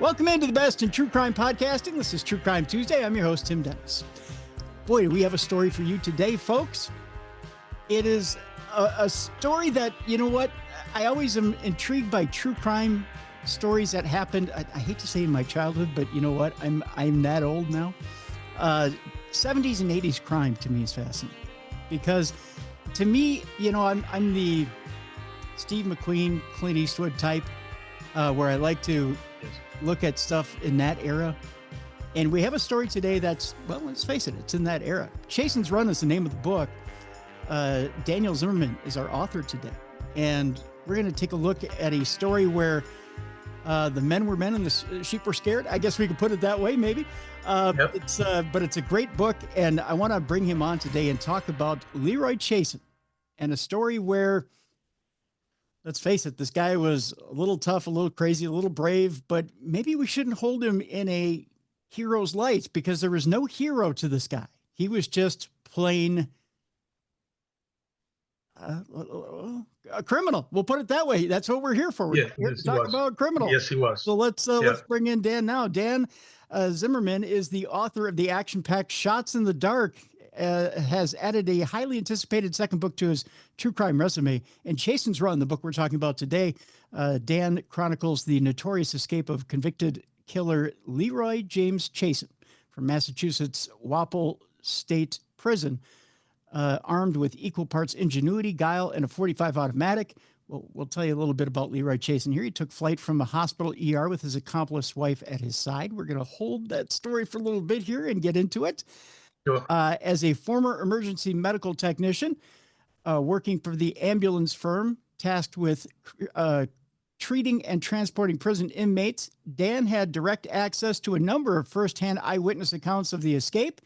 Welcome into the best in true crime podcasting. This is True Crime Tuesday. I'm your host, Tim Dennis. Boy, do we have a story for you today, folks. It is a story that, you know what, I always am intrigued by true crime stories that happened. I hate to say in my childhood, but you know what, I'm that old now. 70s and 80s crime to me is fascinating because to me, you know, I'm the Steve McQueen, Clint Eastwood type, where I like to look at stuff in that era. And we have a story today that's, well, let's face it, it's in that era. CHASSON'S RUN is the name of the book. Daniel Zimmerman is our author today. And we're going to take a look at a story where the men were men and the sheep were scared. I guess we could put it that way, maybe. Yep. But it's a great book. And I want to bring him on today and talk about Leroy Chasson and a story where, let's face it, this guy was a little tough, a little crazy, a little brave, but maybe we shouldn't hold him in a hero's light because there was no hero to this guy. He was just plain a criminal. We'll put it that way. That's what we're here for. We're here to talk about a criminal. Yes, he was. So let's bring in Dan now. Dan Zimmerman is the author of the action-packed Shots in the Dark, has added a highly anticipated second book to his true crime resume. And CHASSON'S RUN, the book we're talking about today, Dan chronicles the notorious escape of convicted killer Leroy James Chasson from Massachusetts Walpole State Prison, armed with equal parts ingenuity, guile, and a .45 automatic. We'll tell you a little bit about Leroy Chasson here. He took flight from a hospital ER with his accomplice wife at his side. We're going to hold that story for a little bit here and get into it. Sure. As a former emergency medical technician, working for the ambulance firm tasked with treating and transporting prison inmates, Dan had direct access to a number of firsthand eyewitness accounts of the escape.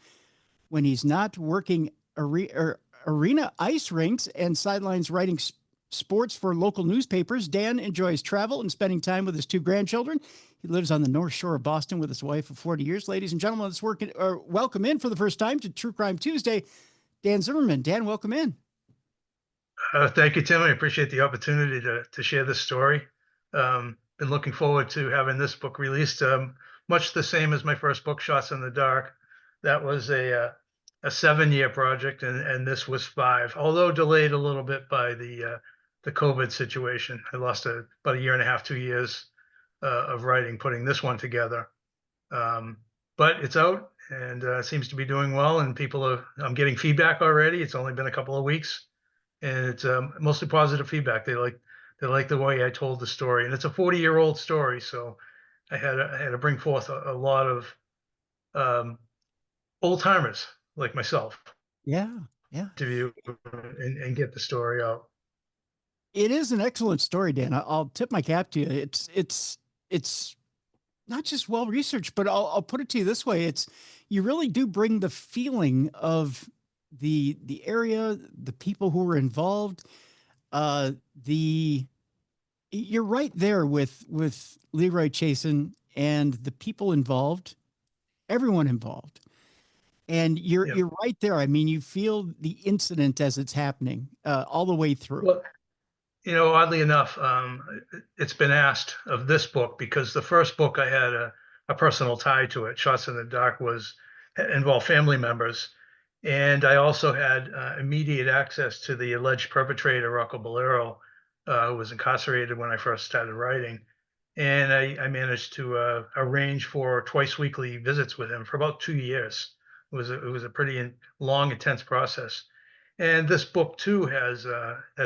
When he's not working arena ice rinks and sidelines writing sports for local newspapers, Dan enjoys travel and spending time with his two grandchildren. He lives on the North Shore of Boston with his wife of 40 years. Ladies and gentlemen, let's welcome in for the first time to True Crime Tuesday, Dan Zimmerman. Dan, welcome in. Thank you, Tim. I appreciate the opportunity to share this story. Been looking forward to having this book released. Much the same as my first book, Shots in the Dark. That was a 7-year project, and this was 5, although delayed a little bit by the COVID situation. I lost about a year and a half, 2 years of writing, putting this one together. But it's out and seems to be doing well, and I'm getting feedback already. It's only been a couple of weeks, and it's mostly positive feedback. They like the way I told the story, and it's a 40-year-old story, so I had to bring forth a lot of old timers like myself. Yeah. To view and get the story out. It is an excellent story, Dan. I'll tip my cap to you. It's not just well researched, but I'll put it to you this way: you really do bring the feeling of the area, the people who were involved. You're right there with Leroy Chasson and the people involved, everyone involved. And you're right there. I mean, you feel the incident as it's happening all the way through. Well, you know, oddly enough, it's been asked of this book because the first book I had a personal tie to it. Shots in the Dark involved family members, and I also had immediate access to the alleged perpetrator, Rocco Bolero, who was incarcerated when I first started writing, and I managed to arrange for twice weekly visits with him for about 2 years. It was a pretty long, intense process, and this book too has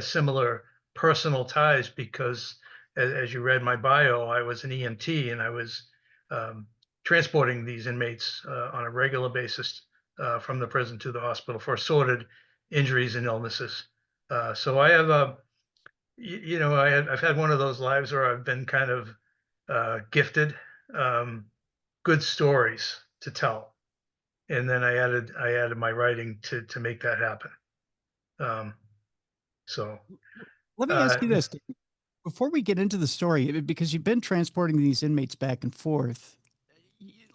similar personal ties because, as you read my bio, I was an EMT and I was transporting these inmates on a regular basis from the prison to the hospital for assorted injuries and illnesses. So I have I've had one of those lives where I've been kind of gifted good stories to tell. And then I added my writing to make that happen. So let me ask you this before we get into the story, because you've been transporting these inmates back and forth.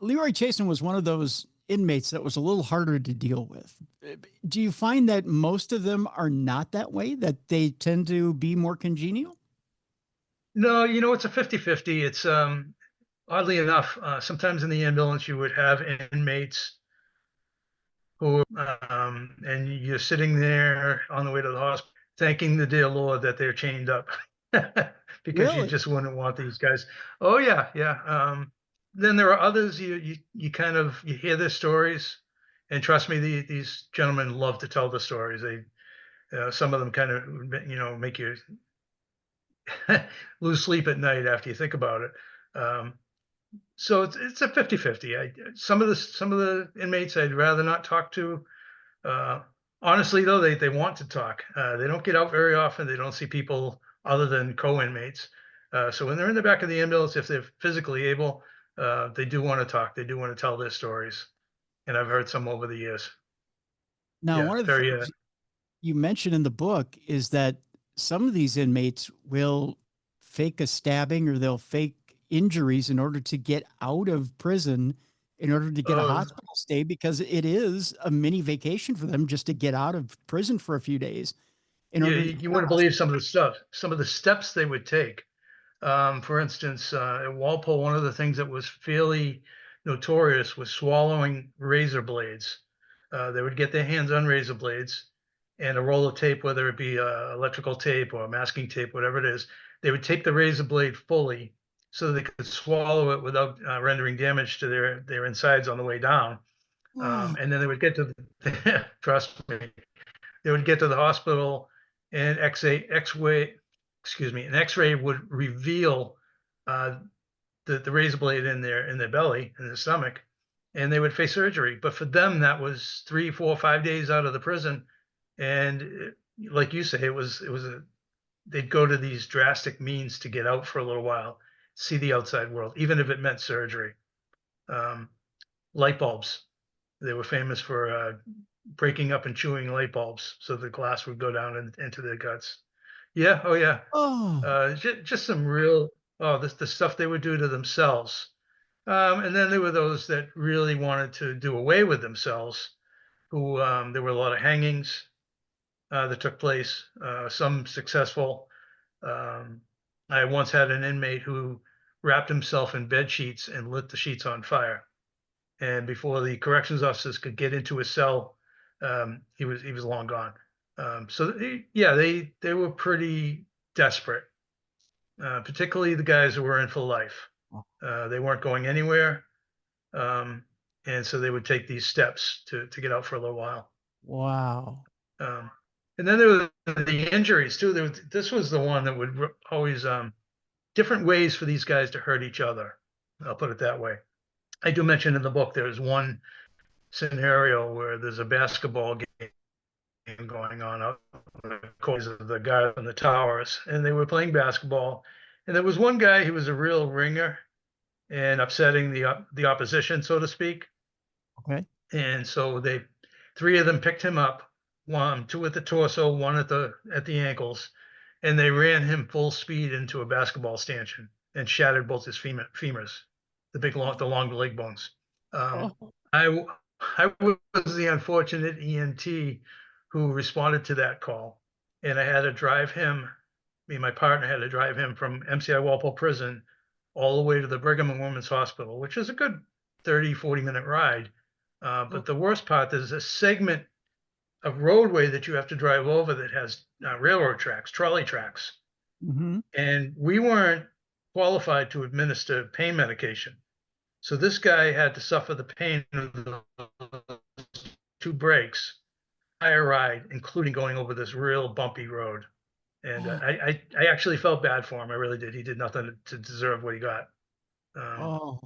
Leroy Chasson was one of those inmates that was a little harder to deal with. Do you find that most of them are not that way, that they tend to be more congenial? No, it's a 50-50. It's oddly enough, sometimes in the ambulance you would have inmates who, and you're sitting there on the way to the hospital, thanking the dear Lord that they're chained up, because you Really? just wouldn't want these guys. Oh yeah, yeah. Then there are others you kind of you hear their stories, and trust me, these gentlemen love to tell the stories. Some of them kind of make you lose sleep at night after you think about it. Um, so it's a 50-50. Some of the inmates I'd rather not talk to. Uh, Honestly, though, they want to talk. They don't get out very often. They don't see people other than co-inmates. So when they're in the back of the ambulance, if they're physically able, they do want to talk. They do want to tell their stories. And I've heard some over the years. Now, Yeah, one of the very. things you mentioned in the book is that some of these inmates will fake a stabbing or they'll fake injuries in order to get out of prison, in order to get a Oh, hospital stay, because it is a mini vacation for them just to get out of prison for a few days in yeah, order to you, get you a wouldn't hospital. believe some of the steps they would take. For instance, at Walpole, one of the things that was fairly notorious was swallowing razor blades. They would get their hands on razor blades and a roll of tape, whether it be electrical tape or masking tape, whatever it is. They would take the razor blade fully so they could swallow it without rendering damage to their insides on the way down. Oh, And then they would get to trust me, they would get to the hospital and an X-ray would reveal uh, the razor blade in their belly, in their stomach, and they would face surgery. But for them, that was 3, 4, 5 days out of the prison, and like you say, it was they'd go to these drastic means to get out for a little while, see the outside world, even if it meant surgery. Um, Light bulbs. They were famous for breaking up and chewing light bulbs so the glass would go down into their guts. Yeah, oh yeah. oh, Just some real, oh, the stuff they would do to themselves. And then there were those that really wanted to do away with themselves, who there were a lot of hangings that took place, some successful. Um, I once had an inmate who wrapped himself in bed sheets and lit the sheets on fire. And before the corrections officers could get into his cell, he was long gone. Yeah, they were pretty desperate, particularly the guys who were in for life. They weren't going anywhere, um, and so they would take these steps to get out for a little while. wow. Um, and then there were the injuries too. This was the one that would always different ways for these guys to hurt each other. I'll put it that way. I do mention in the book there's one scenario where there's a basketball game going on out the course of the guys in the towers, and they were playing basketball. And there was one guy who was a real ringer and upsetting the opposition, so to speak. Okay. And so three of them picked him up, two at the torso, one at the ankles, and they ran him full speed into a basketball stanchion and shattered both his femurs, the long leg bones. Um, Oh, I I was the unfortunate EMT who responded to that call, and I had to drive him. Me and my partner had to drive him from MCI Walpole Prison all the way to the Brigham and Women's Hospital, which is a good 30, 40-minute ride. But oh, the worst part, there's a segment of roadway that you have to drive over that has railroad tracks, trolley tracks. mm-hmm. And we weren't qualified to administer pain medication. So this guy had to suffer the pain of the two breaks, entire ride, including going over this real bumpy road. And Oh, I actually felt bad for him. I really did. He did nothing to deserve what he got. Um, oh,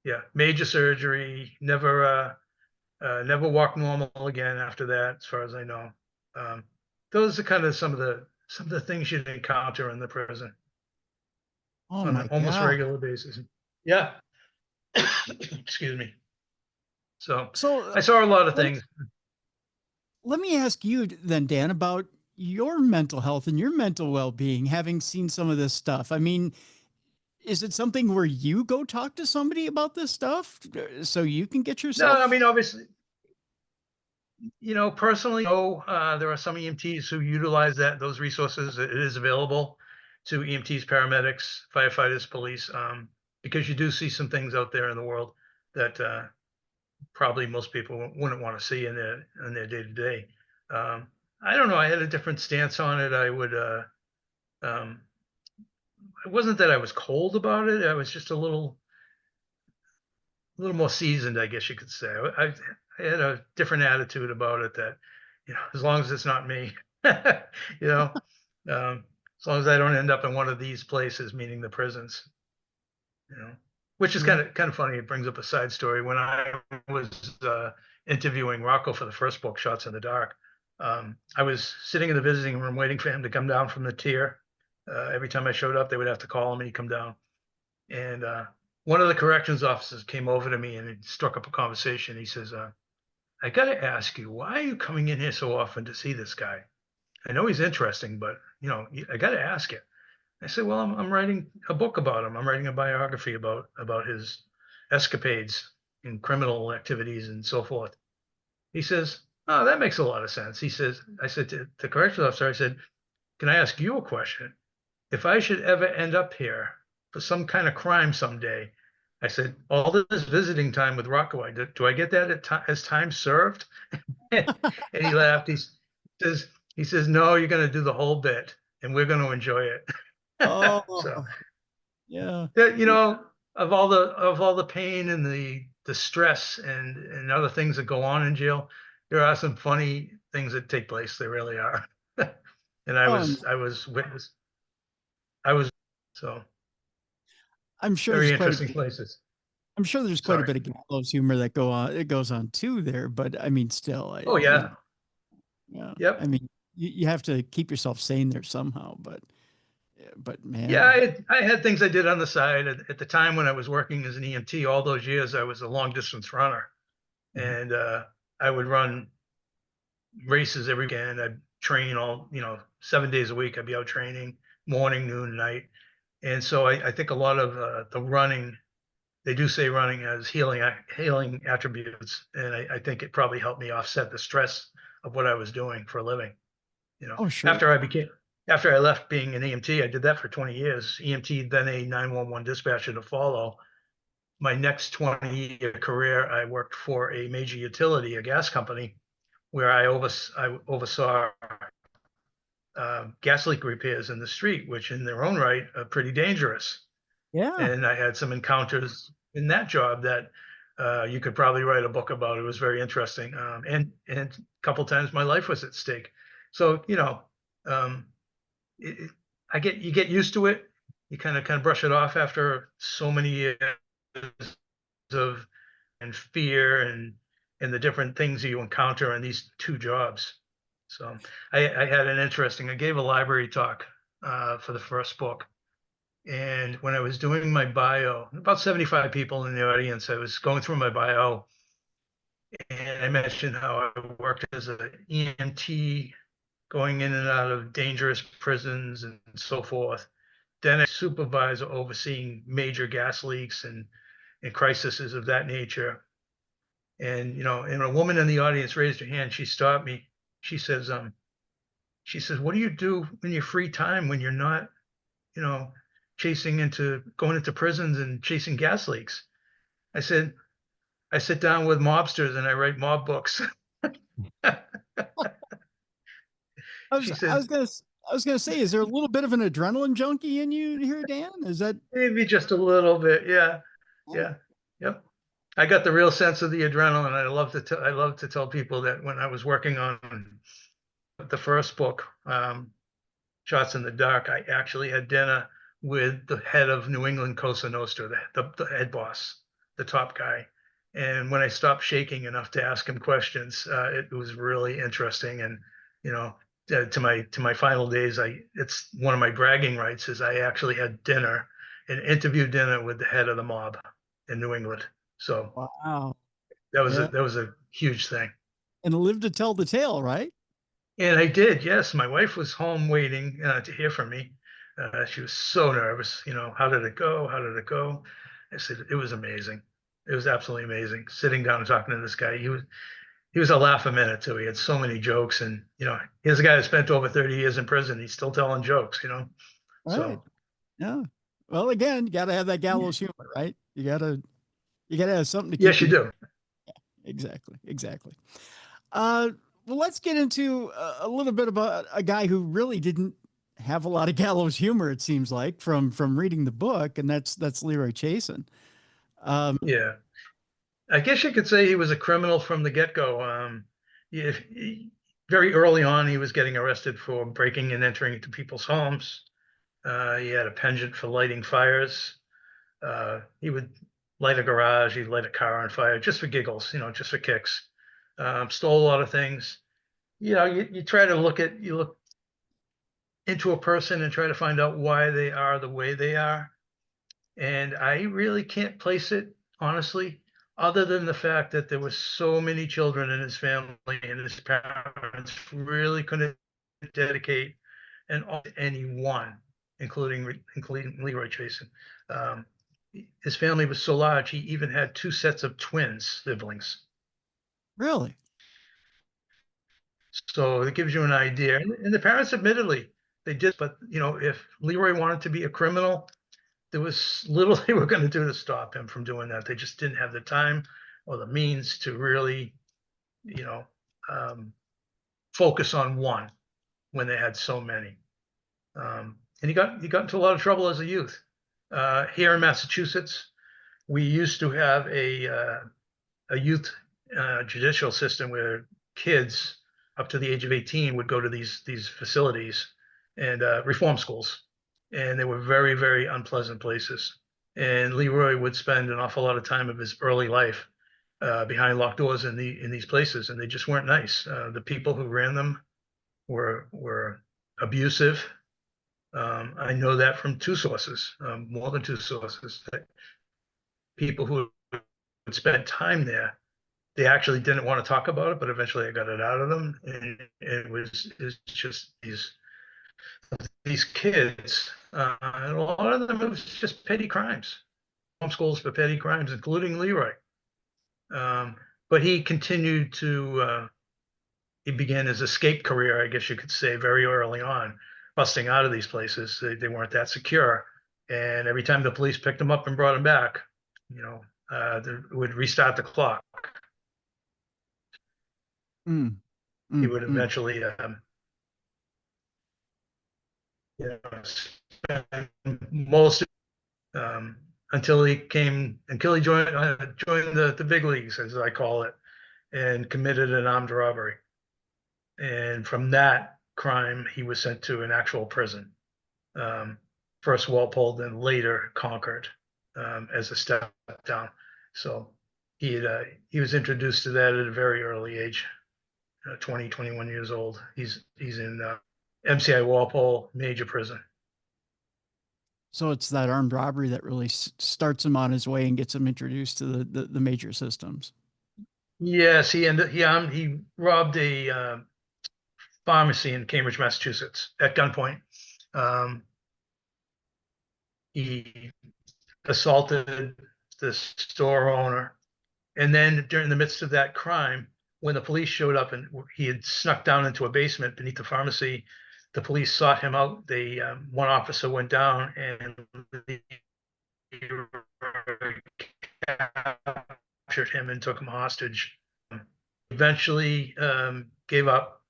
yeah, major surgery. Never walked normal again after that, as far as I know. Um, those are kind of some of the things you'd encounter in the prison oh on an my almost God. regular basis. Yeah, excuse me. So So I saw a lot of let me things. let me ask you then, Dan, about your mental health and your mental well-being, having seen some of this stuff. I mean, is it something where you go talk to somebody about this stuff so you can get No, I yourself? mean obviously, personally, there are some EMTs who utilize those resources. It is available to EMTs, paramedics, firefighters, police. because you do see some things out there in the world that probably most people wouldn't want to see in their day to day. I don't know. I had a different stance on it. I would. It wasn't that I was cold about it. I was just a little more seasoned, I guess you could say. I had a different attitude about it. That, as long as it's not me, you know, as long as I don't end up in one of these places, meaning the prisons, which is Yeah. kind of funny. It brings up a side story. When I was interviewing Rocco for the first book, Shots in the Dark, I was sitting in the visiting room waiting for him to come down from the tier. Every time I showed up, they would have to call him and he'd come down. And one of the corrections officers came over to me and he struck up a conversation. He says, I got to ask you, why are you coming in here so often to see this guy? I know he's interesting, but, I got to ask you. I said, well, I'm writing a book about him. I'm writing a biography about his escapades in criminal activities and so forth. He says, oh, that makes a lot of sense. He says, I said to the corrections officer, I said, can I ask you a question? If I should ever end up here for some kind of crime someday, I said, all this visiting time with Rocco, do I get that as time served? And he laughed. He says, no, you're going to do the whole bit and we're going to enjoy it. So, Oh, yeah. of all the pain and the stress and other things that go on in jail, there are some funny things that take place. There really are. And I Oh, was witness. I was so I'm sure very there's quite a interesting bit. places. I'm sure there's quite a Sorry. bit of gallows humor that goes on too there, but I mean, still, Oh yeah. yeah. I Yep. mean, you have to keep yourself sane there somehow, but Yeah, man, I had things I did on the side at the time when I was working as an EMT. All those years, I was a long distance runner, Mhm. and I would run races every weekend. I'd train 7 days a week. I'd be out training morning, noon, night. And so I think a lot of the running, they do say running has healing attributes, and I think it probably helped me offset the stress of what I was doing for a living. Oh, sure. After I left being an EMT, I did that for 20 years. EMT, then a 911 dispatcher to follow. My next 20-year career, I worked for a major utility, a gas company, where I oversaw gas leak repairs in the street, which in their own right are pretty dangerous. Yeah. And I had some encounters in that job that you could probably write a book about. It was very interesting, and a couple times my life was at stake. So um, it, you get used to it. You kind of brush it off after so many years of and fear and the different things you encounter in these two jobs. So I had I gave a library talk for the first book. And when I was doing my bio, about 75 people in the audience, I was going through my bio and I mentioned how I worked as an EMT, going in and out of dangerous prisons and so forth. Then a supervisor overseeing major gas leaks and crises of that nature. And a woman in the audience raised her hand. She stopped me. She says, what do you do in your free time when you're not, you know, going into prisons and chasing gas leaks? I said, I sit down with mobsters and I write mob books. I was She I said, was gonna I was gonna say, is there a little bit of an adrenaline junkie in you here, Dan? Is that? maybe just a little bit. Yeah. Oh, Yeah. Yep. I got the real sense of the adrenaline. I love to tell people that when I was working on the first book, Shots in the Dark, I actually had dinner with the head of New England Cosa Nostra, the head boss, the top guy. And when I stopped shaking enough to ask him questions, it was really interesting. And you know, to my final days, it's one of my bragging rights is I actually had dinner, an interview dinner with the head of the mob in New England. So wow. Yeah. that was a huge thing. And live to tell the tale, right? And I did, yes. My wife was home waiting to hear from me. She was so nervous. How did it go? How did it go? I said it was amazing. It was absolutely amazing. Sitting down and talking to this guy, he was a laugh a minute too. He had so many jokes, and here's a guy that spent over 30 years in prison. He's still telling jokes. Right. So Yeah. Well, again, you got to have that gallows humor, right? You got to have something to keep Yes, you you. do. Exactly. Exactly. Uh, well, let's get into a little bit about a guy who really didn't have a lot of gallows humor. It seems like from reading the book, and that's Leroy Chasson. Um, Yeah. I guess you could say he was a criminal from the get-go. If very early on, he was getting arrested for breaking and entering into people's homes. He had a penchant for lighting fires. He would light a garage, he'd light a car on fire just for giggles, just for kicks. Stole a lot of things. You try to you look into a person and try to find out why they are the way they are. And I really can't place it, honestly, other than the fact that there were so many children in his family and his parents really couldn't dedicate and anyone, including Leroy Jason. Um, his family was so large, he even had two sets of twins siblings. really? So it gives you an idea. And the parents, admittedly, they did. But if Leroy wanted to be a criminal, there was little they were going to do to stop him from doing that. They just didn't have the time or the means to really, you know, um, focus on one when they had so many. And he got into a lot of trouble as a youth. Here in Massachusetts, we used to have a youth judicial system where kids up to the age of 18 would go to these facilities and reform schools, and they were very, very unpleasant places. And Leroy would spend an awful lot of time of his early life behind locked doors in these places, and they just weren't nice. The people who ran them were abusive. I know that from two sources, more than two sources, that people who would spend time there, they actually didn't want to talk about it, but eventually I got it out of them. And it's just these kids, and a lot of them, it was just petty crimes, homeschools for petty crimes, including Leroy. But he continued he began his escape career, I guess you could say, very early on, busting out of these places. They weren't that secure. And every time the police picked him up and brought him back, they would restart the clock. Mm, He mm, would mm. eventually, spend most um, until he joined the big leagues, as I call it, and committed an armed robbery. And from that crime, he was sent to an actual prison. Um, First Walpole, then later Concord, as a step down. So he was introduced to that at a very early age, 20, 21 years old. He's in MCI Walpole major prison. So it's that armed robbery that really starts him on his way and gets him introduced to the major systems. Yes, he robbed a pharmacy in Cambridge, Massachusetts, at gunpoint. Um, he assaulted the store owner, and then during the midst of that crime, when the police showed up and he had snuck down into a basement beneath the pharmacy, the police sought him out. One officer went down and captured him and took him hostage. Eventually gave up,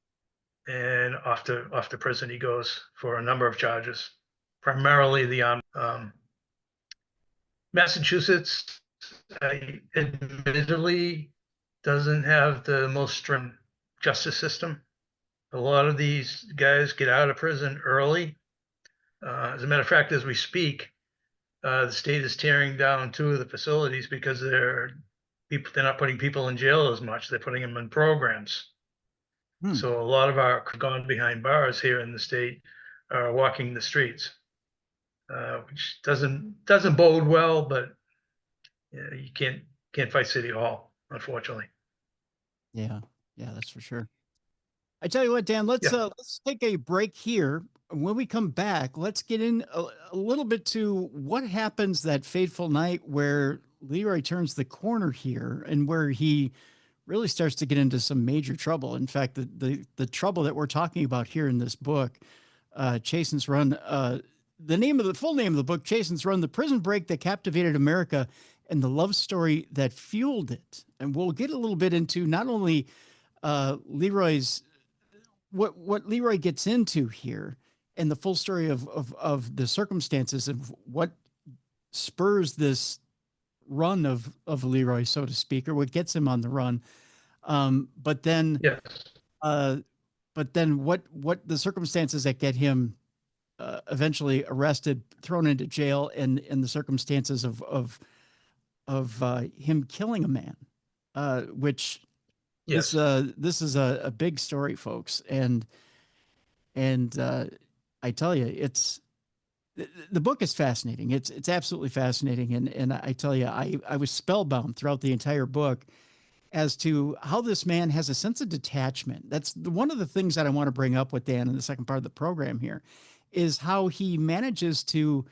and off to prison he goes for a number of charges, primarily the Massachusetts, admittedly, doesn't have the most stringent justice system. A lot of these guys get out of prison early. As a matter of fact, as we speak, the state is tearing down two of the facilities because they're not putting people in jail as much. They're putting them in programs. Hmm. So a lot of our gone behind bars here in the state are walking the streets, which doesn't bode well. But you can't fight City Hall, unfortunately. Yeah, yeah, that's for sure. I tell you what, Dan, Yeah. let's take a break here. When we come back, let's get in a little bit to what happens that fateful night where Leroy turns the corner here and where he really starts to get into some major trouble. In fact, the trouble that we're talking about here in this book, Chasson's Run, the full name of the book, Chasson'S Run, The Prison Break That Captivated America and the Love Story That Fueled It. And we'll get a little bit into not only Leroy's, what Leroy gets into here and the full story of the circumstances of what spurs this run of Leroy, so to speak, or what gets him on the run. But then, Yes. but then what the circumstances that get him eventually arrested, thrown into jail, and the circumstances of him killing a man, which Yes. this is a big story, folks, and I tell you, the book is fascinating. It's absolutely fascinating, and I tell you, I was spellbound throughout the entire book as to how this man has a sense of detachment. That's one of the things that I want to bring up with Dan in the second part of the program here, is how he manages to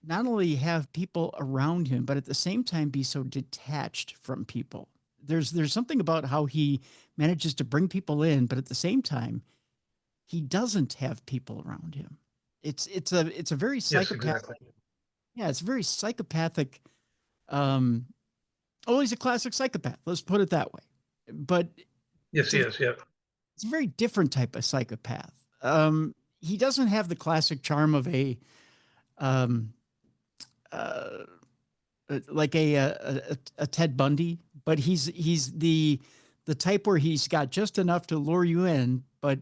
not only have people around him, but at the same time be so detached from people. There's something about how he manages to bring people in, but at the same time, he doesn't have people around him. It's a very Yes, psychopathic. exactly. Yeah, it's very psychopathic. He's a classic psychopath. Let's put it that way. But Yes, he is. Yeah. it's a very different type of psychopath. He doesn't have the classic charm of a um, uh, like a Ted Bundy, but he's the type where he's got just enough to lure you in, but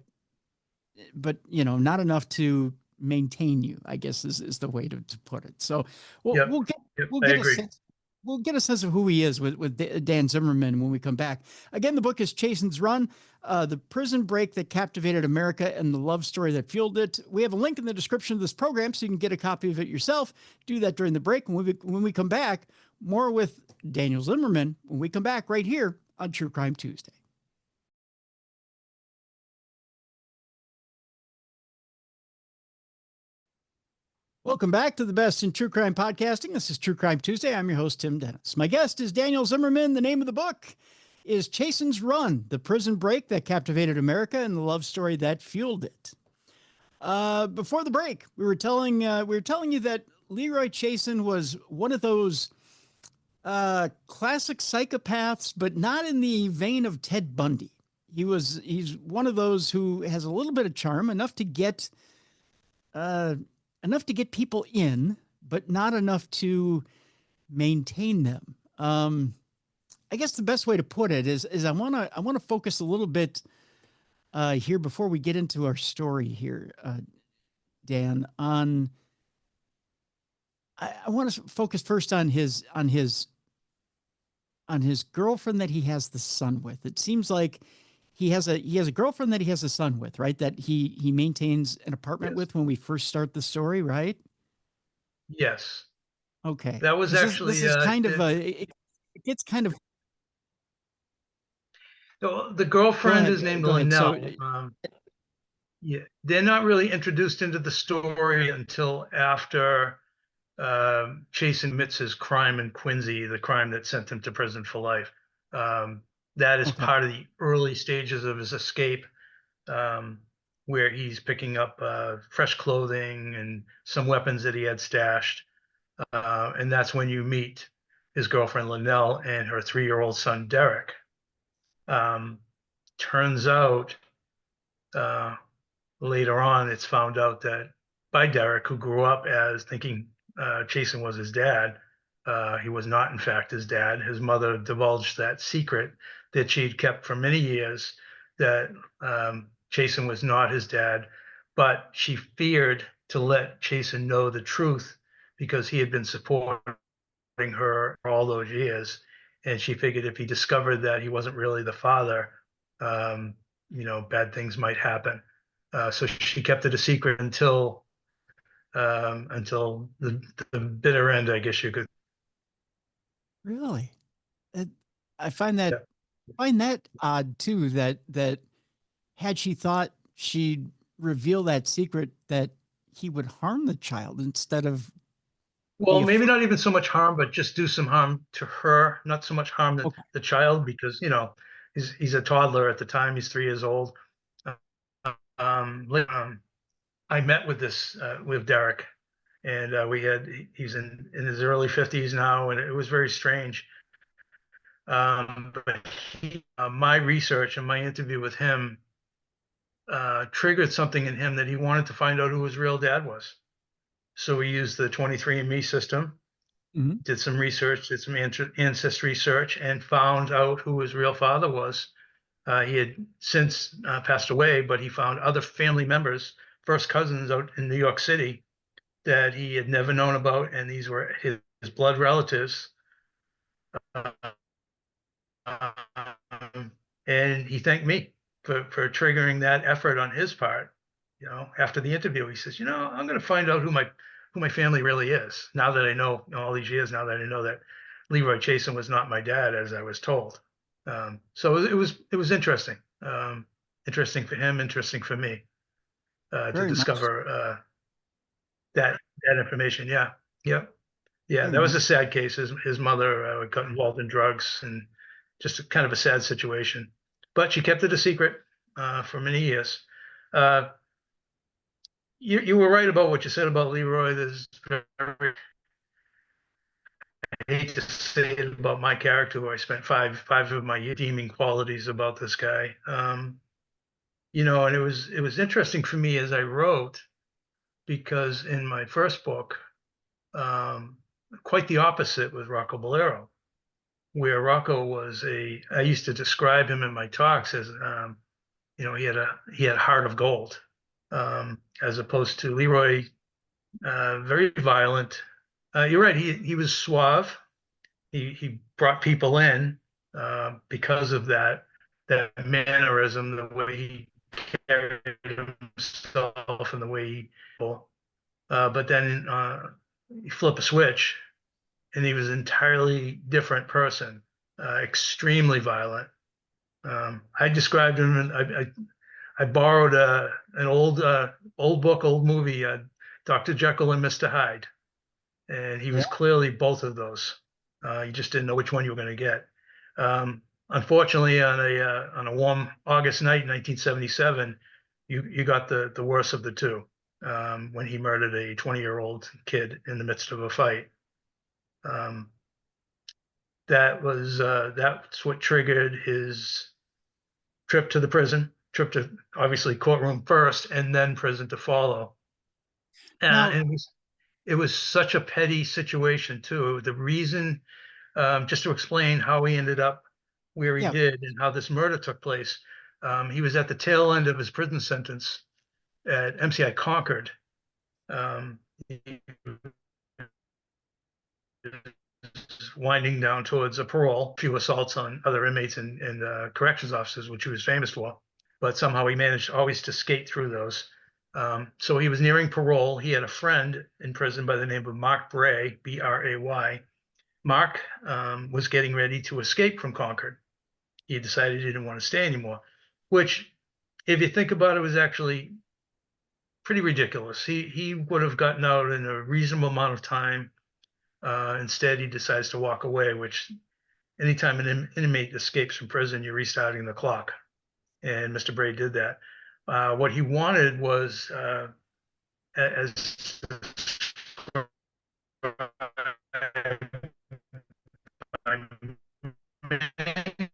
not enough to maintain you, I guess is the way to put it. So Yep. we'll I get a agree. sense. We'll get a sense of who he is with Dan Zimmerman when we come back. Again, the book is Chasson'S Run, The Prison Break That Captivated America and the Love Story That Fueled It. We have a link in the description of this program so you can get a copy of it yourself. Do that during the break. When we come back, more with Daniel Zimmerman when we come back right here on True Crime Tuesday. Welcome back to the best in true crime podcasting. This is True Crime Tuesday. I'm your host, Tim Dennis. My guest is Daniel Zimmerman. The name of the book is Chasson'S Run, The Prison Break That Captivated America and the Love Story That Fueled It. Before the break, we were telling you that Leroy Chasson was one of those classic psychopaths, but not in the vein of Ted Bundy. He's one of those who has a little bit of charm, enough to get people in, but not enough to maintain them. I guess the best way to put it is I want to focus a little bit here before we get into our story here, Dan. I want to focus first on his girlfriend that he has the son with. It seems like he has a girlfriend that he has a son with, right? That he maintains an apartment Yes. with when we first start the story, right? Yes. Okay. That was actually this is kind of it gets kind of. the girlfriend is named Go ahead. So Linnell. Yeah, they're not really introduced into the story until after Chasson admits his crime in Quincy, the crime that sent him to prison for life. That is okay. part of the early stages of his escape, where he's picking up fresh clothing and some weapons that he had stashed. And that's when you meet his girlfriend Linnell and her 3-year-old son Derek. Turns out later on, it's found out that by Derek, who grew up as thinking Chasson was his dad. He was not, in fact, his dad. His mother divulged that secret that she'd kept for many years, that Chasson was not his dad, but she feared to let Chasson know the truth because he had been supporting her all those years. And she figured if he discovered that he wasn't really the father, bad things might happen. So she kept it a secret until the bitter end, I guess you could. Really, I find that odd too. That had she thought she'd reveal that secret, that he would harm the child instead of Well, maybe not even so much harm, but just do some harm to her, not so much harm to the child, because he's a toddler at the time. He's 3 years old. I met with Derek and he's in his early 50s now, and it was very strange. But my research and my interview with him triggered something in him that he wanted to find out who his real dad was. So we used the 23andMe system, did some research, did some ancestry research, and found out who his real father was. He had since passed away, but he found other family members, first cousins out in New York City, that he had never known about, and these were his blood relatives. And he thanked me for triggering that effort on his part. You know, after the interview, he says, I'm going to find out who my family really is. Now that I know, all these years, now that I know that Leroy Chasson was not my dad, as I was told. So it was interesting. Interesting for him, interesting for me to Very much. discover that information. Yeah, yeah, yeah. Very That was a much. sad case. His mother got involved in drugs, and just kind of a sad situation. But she kept it a secret for many years. You were right about what you said about Leroy. I hate to say it about my character, who I spent five of my years redeeming qualities about this guy. And it was interesting for me as I wrote, because in my first book, quite the opposite with Rocco Bolero, where Rocco was I used to describe him in my talks as, he had a heart of gold, as opposed to Leroy, very violent. You're right. He was suave. He brought people in because of that mannerism, the way he carried himself, and the way but then you flip a switch, and he was an entirely different person, extremely violent. I described him, and I borrowed an old book, old movie, Dr. Jekyll and Mr. Hyde, and he was clearly both of those. You just didn't know which one you were going to get. Unfortunately, on a warm August night in 1977, you got the worst of the two, when he murdered a 20-year-old kid in the midst of a fight. That's what triggered his trip to the prison, trip to obviously courtroom first, and then prison to follow. Now, And it was such a petty situation too. The reason, just to explain how he ended up where he yeah. did and how this murder took place, he was at the tail end of his prison sentence at MCI Concord. He winding down towards a parole, a few assaults on other inmates and corrections officers, which he was famous for. But somehow he managed always to skate through those. So he was nearing parole. He had a friend in prison by the name of Mark Bray, Bray. Mark was getting ready to escape from Concord. He decided he didn't want to stay anymore, which, if you think about it, was actually pretty ridiculous. He would have gotten out in a reasonable amount of time. Instead, he decides to walk away, which anytime an inmate escapes from prison, you're restarting the clock. And Mr. Bray did that. What he wanted was, as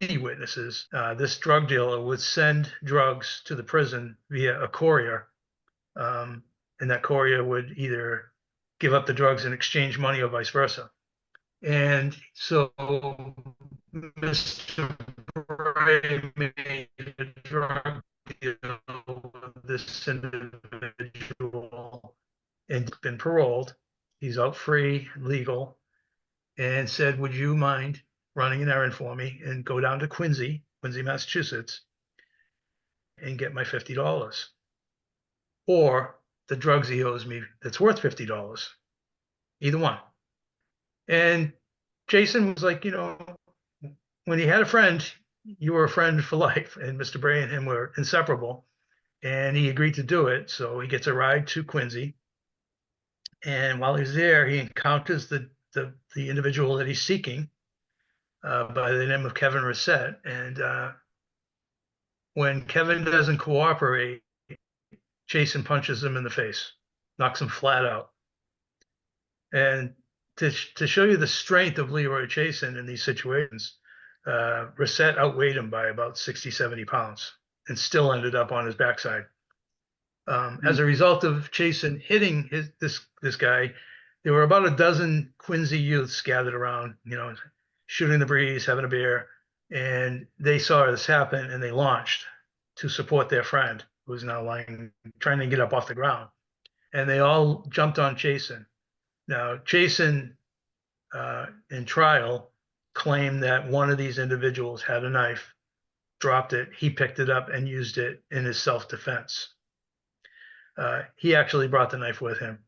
many witnesses, this drug dealer would send drugs to the prison via a courier, and that courier would either give up the drugs and exchange money, or vice versa. And so Mr. Bray made a drug deal with this individual, and been paroled. He's out free, legal, and said, would you mind running an errand for me and go down to Quincy, Massachusetts, and get my $50, or the drugs he owes me that's worth $50, either one. And Jason was like, when he had a friend, you were a friend for life. And Mr. Bray and him were inseparable. And he agreed to do it. So he gets a ride to Quincy. And while he's there, he encounters the individual that he's seeking, by the name of Kevin Reset. And when Kevin doesn't cooperate, Jason punches him in the face, knocks him flat out. And to show you the strength of Leroy Chasson in these situations, Reset outweighed him by about 60, 70 pounds and still ended up on his backside. As a result of Chasson hitting this guy, there were about a dozen Quincy youths gathered around, shooting the breeze, having a beer, and they saw this happen and they launched to support their friend who was now trying to get up off the ground. And they all jumped on Chasson. Now, Chasson, in trial, claimed that one of these individuals had a knife, dropped it, he picked it up and used it in his self-defense. He actually brought the knife with him.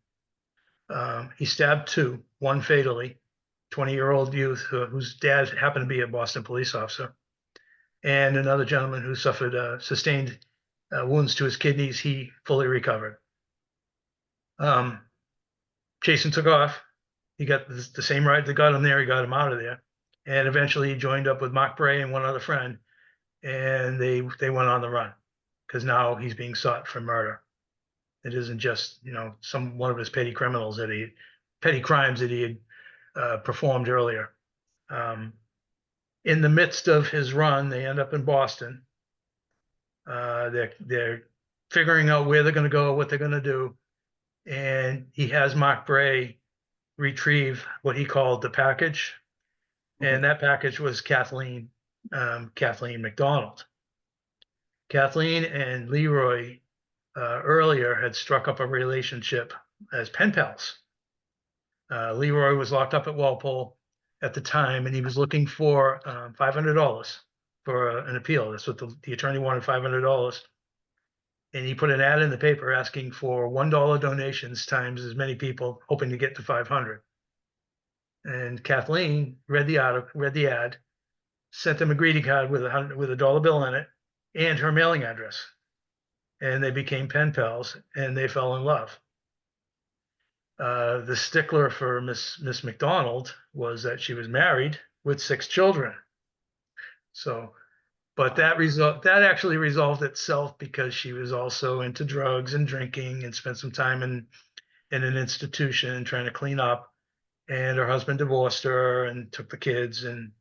He stabbed two, one fatally, 20-year-old youth whose dad happened to be a Boston police officer, and another gentleman who suffered sustained wounds to his kidneys. He fully recovered. Chasson took off. He got the same ride that got him there. He got him out of there. And eventually he joined up with Mark Bray and one other friend, and they went on the run because now he's being sought for murder. It isn't just, one of his petty crimes that he had performed earlier. In the midst of his run, they end up in Boston. They're figuring out where they're going to go, what they're going to do, and he has Mark Bray retrieve what he called the package, and that package was Kathleen MacDonald. Kathleen and Leroy earlier had struck up a relationship as pen pals. Leroy was locked up at Walpole at the time, and he was looking for $500 for an appeal. That's what the attorney wanted, $500. And he put an ad in the paper asking for $1 donations times as many people, hoping to get to 500. And Kathleen read the ad, sent him a greeting card with a dollar bill in it and her mailing address. And they became pen pals, and they fell in love. The stickler for Miss MacDonald was that she was married with 6 children. So, but that actually resolved itself because she was also into drugs and drinking and spent some time in an institution trying to clean up. And her husband divorced her and took the kids, and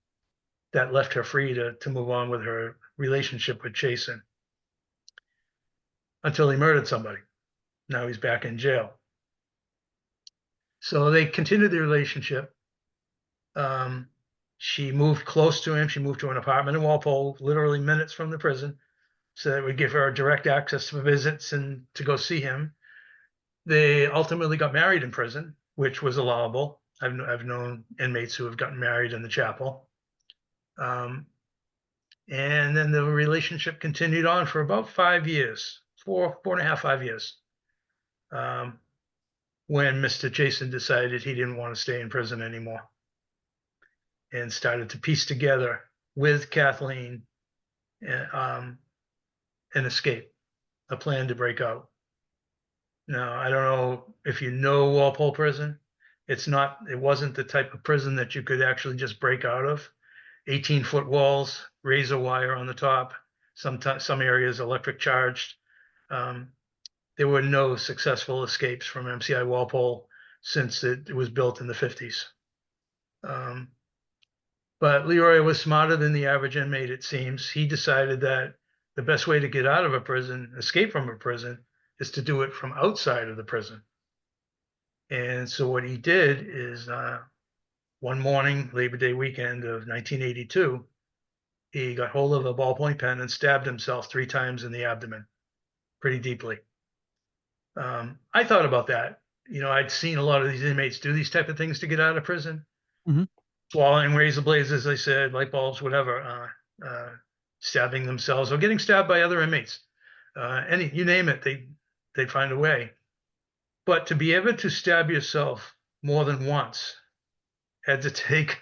that left her free to move on with her relationship with Chasson until he murdered somebody. Now he's back in jail. So they continued the relationship. She moved close to him. She moved to an apartment in Walpole, literally minutes from the prison, so that would give her direct access for visits and to go see him. They ultimately got married in prison, which was allowable. I've known inmates who have gotten married in the chapel. And then the relationship continued on for about 5 years, 4.5, 5 years. When Mr. Chasson decided he didn't want to stay in prison anymore and started to piece together with Kathleen an escape, a plan to break out. Now, I don't know if you know Walpole Prison. It wasn't the type of prison that you could actually just break out of. 18-foot walls, razor wire on the top, some areas electric charged. There were no successful escapes from MCI Walpole since it was built in the 50s. But Leroy was smarter than the average inmate, it seems. He decided that the best way to get out of a prison, escape from a prison, is to do it from outside of the prison. And so what he did is one morning, Labor Day weekend of 1982, he got hold of a ballpoint pen and stabbed himself 3 times in the abdomen, pretty deeply. I thought about that. I'd seen a lot of these inmates do these type of things to get out of prison. Mm-hmm. Swallowing razor blades, as I said, light bulbs, whatever, stabbing themselves or getting stabbed by other inmates. You name it, they'd find a way. But to be able to stab yourself more than once had to take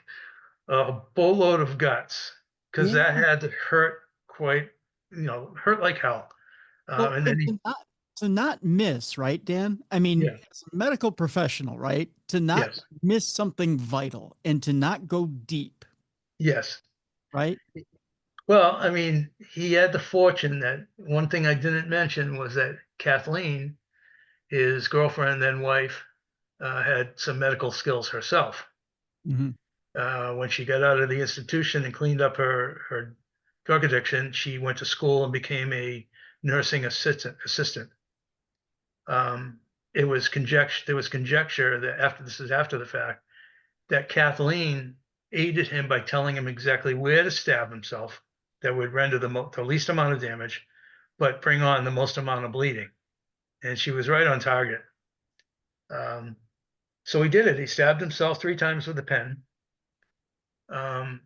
a boatload of guts, because that had to hurt hurt like hell. And then to not miss, right, Dan? I mean, as a medical professional, right? To not miss something vital and to not go deep. Yes. Right? Well, I mean, he had the fortune that one thing I didn't mention was that Kathleen, his girlfriend, then wife, had some medical skills herself. Mhm. When she got out of the institution and cleaned up her drug addiction, she went to school and became a nursing assistant. Um, there was conjecture that after the fact, that Kathleen aided him by telling him exactly where to stab himself that would render the least amount of damage, but bring on the most amount of bleeding. And she was right on target. Um, so he did it. He stabbed himself 3 times with a pen. Um,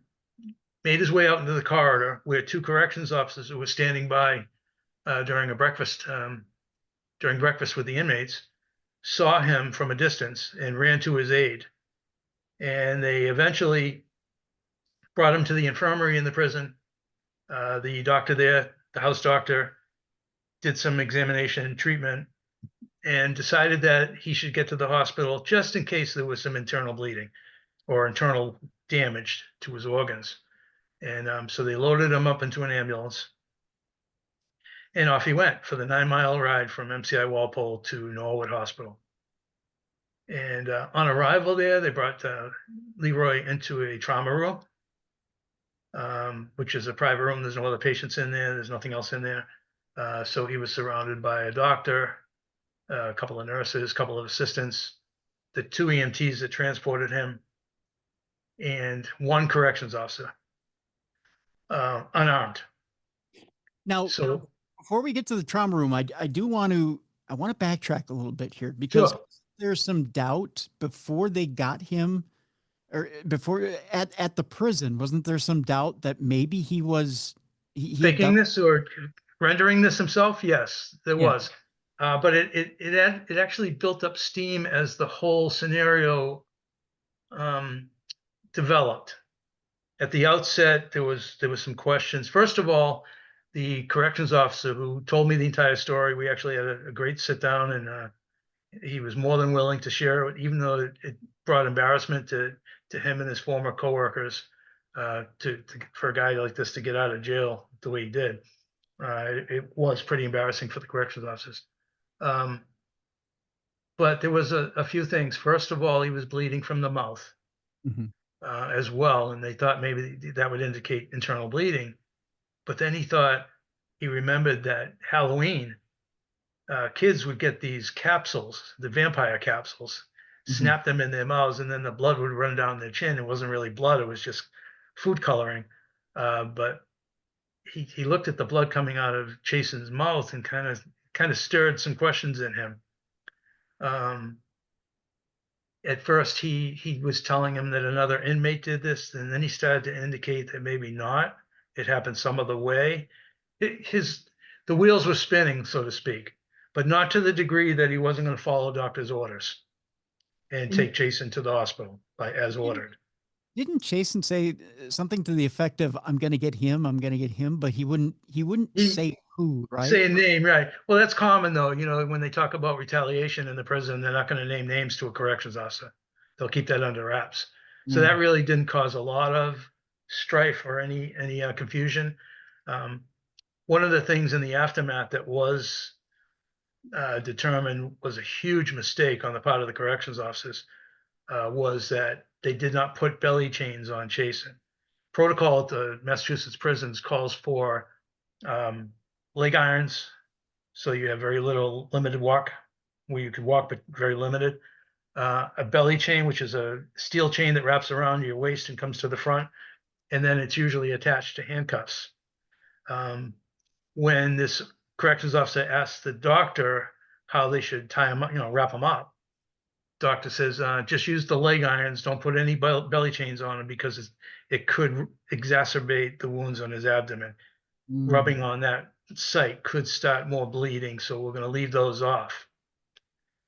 Made his way out into the corridor where 2 corrections officers who were standing by during breakfast with the inmates saw him from a distance and ran to his aid. And they eventually brought him to the infirmary in the prison. The doctor there, the house doctor, did some examination and treatment and decided that he should get to the hospital just in case there was some internal bleeding or internal damage to his organs. And so they loaded him up into an ambulance, and off he went for the 9-mile ride from MCI Walpole to Norwood Hospital. And on arrival there, they brought Leroy into a trauma room, which is a private room. There's no other patients in there. There's nothing else in there. So he was surrounded by a doctor, a couple of nurses, a couple of assistants, the 2 EMTs that transported him, and 1 corrections officer, unarmed. Now, So before we get to the trauma room, I want to backtrack a little bit here because sure, there's some doubt before they got him, or before at the prison. Wasn't there some doubt that maybe he had faking done? this or rendering this himself, yes, there Yeah. was. But it actually built up steam as the whole scenario um, developed. At the outset, there was some questions. First of all, the corrections officer who told me the entire story, we actually had a great sit down, and he was more than willing to share it, even though it brought embarrassment to him and his former coworkers, for a guy like this to get out of jail the way he did. It was pretty embarrassing for the corrections officers. Um, but there was a few things. First of all, he was bleeding from the mouth Mhm. as well, and they thought maybe that would indicate internal bleeding. But then he remembered that Halloween, kids would get these capsules, the vampire capsules, Mhm. snap them in their mouths, and then the blood would run down their chin. It wasn't really blood; it was just food coloring. But he looked at the blood coming out of Chasson's mouth and kind of stirred some questions in him. Um, at first, he was telling him that another inmate did this, and then he started to indicate that maybe not. It happened some other way. The wheels were spinning, so to speak, but not to the degree that he wasn't going to follow doctor's orders and And take Chasson to the hospital as didn't ordered. didn't Jason say something to the effect of "I'm going to get him, I'm going to get him," but he wouldn't He say who, right? Say a name, right? Well, that's common though. When they talk about retaliation in the prison, they're not going to name names to a corrections officer. They'll keep that under wraps. So Yeah. that really didn't cause a lot of strife or any confusion. Um, One of the things in the aftermath that was determined was a huge mistake on the part of the corrections officers, was that they did not put belly chains on Chasson. Protocol at the Massachusetts prisons calls for um, leg irons, so you have very limited walk, where you could walk but very limited. A belly chain, which is a steel chain that wraps around your waist and comes to the front, and then it's usually attached to handcuffs. Um, when this corrections officer asked the doctor how they should tie him up, wrap him up, doctor says, just use the leg irons. Don't put any belly chains on him because it could exacerbate the wounds on his abdomen. Mm. Rubbing on that site could start more bleeding, so we're going to leave those off.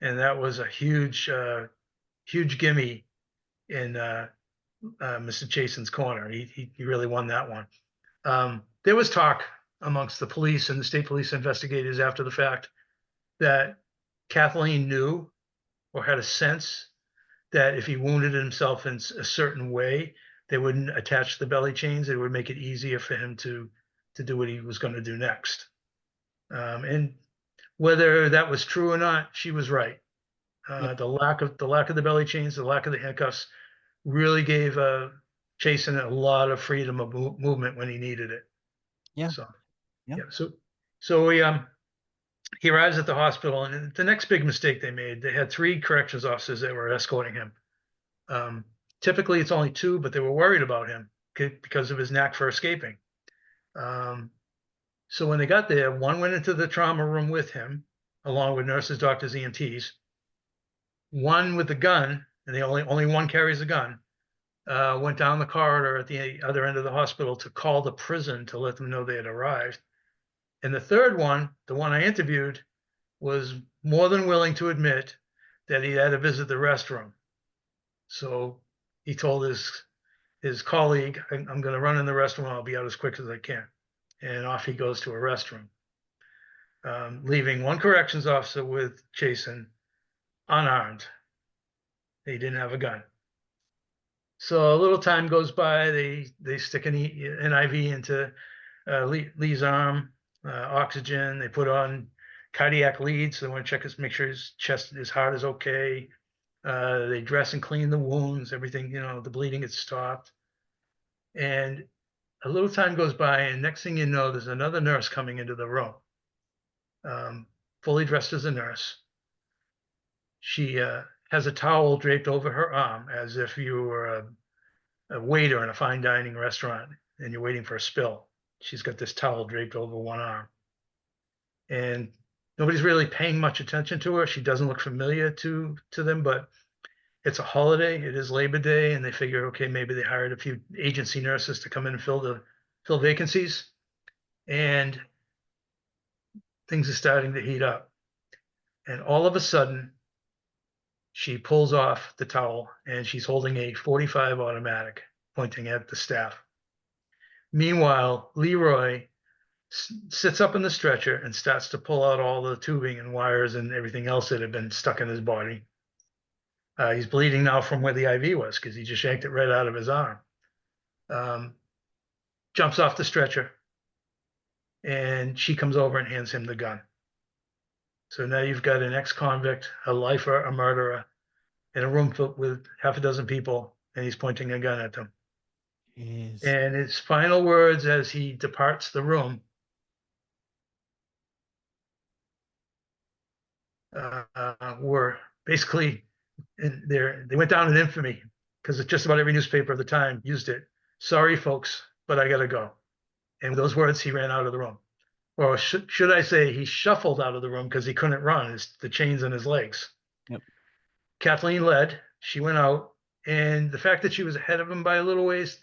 And that was a huge gimme in Mr. Chasson's corner. He really won that one. There was talk amongst the police and the state police investigators after the fact that Kathleen knew or had a sense that if he wounded himself in a certain way, they wouldn't attach the belly chains. It would make it easier for him to do what he was going to do next. And whether that was true or not, she was right. Yep. The lack of the belly chains, the lack of the handcuffs, really gave Chasson a lot of freedom of movement when he needed it. Yeah. So Yeah. yeah, so he arrives at the hospital, and the next big mistake they made, they had 3 corrections officers that were escorting him. Typically it's only 2, but they were worried about him because of his knack for escaping. So when they got there, one went into the trauma room with him, along with nurses, doctors, EMTs. One with the gun, and only one carries a gun, went down the corridor at the other end of the hospital to call the prison to let them know they had arrived. And the third one, the one I interviewed, was more than willing to admit that he had to visit the restroom. So he told his colleague, I'm going to run in the restroom. I'll be out as quick as I can. And off he goes to a restroom, leaving one corrections officer with Chasson unarmed. He didn't have a gun. So a little time goes by. They stick an IV into Lee's arm, oxygen. They put on cardiac leads. So they want to check make sure his chest, his heart is okay. They dress and clean the wounds. Everything, the bleeding gets stopped. And a little time goes by, and next thing you know, there's another nurse coming into the room, fully dressed as a nurse. She has a towel draped over her arm as if you were a waiter in a fine dining restaurant and you're waiting for a spill. She's got this towel draped over one arm. And nobody's really paying much attention to her. She doesn't look familiar to them, but it's a holiday. It is Labor Day, and they figure, okay, maybe they hired a few agency nurses to come in and fill vacancies. And things are starting to heat up. And all of a sudden, she pulls off the towel and she's holding a .45 automatic pointing at the staff. Meanwhile, Leroy sits up in the stretcher and starts to pull out all the tubing and wires and everything else that had been stuck in his body. He's bleeding now from where the IV was because he just yanked it right out of his arm. Jumps off the stretcher, and she comes over and hands him the gun. So now you've got an ex-convict, a lifer, a murderer, in a room filled with half a dozen people, and he's pointing a gun at them. Jeez. And his final words as he departs the room were basically, they went down in infamy because just about every newspaper of the time used it. Sorry, folks, but I got to go. And with those words, he ran out of the room. Or should I say he shuffled out of the room because he couldn't run, the chains in his legs. Yep. Kathleen led. She went out. And the fact that she was ahead of him by a little ways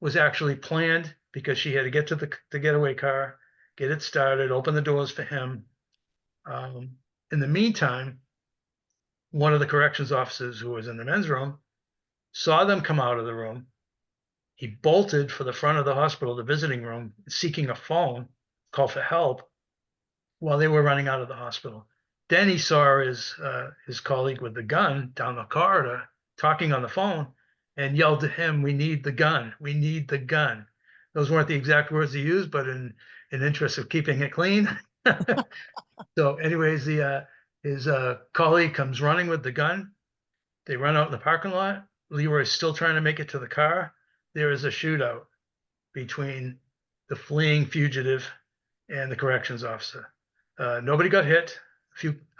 was actually planned because she had to get to the getaway car, get it started, open the doors for him. In the meantime, one of the corrections officers who was in the men's room saw them come out of the room. He bolted for the front of the hospital, the visiting room, seeking a phone, call for help, while they were running out of the hospital. Then he saw his colleague with the gun down the corridor talking on the phone and yelled to him, "We need the gun. We need the gun." Those weren't the exact words he used, but in interest of keeping it clean. So anyways, his colleague comes running with the gun. They run out in the parking lot. Leroy's still trying to make it to the car. There is a shootout between the fleeing fugitive and the corrections officer. Nobody got hit.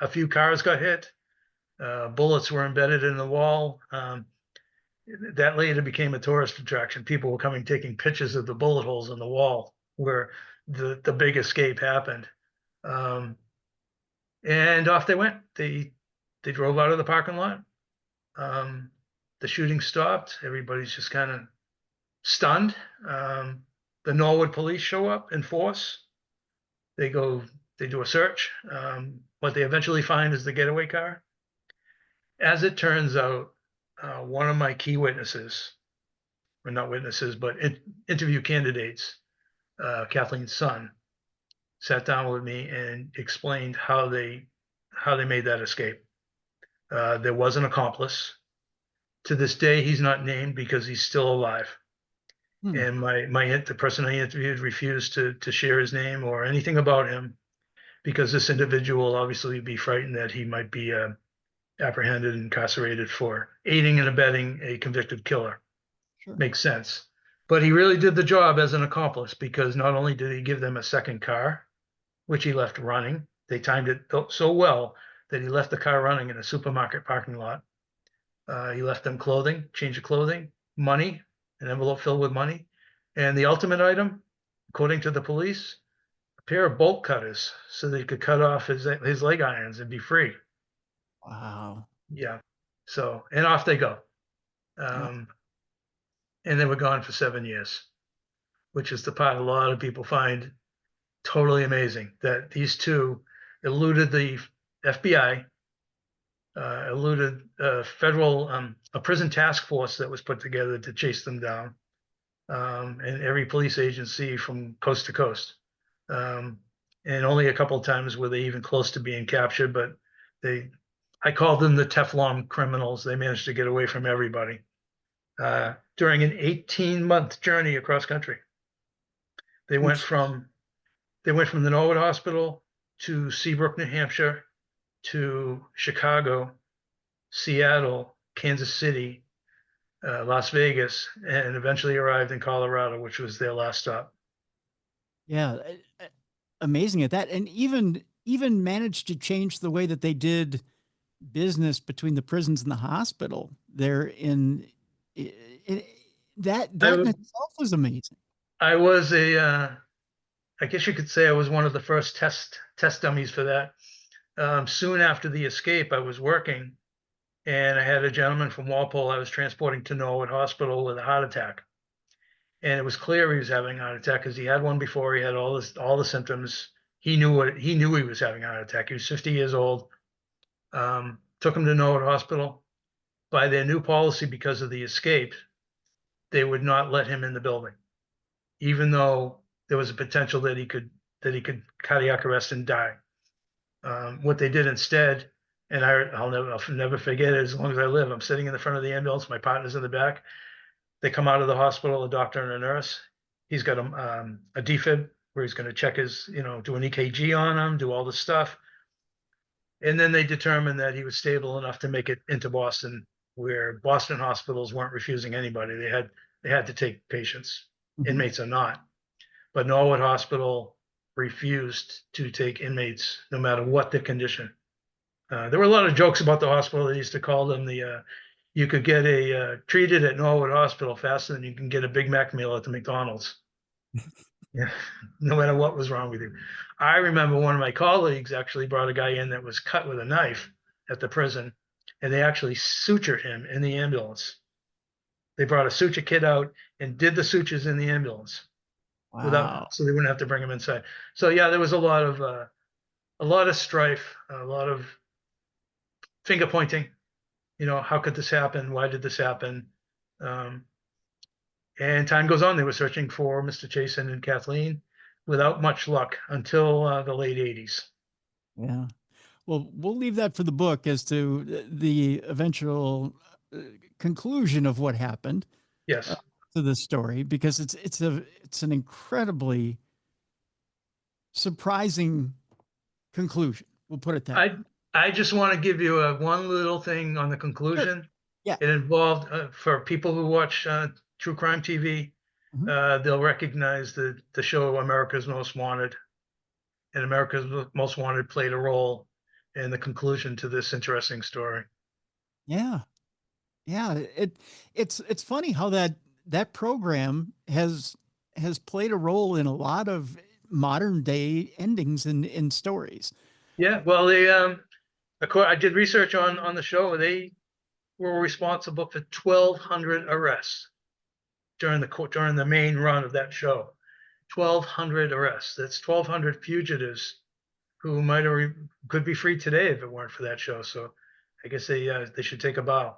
A few cars got hit. Bullets were embedded in the wall. That later became a tourist attraction. People were coming, taking pictures of the bullet holes in the wall where the big escape happened. And off they went. They drove out of the parking lot. The shooting stopped. Everybody's just kind of stunned. The Norwood police show up in force. They do a search. What they eventually find is the getaway car. As it turns out, one of my key witnesses, or not witnesses, but interview candidates, Kathleen's son, sat down with me and explained how they made that escape. There was an accomplice. To this day, he's not named because he's still alive. And the person I interviewed refused to share his name or anything about him because this individual obviously would be frightened that he might be apprehended and incarcerated for aiding and abetting a convicted killer. Sure. Makes sense. But he really did the job as an accomplice, because not only did he give them a second car, which he left running, they timed it so well that he left the car running in a supermarket parking lot. He left them clothing, change of clothing, money, an envelope filled with money, and the ultimate item, according to the police, a pair of bolt cutters so they could cut off his leg irons and be free. Wow. Yeah. So, and off they go. Yeah. And they were gone for 7 years, which is the part a lot of people find totally amazing, that these two eluded the FBI, eluded a prison task force that was put together to chase them down, and every police agency from coast to coast. And only a couple of times were they even close to being captured, but I called them the Teflon criminals. They managed to get away from everybody during an 18-month journey across country. They went from the Norwood Hospital to Seabrook, New Hampshire, to Chicago, Seattle, Kansas City, Las Vegas, and eventually arrived in Colorado, which was their last stop. Yeah. Amazing at that. And even managed to change the way that they did business between the prisons and the hospital. They're in that in itself was amazing. I was I guess you could say I was one of the first test dummies for that. Soon after the escape, I was working, and I had a gentleman from Walpole I was transporting to Norwood Hospital with a heart attack. And it was clear he was having a heart attack because he had one before. He had all the symptoms. He knew he was having a heart attack. He was 50 years old. Took him to Norwood Hospital. By their new policy, because of the escape, they would not let him in the building, even though there was a potential that he could cardiac arrest and die. What they did instead, and I'll never forget it as long as I live. I'm sitting in the front of the ambulance. My partner's in the back. They come out of the hospital, a doctor and a nurse. He's got a defib where he's going to check his, do an EKG on him, do all this stuff. And then they determined that he was stable enough to make it into Boston, where Boston hospitals weren't refusing anybody. They had to take patients. Mm-hmm. Inmates are not. But Norwood Hospital refused to take inmates no matter what the condition. There were a lot of jokes about the hospital. They used to call them you could get treated at Norwood Hospital faster than you can get a Big Mac meal at the McDonald's. Yeah, no matter what was wrong with you. I remember one of my colleagues actually brought a guy in that was cut with a knife at the prison, and they actually sutured him in the ambulance. They brought a suture kit out and did the sutures in the ambulance. Wow. So they wouldn't have to bring him inside. So yeah, there was a lot of strife, a lot of finger pointing. How could this happen? Why did this happen? And time goes on. They were searching for Mr. Chasson and Kathleen without much luck until the late 80s. Yeah. Well, we'll leave that for the book as to the eventual conclusion of what happened. Yes. To this story, because it's an incredibly surprising conclusion. We'll put it that way. I just want to give you one little thing on the conclusion. Sure. Yeah. It involved, for people who watch true crime TV, mm-hmm. They'll recognize the show America's Most Wanted. And America's Most Wanted played a role in the conclusion to this interesting story. Yeah. Yeah. It's funny how that program has played a role in a lot of modern day endings in stories. Yeah, well, I did research on the show. They were responsible for 1,200 arrests during the main run of that show. 1,200 arrests. That's 1,200 fugitives who could be free today if it weren't for that show. So I guess they should take a bow.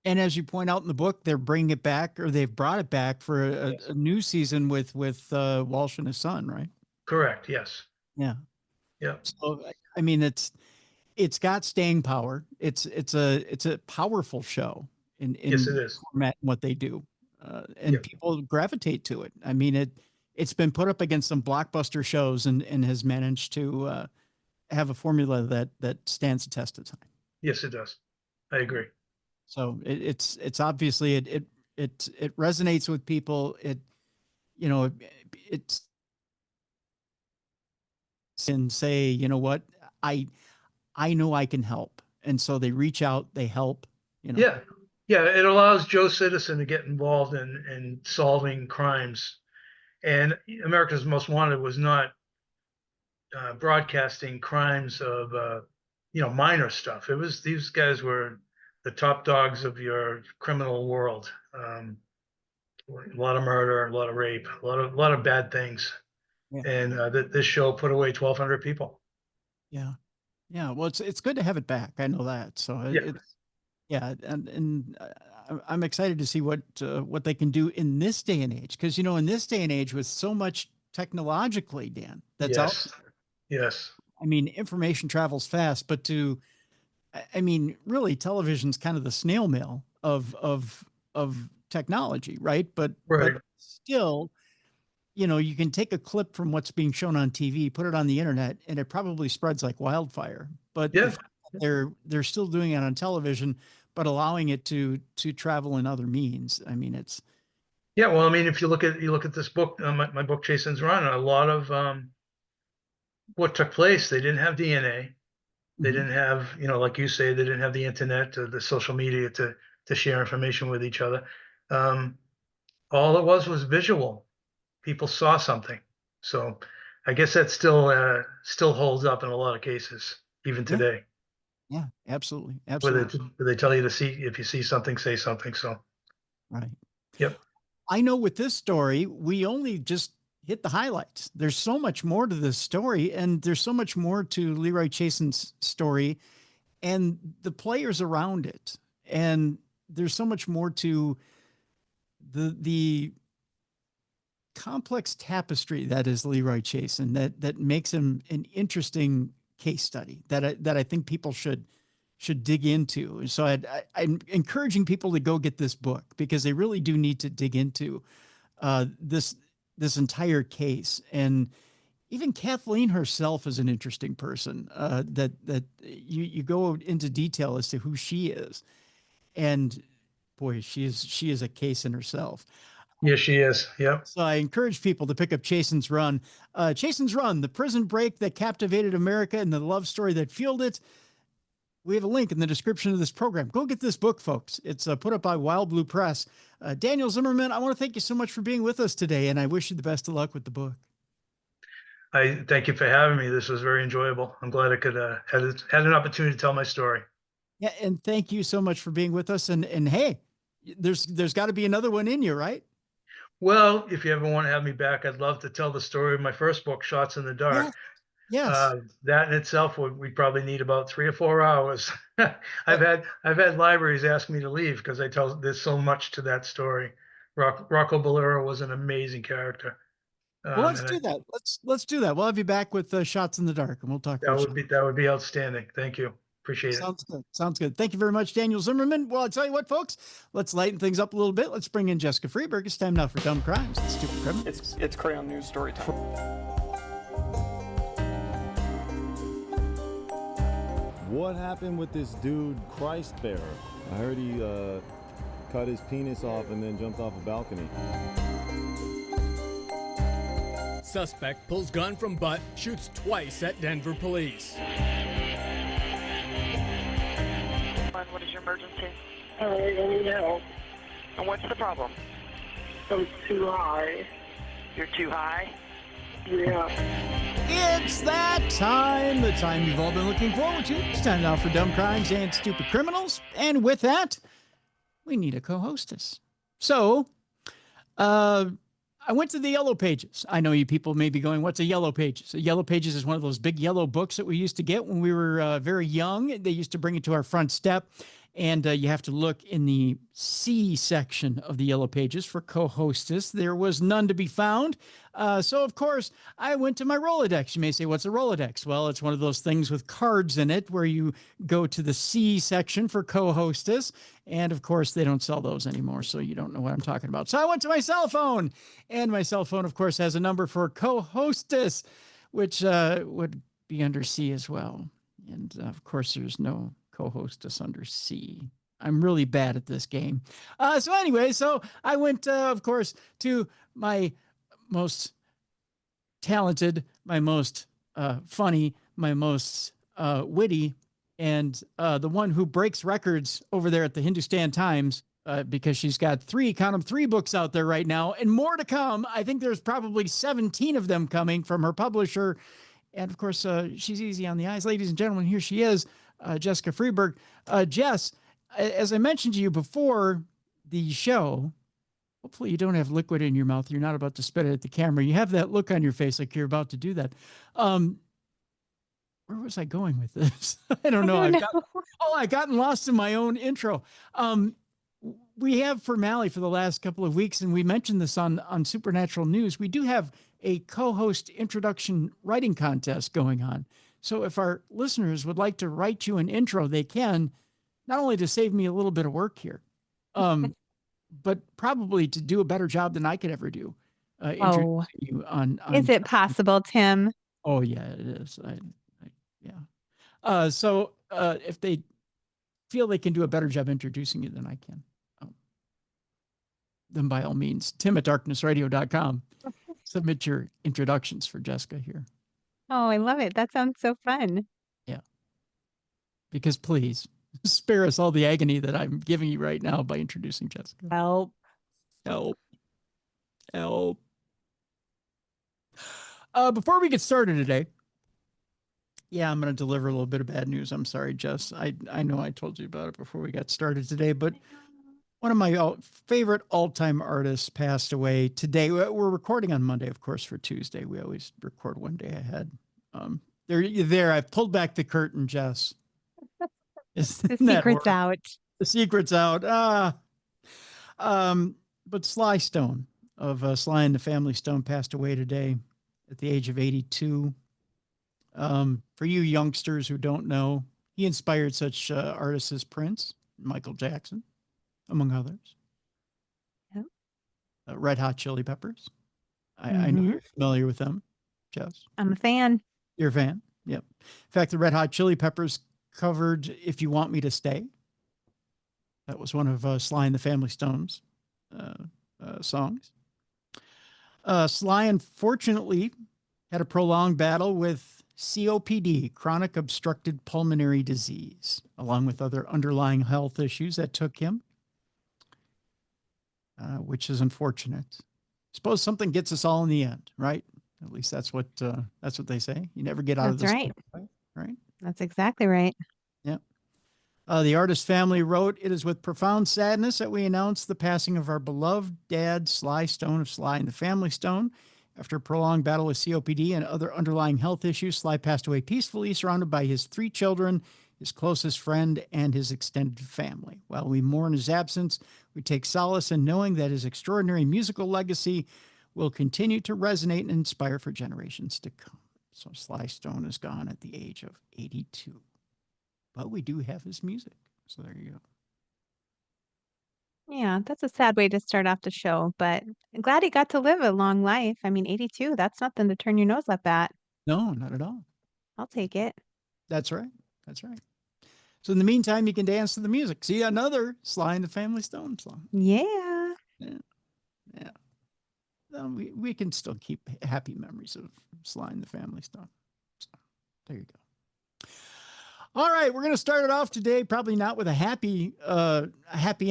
And as you point out in the book, they're bringing it back, or they've brought it back for a new season with Walsh and his son, right? Correct. Yes. Yeah. Yeah. So I mean, it's got staying power. It's a powerful show in yes, it is. Format and what they do, and people gravitate to it. I mean, it's been put up against some blockbuster shows and has managed to have a formula that stands the test of time. Yes, it does. I agree. So it's obviously it resonates with people. It's and say, you know what, I I know I can help, and so they reach out, they help. Yeah. Yeah. It allows Joe Citizen to get involved in solving crimes. And America's Most Wanted was not broadcasting crimes of, minor stuff. It was, these guys were the top dogs of your criminal world. A lot of murder, a lot of rape, a lot of bad things. Yeah, And this show put away 1,200 people. yeah, yeah. Well, it's good to have it back. I know that. So Yeah. it's yeah, and I'm excited to see what they can do in this day and age, because in this day and age with so much technologically, Dan, that's out. Yes. Yes. I mean, information travels fast, but I mean, really, television's kind of the snail mail of technology, right? But Right. still, you can take a clip from what's being shown on TV, put it on the internet, and it probably spreads like wildfire. But the Yeah. fact that they're still doing it on television, but allowing it to travel in other means. I mean, it's Yeah. Well, I mean, if you look at this book, my book, Chasson'S Run, a lot of what took place, they didn't have DNA. They mhm. didn't have, like you say, they didn't have the internet or the social media to share information with each other. Um, all it was visual. People saw something. So I guess that still holds up in a lot of cases, even Yeah, today, yeah, absolutely, where absolutely, they tell you to see, if you see something, say something. So, right. yep. I know with this story, we only just hit the highlights. There's so much more to this story, and there's so much more to Leroy Chasson's story and the players around it. And there's so much more to the complex tapestry that is Leroy Chasson that makes him an interesting case study that I think people should dig into. So I'm encouraging people to go get this book, because they really do need to dig into this entire case. And even Kathleen herself is an interesting person, that you go into detail as to who she is. And boy, she is a case in herself. Yes, she is. Yep. So I encourage people to pick up Chasson's Run. Chasson's Run, the prison break that captivated America and the love story that fueled it. We have a link in the description of this program. Go get this book, folks. It's put up by Wildbluepress. Daniel Zimmerman, I want to thank you so much for being with us today, and I wish you the best of luck with the book. I thank you for having me. This was very enjoyable. I'm glad I could had an opportunity to tell my story. Yeah, and thank you so much for being with us. And hey, there's got to be another one in you, right? Well, if you ever want to have me back, I'd love to tell the story of my first book, Shots in the Dark. Yes. Yes. That in itself we probably need about 3 or 4 hours. Uh, I've had libraries ask me to leave because I tell there's so much to that story. Rocco Bolero was an amazing character, well, let's and do that. Let's do that. We'll have you back with Shots in the Dark, and we'll talk that about would shots. be that would be outstanding. Thank you, appreciate it. Sounds good. Sounds good. Thank you very much, Daniel Zimmerman. Well, I'll tell you what, folks, let's lighten things up a little bit. Let's bring in Jessica Freeberg. It's time now for Dumb Crimes and Stupid Criminals. It's Crayon News story time. What happened with this dude, Christ Bearer? I heard he cut his penis off and then jumped off a balcony. Suspect pulls gun from butt, shoots twice at Denver police. What is your emergency? I need help. And what's the problem? I'm too high. You're too high? Yeah. It's that time, the time you've all been looking forward to. It's time now for Dumb Crimes and Stupid Criminals. And with that, we need a co-hostess. So, I went to the Yellow Pages. I know you people may be going, what's a Yellow Pages? A Yellow Pages is one of those big yellow books that we used to get when we were very young. They used to bring it to our front step. And you have to look in the C section of the Yellow Pages for co-hostess. There was none to be found. So, of course, I went to my Rolodex. You may say, what's a Rolodex? Well, it's one of those things with cards in it where you go to the C section for co-hostess. And, of course, they don't sell those anymore, so you don't know what I'm talking about. So I went to my cell phone. And my cell phone, of course, has a number for co-hostess, which would be under C as well. And, of course, there's no co-host us under C. I'm really bad at this game. So anyway, so I went, of course, to my most talented, my most funny, my most witty, and the one who breaks records over there at the Hindustan Times, because she's got three books out there right now and more to come. I think there's probably 17 of them coming from her publisher. And of course, she's easy on the eyes. Ladies and gentlemen, here she is, Jessica Freeberg. Jess, as I mentioned to you before the show, hopefully you don't have liquid in your mouth. You're not about to spit it at the camera. You have that look on your face like you're about to do that. Where was I going with this? I don't know. I've gotten lost in my own intro. We have for Mally for the last couple of weeks, and we mentioned this on Supernatural News. We do have a co-host introduction writing contest going on. So if our listeners would like to write you an intro, they can, not only to save me a little bit of work here, but probably to do a better job than I could ever do. Introducing you on is it possible, Tim? Oh yeah, it is. Yeah. So if they feel they can do a better job introducing you than I can, then by all means, tim@darknessradio.com. Submit your introductions for Jessica here. Oh, I love it. That sounds so fun. Yeah. Because please spare us all the agony that I'm giving you right now by introducing Jessica. Help. Before we get started today, I'm going to deliver a little bit of bad news. I'm sorry, Jess. I know I told you about it before we got started today, but one of my favorite all-time artists passed away today. We're recording on Monday, of course, for Tuesday. We always record one day ahead. There. I've pulled back the curtain, Jess. The secret's out. The secret's out. But Sly Stone of Sly and the Family Stone passed away today at the age of 82. For you youngsters who don't know, he inspired such artists as Prince, Michael Jackson, among others. Yep. Red Hot Chili Peppers. I know you're familiar with them, Jess. I'm a fan. You're a fan? Yep. In fact, the Red Hot Chili Peppers covered If You Want Me to Stay. That was one of Sly and the Family Stone's songs. Sly, unfortunately, had a prolonged battle with COPD, chronic obstructed pulmonary disease, along with other underlying health issues that took him, which is unfortunate. Suppose something gets us all in the end, right? At least that's what they say. You never get out of this. Right. Right. That's exactly right. Yeah. The artist's family wrote, "It is with profound sadness that we announce the passing of our beloved dad, Sly Stone of Sly and the Family Stone. After a prolonged battle with COPD and other underlying health issues, Sly passed away peacefully, surrounded by his 3 children, his closest friend, and his extended family. While we mourn his absence, we take solace in knowing that his extraordinary musical legacy will continue to resonate and inspire for generations to come." So Sly Stone is gone at the age of 82. But we do have his music. So there you go. Yeah, that's a sad way to start off the show, but I'm glad he got to live a long life. I mean, 82, that's nothing to turn your nose up at. No, not at all. I'll take it. That's right. That's right. So in the meantime, you can dance to the music. See another Sly and the Family Stone song. Yeah. Yeah. We can still keep happy memories of Sly and the Family Stone. So there you go. All right, we're going to start it off today, probably not with a happy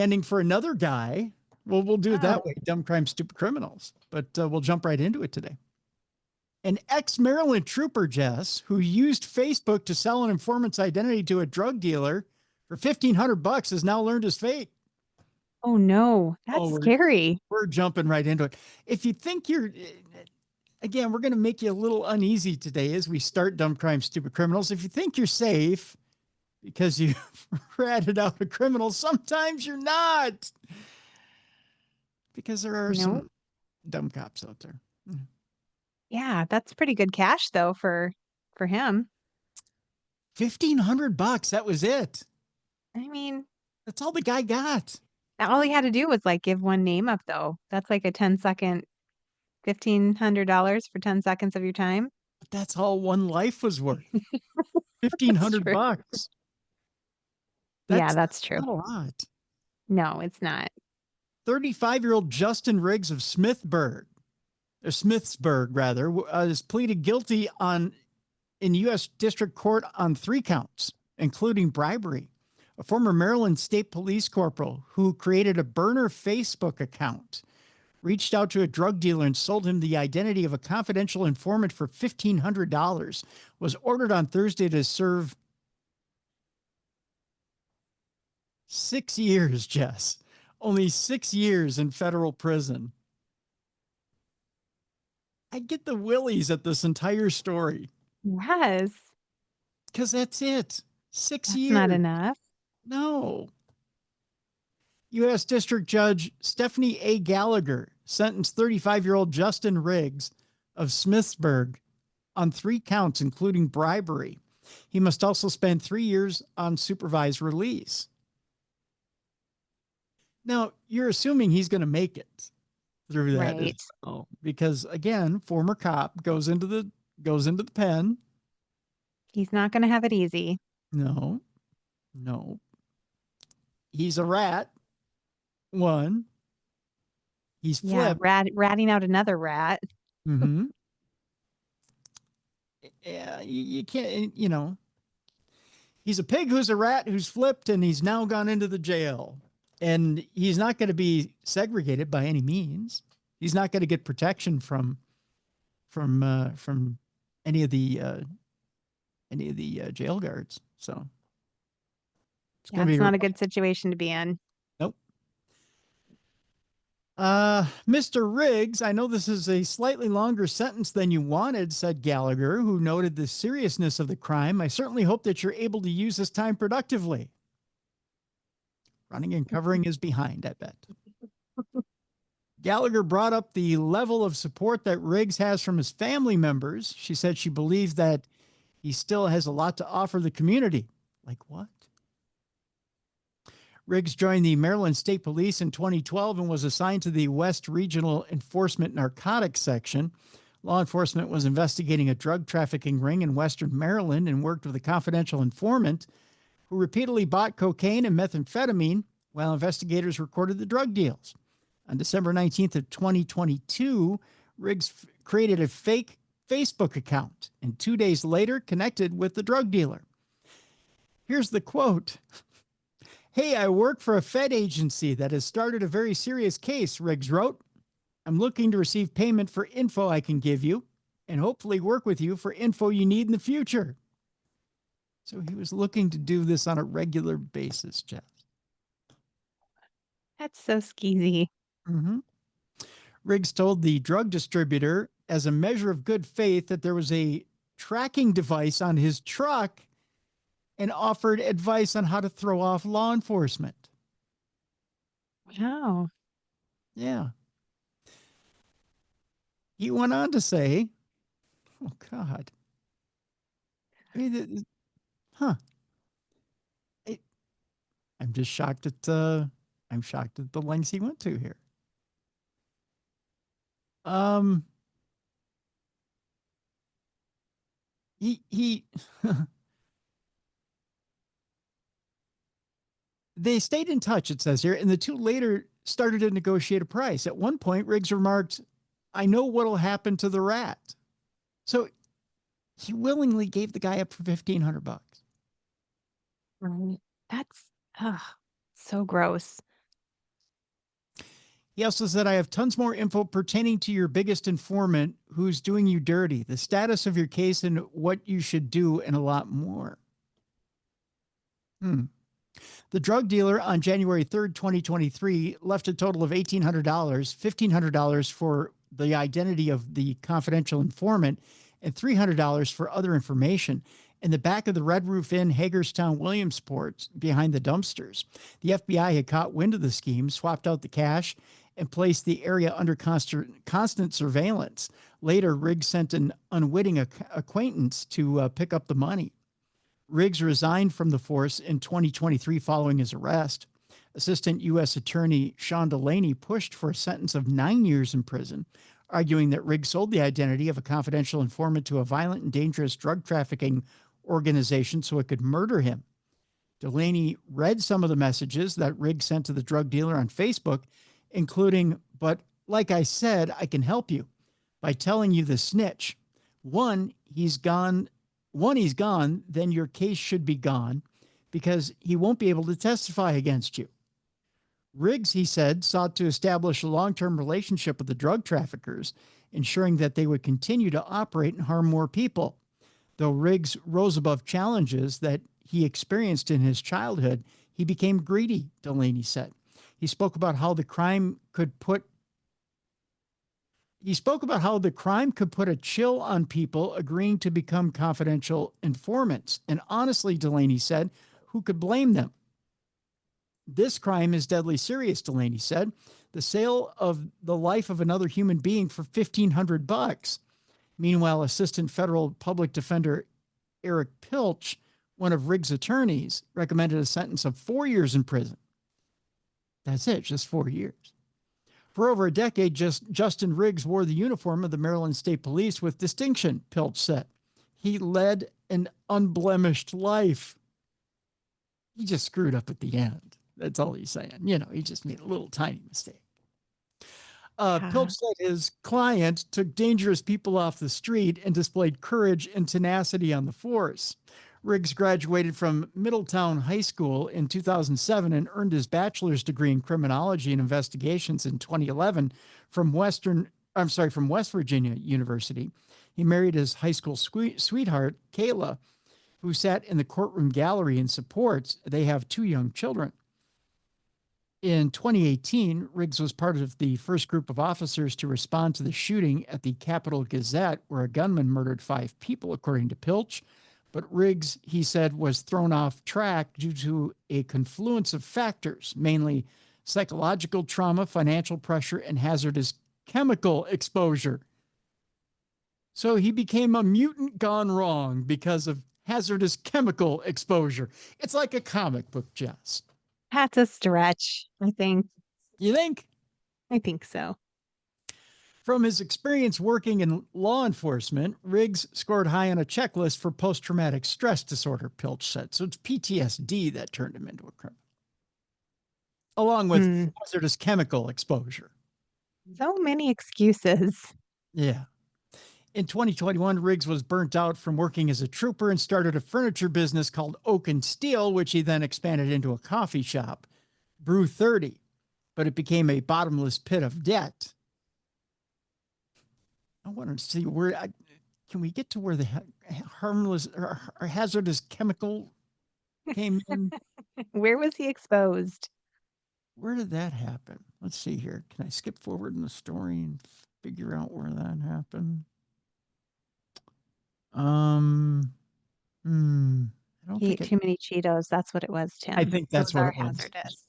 ending for another guy. We'll do it that way, Dumb Crime, Stupid Criminals. But we'll jump right into it today. An ex-Maryland trooper, Jess, who used Facebook to sell an informant's identity to a drug dealer for $1,500 has now learned his fate. Oh, no. That's scary. We're jumping right into it. If you think again, we're going to make you a little uneasy today as we start Dumb Crime, Stupid Criminals. If you think you're safe because you've ratted out a criminal, sometimes you're not. Because there are some dumb cops out there. Yeah, that's pretty good cash, though, for him. $1,500. That was it. I mean, that's all the guy got. All he had to do was give one name up, though. That's like a 10-second, $1,500 for 10 seconds of your time. But that's all one life was worth. $1,500. Yeah, that's true. not a lot. No, it's not. 35-year-old Justin Riggs of Smithsburg has pleaded guilty in U.S. District Court on 3 counts, including bribery. A former Maryland State Police corporal who created a burner Facebook account reached out to a drug dealer and sold him the identity of a confidential informant for $1,500, was ordered on Thursday to serve 6 years, Jess. Only 6 years in federal prison. I get the willies at this entire story. Yes. Because that's it. 6 That's years. not enough. No. U.S. District Judge Stephanie A. Gallagher sentenced 35-year-old Justin Riggs of Smithsburg on 3 counts, including bribery. He must also spend 3 years on supervised release. Now, you're assuming he's going to make it through that. Right. Because, again, former cop goes into the pen. He's not going to have it easy. No. He's a rat. One. He's flipped. Yeah, ratting out another rat. Mm-hmm. Yeah, you can't, he's a pig who's a rat who's flipped, and he's now gone into the jail. And he's not going to be segregated by any means. He's not going to get protection from any of the jail guards. So It's not a good situation to be in. Nope. Mr. Riggs, I know this is a slightly longer sentence than you wanted, said Gallagher, who noted the seriousness of the crime. I certainly hope that you're able to use this time productively. Running and covering is behind, I bet. Gallagher brought up the level of support that Riggs has from his family members. She said she believes that he still has a lot to offer the community. Like what? Riggs joined the Maryland State Police in 2012 and was assigned to the West Regional Enforcement Narcotics Section. Law enforcement was investigating a drug trafficking ring in Western Maryland and worked with a confidential informant who repeatedly bought cocaine and methamphetamine while investigators recorded the drug deals. On December 19th of 2022, Riggs created a fake Facebook account and 2 days later connected with the drug dealer. Here's the quote. "Hey, I work for a Fed agency that has started a very serious case," Riggs wrote. "I'm looking to receive payment for info I can give you and hopefully work with you for info you need in the future." So he was looking to do this on a regular basis, Jeff. That's so skeezy. Mm-hmm. Riggs told the drug distributor, as a measure of good faith, that there was a tracking device on his truck and offered advice on how to throw off law enforcement. Wow. Yeah. He went on to say, oh, God. I mean, I'm just shocked at the lengths he went to here. He They stayed in touch, it says here, and the two later started to negotiate a price. At one point, Riggs remarked, "I know what'll happen to the rat." So he willingly gave the guy up for $1,500. Right. That's so gross. He also said, "I have tons more info pertaining to your biggest informant who's doing you dirty, the status of your case and what you should do, and a lot more." The drug dealer on January 3rd, 2023, left a total of $1,800, $1,500 for the identity of the confidential informant, and $300 for other information in the back of the Red Roof Inn, Hagerstown, Williamsport, behind the dumpsters. The FBI had caught wind of the scheme, swapped out the cash, and placed the area under constant surveillance. Later, Riggs sent an unwitting acquaintance to pick up the money. Riggs resigned from the force in 2023 following his arrest. Assistant U.S. Attorney Sean Delaney pushed for a sentence of 9 years in prison, arguing that Riggs sold the identity of a confidential informant to a violent and dangerous drug trafficking organization so it could murder him. Delaney read some of the messages that Riggs sent to the drug dealer on Facebook, including, "But like I said, I can help you by telling you the snitch. One, he's gone. Then your case should be gone because he won't be able to testify against you." Riggs, he said, sought to establish a long-term relationship with the drug traffickers, ensuring that they would continue to operate and harm more people. Though Riggs rose above challenges that he experienced in his childhood, he became greedy, Delaney said. He spoke about how the crime could put a chill on people agreeing to become confidential informants. And honestly, Delaney said, who could blame them? This crime is deadly serious, Delaney said. The sale of the life of another human being for $1,500. Meanwhile, Assistant Federal Public Defender Eric Pilch, one of Riggs' attorneys, recommended a sentence of 4 years in prison. That's it, just 4 years. For over a decade, Justin Riggs wore the uniform of the Maryland State Police with distinction, Pilch said. He led an unblemished life. He just screwed up at the end. That's all he's saying. He just made a little tiny mistake. Pilch said his client took dangerous people off the street and displayed courage and tenacity on the force. Riggs graduated from Middletown High School in 2007 and earned his bachelor's degree in criminology and investigations in 2011 from West Virginia University. He married his high school sweetheart, Kayla, who sat in the courtroom gallery in support. They have 2 young children. In 2018, Riggs was part of the first group of officers to respond to the shooting at the Capitol Gazette, where a gunman murdered 5 people, according to Pilch. But Riggs, he said, was thrown off track due to a confluence of factors, mainly psychological trauma, financial pressure, and hazardous chemical exposure. So he became a mutant gone wrong because of hazardous chemical exposure. It's like a comic book, Jess. That's a stretch, I think. You think? I think so. From his experience working in law enforcement, Riggs scored high on a checklist for post-traumatic stress disorder, Pilch said. So it's PTSD that turned him into a criminal, along with hazardous chemical exposure. So many excuses. Yeah. In 2021, Riggs was burnt out from working as a trooper and started a furniture business called Oak and Steel, which he then expanded into a coffee shop, Brew 30, but it became a bottomless pit of debt. I want to see can we get to where the harmless or hazardous chemical came in? Where was he exposed? Where did that happen? Let's see here. Can I skip forward in the story and figure out where that happened? I don't He ate too many Cheetos. That's what it was, Tim. I think that's Those what are it was. hazardous.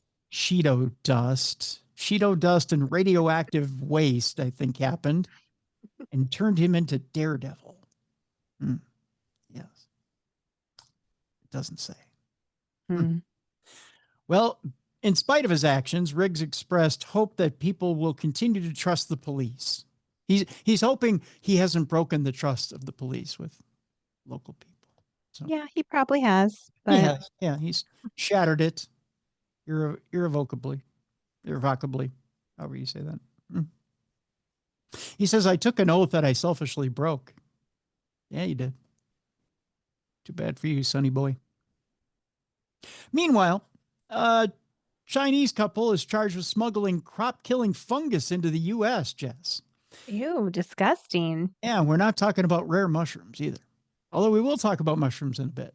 Cheeto dust and radioactive waste, I think, happened and turned him into Daredevil. Yes. It doesn't say. Well, in spite of his actions, Riggs expressed hope that people will continue to trust the police. He's hoping he hasn't broken the trust of the police with local people. So, Yeah, he probably has. But he has. Yeah, he's shattered it irrevocably, however you say that. He says, I took an oath that I selfishly broke. Yeah, you did. Too bad for you, sonny boy. Meanwhile, a Chinese couple is charged with smuggling crop-killing fungus into the U.S., Jess. Ew, disgusting. Yeah, we're not talking about rare mushrooms either. Although we will talk about mushrooms in a bit.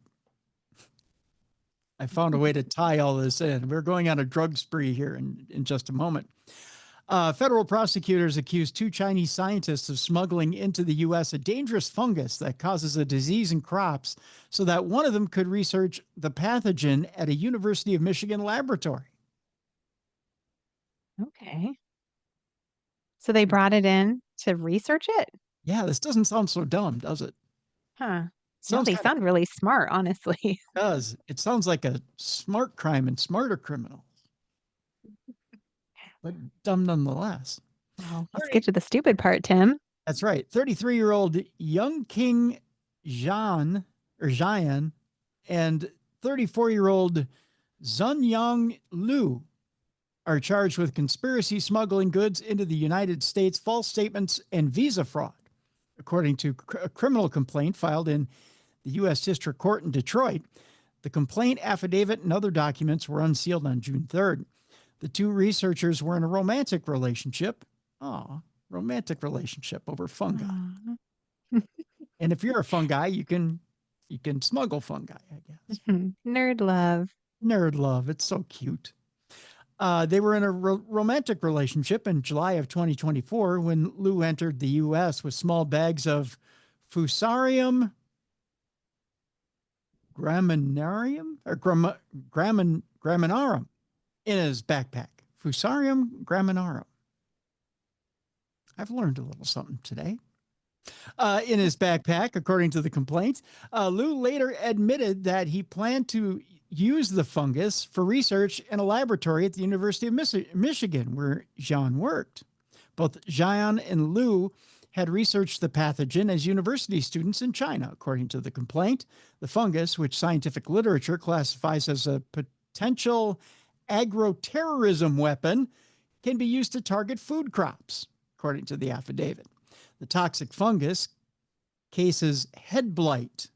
I found a way to tie all this in. We're going on a drug spree here in just a moment. Federal prosecutors accused 2 Chinese scientists of smuggling into the U.S. a dangerous fungus that causes a disease in crops so that one of them could research the pathogen at a University of Michigan laboratory. Okay. So they brought it in to research it? Yeah, this doesn't sound so dumb, does it? Huh. No, they sound really smart, honestly. It does. It sounds like a smart crime and smarter criminals. But dumb nonetheless. Well, let's get to the stupid part, Tim. That's right. 33-year-old young King Jian and 34-year-old Zunyang Liu are charged with conspiracy, smuggling goods into the United States, false statements, and visa fraud, according to a criminal complaint filed in the U.S. District Court in Detroit. The complaint affidavit and other documents were unsealed on June 3rd. The two researchers were in a romantic relationship. Romantic relationship over fungi. And if you're a fungi, you can smuggle fungi, I guess. Nerd love. Nerd love. It's so cute. They were in a romantic relationship in July of 2024 when Liu entered the U.S. with small bags of Fusarium graminarum in his backpack. Fusarium graminarum. I've learned a little something today. In his backpack, according to the complaint. Liu later admitted that he planned to use the fungus for research in a laboratory at the University of Michigan, where Jean worked. Both Jean and Liu had researched the pathogen as university students in China, according to the complaint. The fungus, which scientific literature classifies as a potential agroterrorism weapon, can be used to target food crops, according to the affidavit. The toxic fungus cases head blight,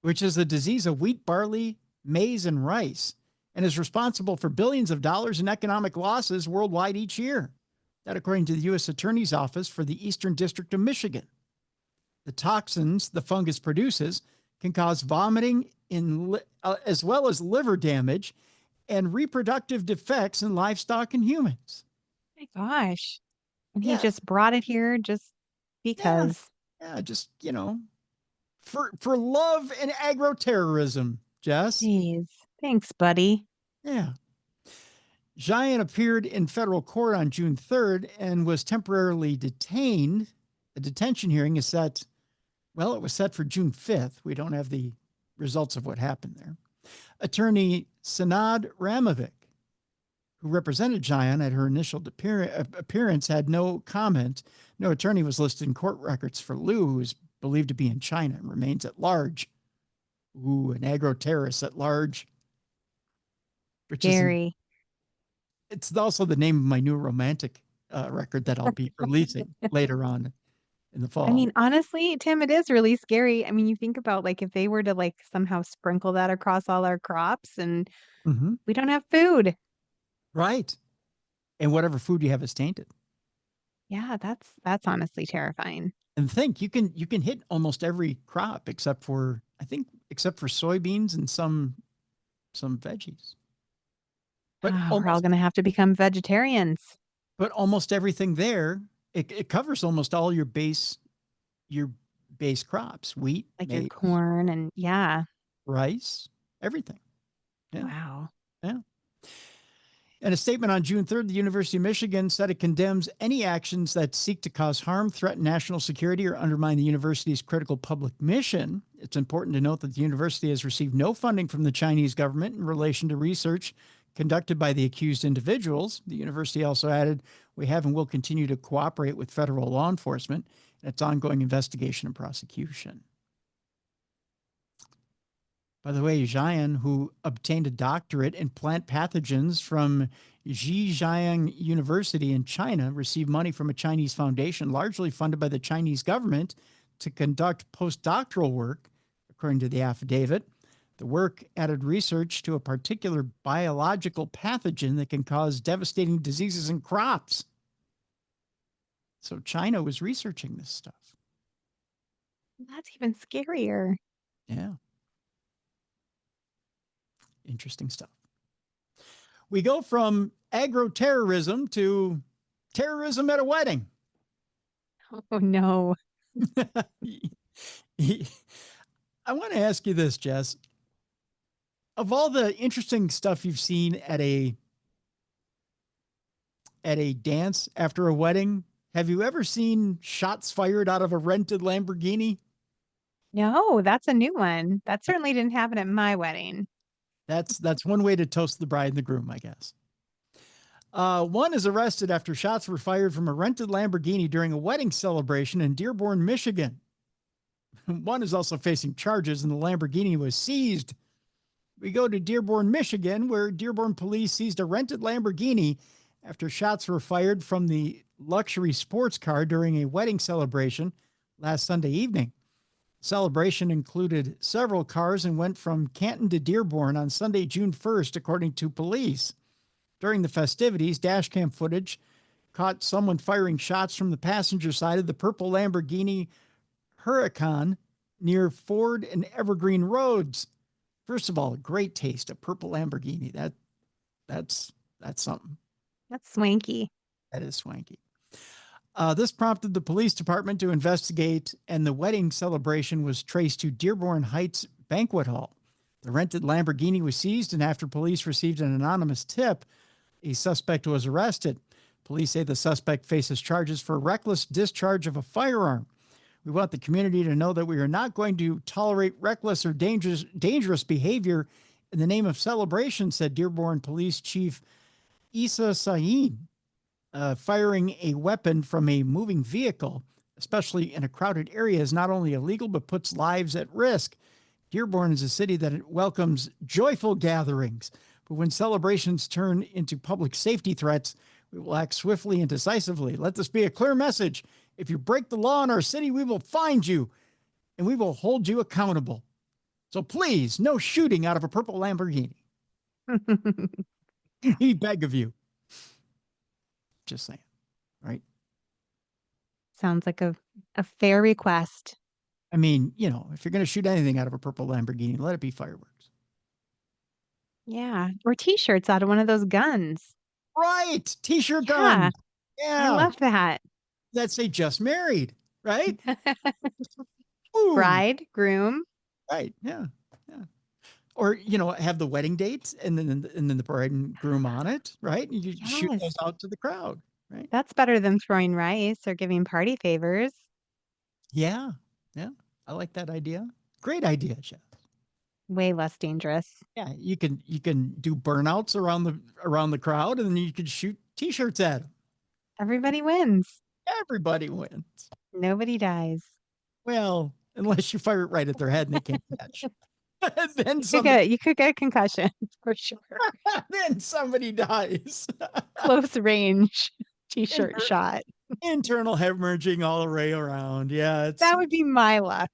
which is a disease of wheat, barley, maize, and rice, and is responsible for billions of dollars in economic losses worldwide each year. That according to the U.S. Attorney's Office for the Eastern District of Michigan. The toxins the fungus produces can cause vomiting as well as liver damage and reproductive defects in livestock and humans. My gosh. And Yeah. he just brought it here just because. Yeah, just, for love and agroterrorism, Jess. Jeez. Thanks, buddy. Yeah. Jean appeared in federal court on June 3rd and was temporarily detained. The detention hearing is set, it was set for June 5th. We don't have the results of what happened there. Attorney Sanad Ramovic, who represented Jean at her initial appearance, had no comment. No attorney was listed in court records for Liu, who is believed to be in China and remains at large. Ooh, an agro-terrorist at large. Scary. It's also the name of my new romantic record that I'll be releasing later on in the fall. I mean, honestly, Tim, it is really scary. I mean, you think about if they were to somehow sprinkle that across all our crops and we don't have food. Right. And whatever food you have is tainted. Yeah, that's honestly terrifying. And think you can hit almost every crop except for soybeans and some veggies. But we're all going to have to become vegetarians. But almost everything there, it covers almost all your base crops, wheat, your corn and rice, everything. Yeah. Wow. Yeah. In a statement on June 3rd, the University of Michigan said it condemns any actions that seek to cause harm, threaten national security, or undermine the university's critical public mission. It's important to note that the university has received no funding from the Chinese government in relation to research conducted by the accused individuals. The university also added, we have and will continue to cooperate with federal law enforcement in its ongoing investigation and prosecution. By the way, Jian, who obtained a doctorate in plant pathogens from Zhejiang University in China, received money from a Chinese foundation largely funded by the Chinese government to conduct postdoctoral work, according to the affidavit. The work added research to a particular biological pathogen that can cause devastating diseases in crops. So China was researching this stuff. That's even scarier. Yeah. Interesting stuff. We go from agro-terrorism to terrorism at a wedding. Oh, no. I want to ask you this, Jess. Of all the interesting stuff you've seen at a dance after a wedding, have you ever seen shots fired out of a rented Lamborghini? No, that's a new one. That certainly didn't happen at my wedding. That's one way to toast the bride and the groom, I guess. One is arrested after shots were fired from a rented Lamborghini during a wedding celebration in Dearborn, Michigan. One is also facing charges, and the Lamborghini was seized. We go to Dearborn, Michigan, where Dearborn police seized a rented Lamborghini after shots were fired from the luxury sports car during a wedding celebration last Sunday evening. Celebration included several cars and went from Canton to Dearborn on Sunday, June 1st, according to police. During the festivities, dashcam footage caught someone firing shots from the passenger side of the purple Lamborghini Huracan near Ford and Evergreen Roads. First of all, great taste, a purple Lamborghini. That's something. That's swanky. That is swanky. This prompted the police department to investigate, and the wedding celebration was traced to Dearborn Heights Banquet Hall. The rented Lamborghini was seized, and after police received an anonymous tip, a suspect was arrested. Police say the suspect faces charges for reckless discharge of a firearm. We want the community to know that we are not going to tolerate reckless or dangerous behavior in the name of celebration, said Dearborn Police Chief Issa Sahin. Firing a weapon from a moving vehicle, especially in a crowded area, is not only illegal, but puts lives at risk. Dearborn is a city that welcomes joyful gatherings, but when celebrations turn into public safety threats, we will act swiftly and decisively. Let this be a clear message. If you break the law in our city, we will find you and we will hold you accountable. So please, no shooting out of a purple Lamborghini. We beg of you. Just saying, right? Sounds like a fair request. I mean, you know, if you're going to shoot anything out of a purple Lamborghini, let it be fireworks. Yeah. Or t-shirts out of one of those guns. Right. T-shirt Yeah. guns. Yeah. I love that. That say just married, right? Ooh. Bride, groom. Right. Yeah. Yeah. Or, you know, have the wedding date and then the bride and groom on it, right? And you shoot Yes. those out to the crowd, right? That's better than throwing rice or giving party favors. Yeah. Yeah. I like that idea. Great idea, Jeff. Way less dangerous. Yeah, you can do burnouts around the crowd, and then you can shoot t-shirts at them. Everybody wins. Everybody wins. Nobody dies. Well, unless you fire it right at their head and they can't catch. Then You could get a concussion for sure. then somebody dies. Close range t-shirt shot. Internal hemorrhaging all the way around. Yeah, That would be my luck.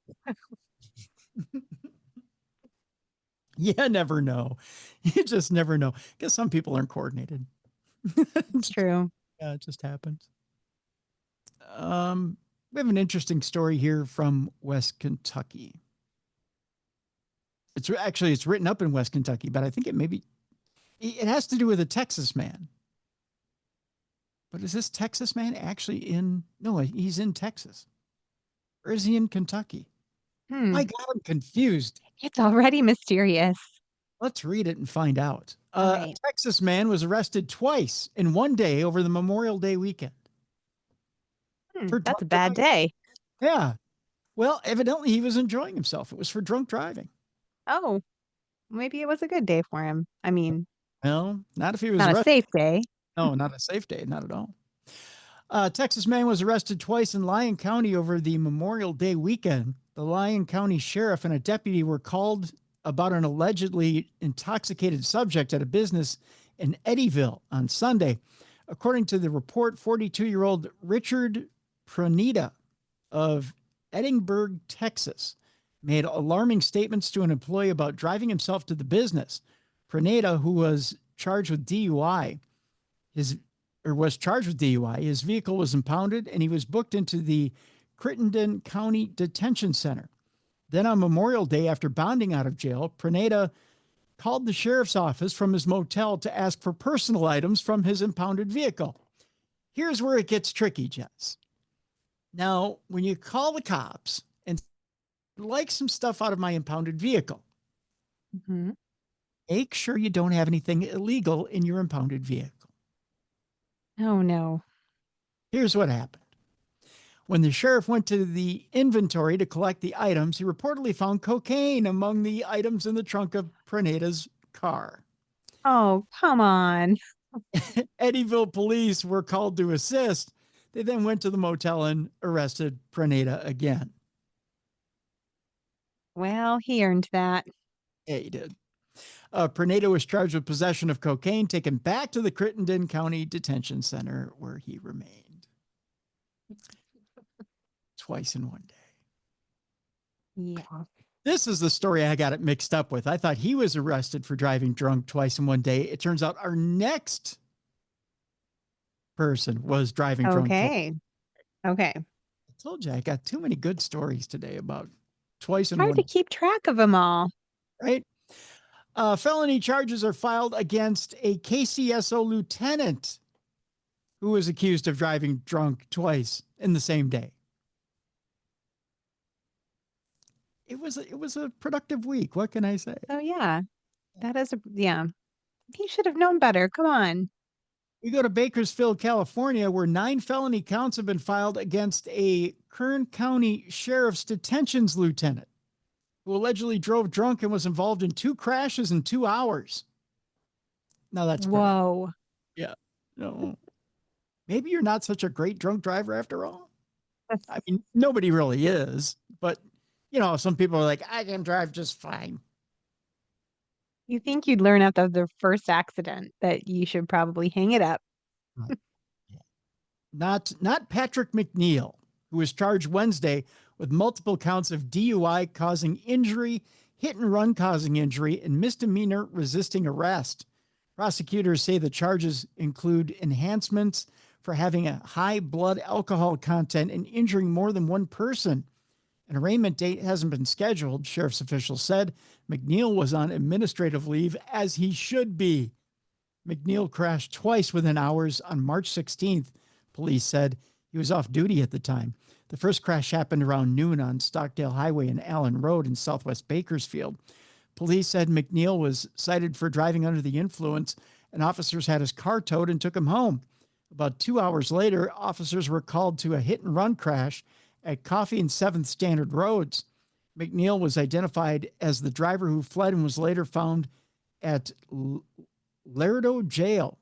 You never know. You just never know. Because some people aren't coordinated. It's true. Yeah, it just happens. We have an interesting story here from West Kentucky. It's written up in West Kentucky, but I think it has to do with a Texas man. But is this Texas man actually no, he's in Texas. Or is he in Kentucky? I got him confused. It's already mysterious. Let's read it and find out. Right. A Texas man was arrested twice in one day over the Memorial Day weekend. That's a bad day. Yeah. Well, evidently he was enjoying himself. It was for drunk driving. Oh, maybe it was a good day for him. I mean, no, not if he was not a safe day. No, not a safe day. Not at all. A Texas man was arrested twice in Lyon County over the Memorial Day weekend. The Lyon County sheriff and a deputy were called about an allegedly intoxicated subject at a business in Eddyville on Sunday. According to the report, 42-year-old Richard Pranita of Edinburgh, Texas, made alarming statements to an employee about driving himself to the business. Pranita, who was charged with DUI, his vehicle was impounded and he was booked into the Crittenden County Detention Center. Then on Memorial Day, after bonding out of jail, Pranita called the sheriff's office from his motel to ask for personal items from his impounded vehicle. Here's where it gets tricky, Jess. Now, when you call the cops and like some stuff out of my impounded vehicle, make sure you don't have anything illegal in your impounded vehicle. Oh, no. Here's what happened. When the sheriff went to the inventory to collect the items, he reportedly found cocaine among the items in the trunk of Pranita's car. Oh, come on. Eddyville police were called to assist. They then went to the motel and arrested Pranita again. Well, he earned that. Yeah, he did. Pernado was charged with possession of cocaine, taken back to the Crittenden County Detention Center, where he remained twice in one day. Yeah. This is the story I got it mixed up with. I thought he was arrested for driving drunk twice in one day. It turns out our next person was driving drunk twice. Okay. I told you I got too many good stories today about twice in Hard one to keep track of them all. right? Felony charges are filed against a KCSO lieutenant who was accused of driving drunk twice in the same day. It was a productive week. What can I say? Oh yeah. That is yeah. He should have known better. Come on. We go to Bakersfield, California, where 9 felony counts have been filed against a Kern County Sheriff's Detentions lieutenant who allegedly drove drunk and was involved in 2 crashes in 2 hours. Now that's whoa. Yeah. No. Maybe you're not such a great drunk driver after all. I mean, nobody really is, but you know, some people are like, I can drive just fine. You think you'd learn after the first accident that you should probably hang it up. Not Patrick McNeil, who was charged Wednesday with multiple counts of DUI causing injury, hit and run causing injury, and misdemeanor resisting arrest. Prosecutors say the charges include enhancements for having a high blood alcohol content and injuring more than one person. An arraignment date hasn't been scheduled, sheriff's officials said. McNeil was on administrative leave, as he should be. McNeil crashed twice within hours on March 16th, police said. He was off duty at the time. The first crash happened around noon on Stockdale Highway and Allen Road in southwest Bakersfield. Police said McNeil was cited for driving under the influence, and officers had his car towed and took him home. About 2 hours later, officers were called to a hit-and-run crash at Coffee and 7th Standard Roads. McNeil was identified as the driver who fled and was later found at Laredo Jail,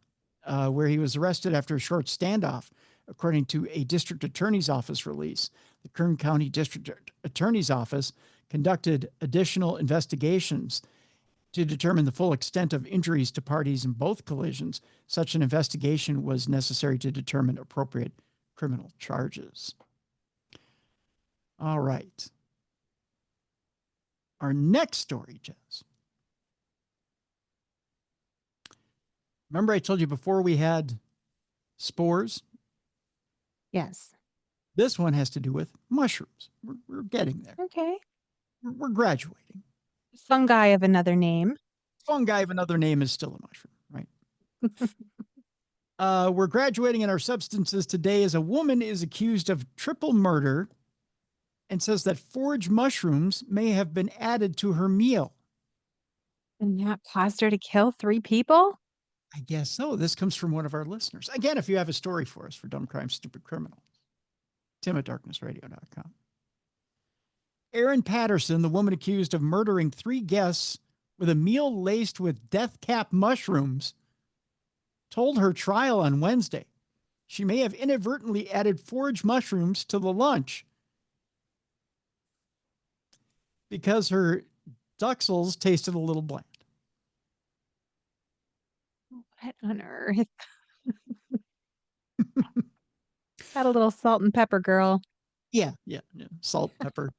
where he was arrested after a short standoff, according to a district attorney's office release. The Kern County District Attorney's Office conducted additional investigations to determine the full extent of injuries to parties in both collisions. Such an investigation was necessary to determine appropriate criminal charges. All right. Our next story, Jess. Remember I told you before we had spores? Yes. This one has to do with mushrooms. We're getting there. Okay. We're graduating. Fungi of another name. Fungi of another name is still a mushroom, right? We're graduating in our substances today as a woman is accused of triple murder and says that foraged mushrooms may have been added to her meal. And that caused her to kill 3 people? I guess so. This comes from one of our listeners. Again, if you have a story for us for Dumb Crime, Stupid Criminals, tim@darknessradio.com. Erin Patterson, the woman accused of murdering 3 guests with a meal laced with death cap mushrooms, told her trial on Wednesday she may have inadvertently added foraged mushrooms to the lunch because her duxels tasted a little bland. What on earth? Got a little salt and pepper, girl. Yeah. Salt, pepper.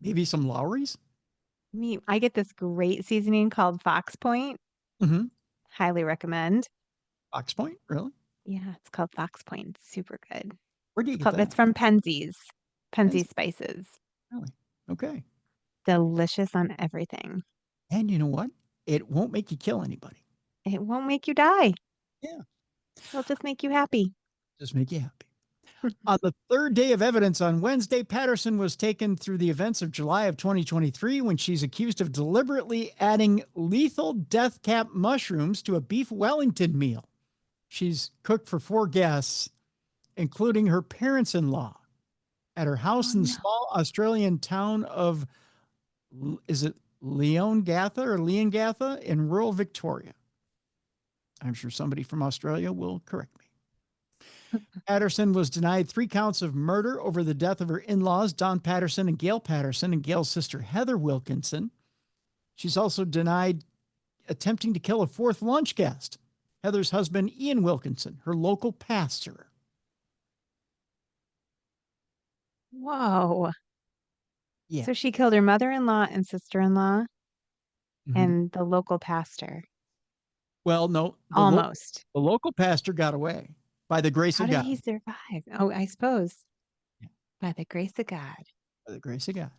Maybe some Lowry's. I get this great seasoning called Fox Point. Mm-hmm. Highly recommend. Fox Point, really? Yeah, it's called Fox Point. It's super good. Where do you get that? It's from Penzeys. Penzeys Spices. Really? Okay. Delicious on everything. And you know what? It won't make you kill anybody. It won't make you die. Yeah. It'll just make you happy. Just make you happy. On the 3rd day of evidence on Wednesday, Patterson was taken through the events of July of 2023 when she's accused of deliberately adding lethal death cap mushrooms to a beef Wellington meal. She's cooked for 4 guests, including her parents-in-law, at her house in the small Australian town of, is it Leongatha in rural Victoria? I'm sure somebody from Australia will correct me. Patterson was denied 3 counts of murder over the death of her in-laws, Don Patterson and Gail Patterson, and Gail's sister, Heather Wilkinson. She's also denied attempting to kill a 4th lunch guest, Heather's husband, Ian Wilkinson, her local pastor. Whoa. Yeah. So she killed her mother-in-law and sister-in-law and the local pastor. Well, no. Almost. The local pastor got away by the grace How of did God. he survive? Oh, I suppose. By the grace of God. By the grace of God.